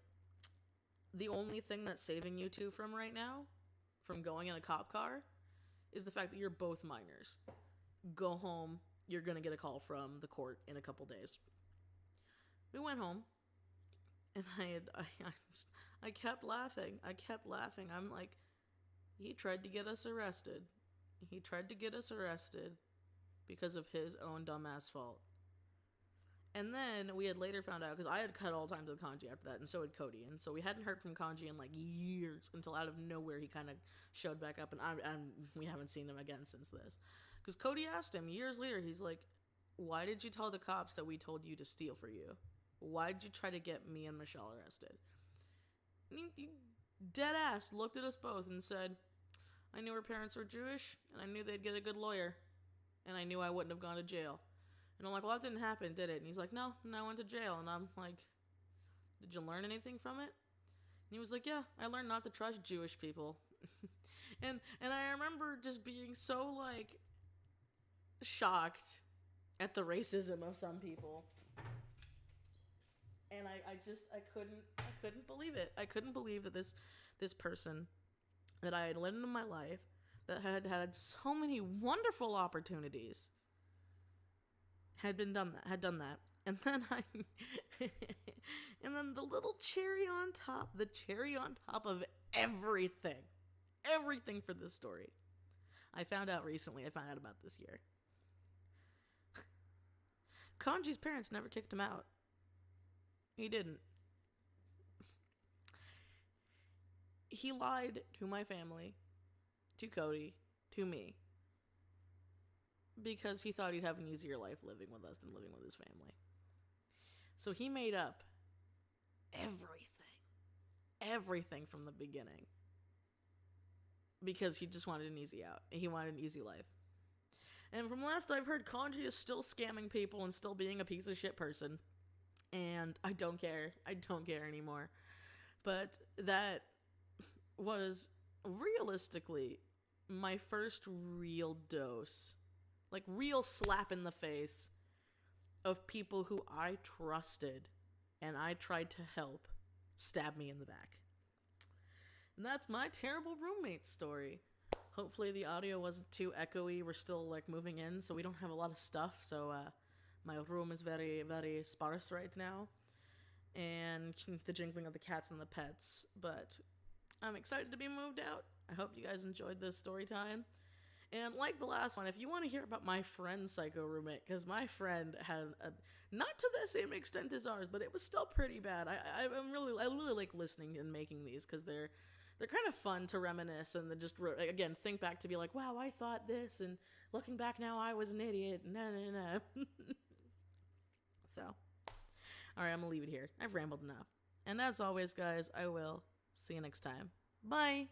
the only thing that's saving you two from right now, from going in a cop car, is the fact that you're both minors. Go home. You're going to get a call from the court in a couple days. We went home, and I kept laughing. I'm like, he tried to get us arrested. Because of his own dumbass fault. And then we had later found out, because I had cut all times with Kanji after that, and so had Cody. And so we hadn't heard from Kanji in years, until out of nowhere he kind of showed back up, and we haven't seen him again since this. Because Cody asked him years later, he's like, why did you tell the cops that we told you to steal for you? Why did you try to get me and Michelle arrested? And he dead ass looked at us both and said, I knew her parents were Jewish, and I knew they'd get a good lawyer, and I knew I wouldn't have gone to jail. And I'm like, well, that didn't happen, did it? And he's like, no, I went to jail. And I'm like, did you learn anything from it? And he was like, yeah, I learned not to trust Jewish people. and I remember just being so, shocked at the racism of some people. And I couldn't believe it. I couldn't believe that this person that I had lived in my life, that had so many wonderful opportunities, had done that. And then and then the little cherry on top of everything for this story, I found out recently. I found out about this year. Kanji's parents never kicked him out. He didn't. He lied to my family, to Cody, to me, because he thought he'd have an easier life living with us than living with his family. So he made up everything from the beginning, because he just wanted an easy out. He wanted an easy life. And from last I've heard, Kanji is still scamming people and still being a piece of shit person. And I don't care. I don't care anymore. But that was realistically my first real dose, real slap in the face of people who I trusted and I tried to help stab me in the back. And that's my terrible roommate story. Hopefully the audio wasn't too echoey. We're still moving in, so we don't have a lot of stuff. So my room is very, very sparse right now. And the jingling of the cats and the pets. But I'm excited to be moved out. I hope you guys enjoyed this story time. And like the last one, if you want to hear about my friend's psycho roommate, because my friend had not to the same extent as ours, but it was still pretty bad. I really like listening and making these, because they're they're kind of fun to reminisce and then just again think back to be like, wow, I thought this, and looking back now, I was an idiot. No. So, all right, I'm gonna leave it here. I've rambled enough, and as always, guys, I will see you next time. Bye.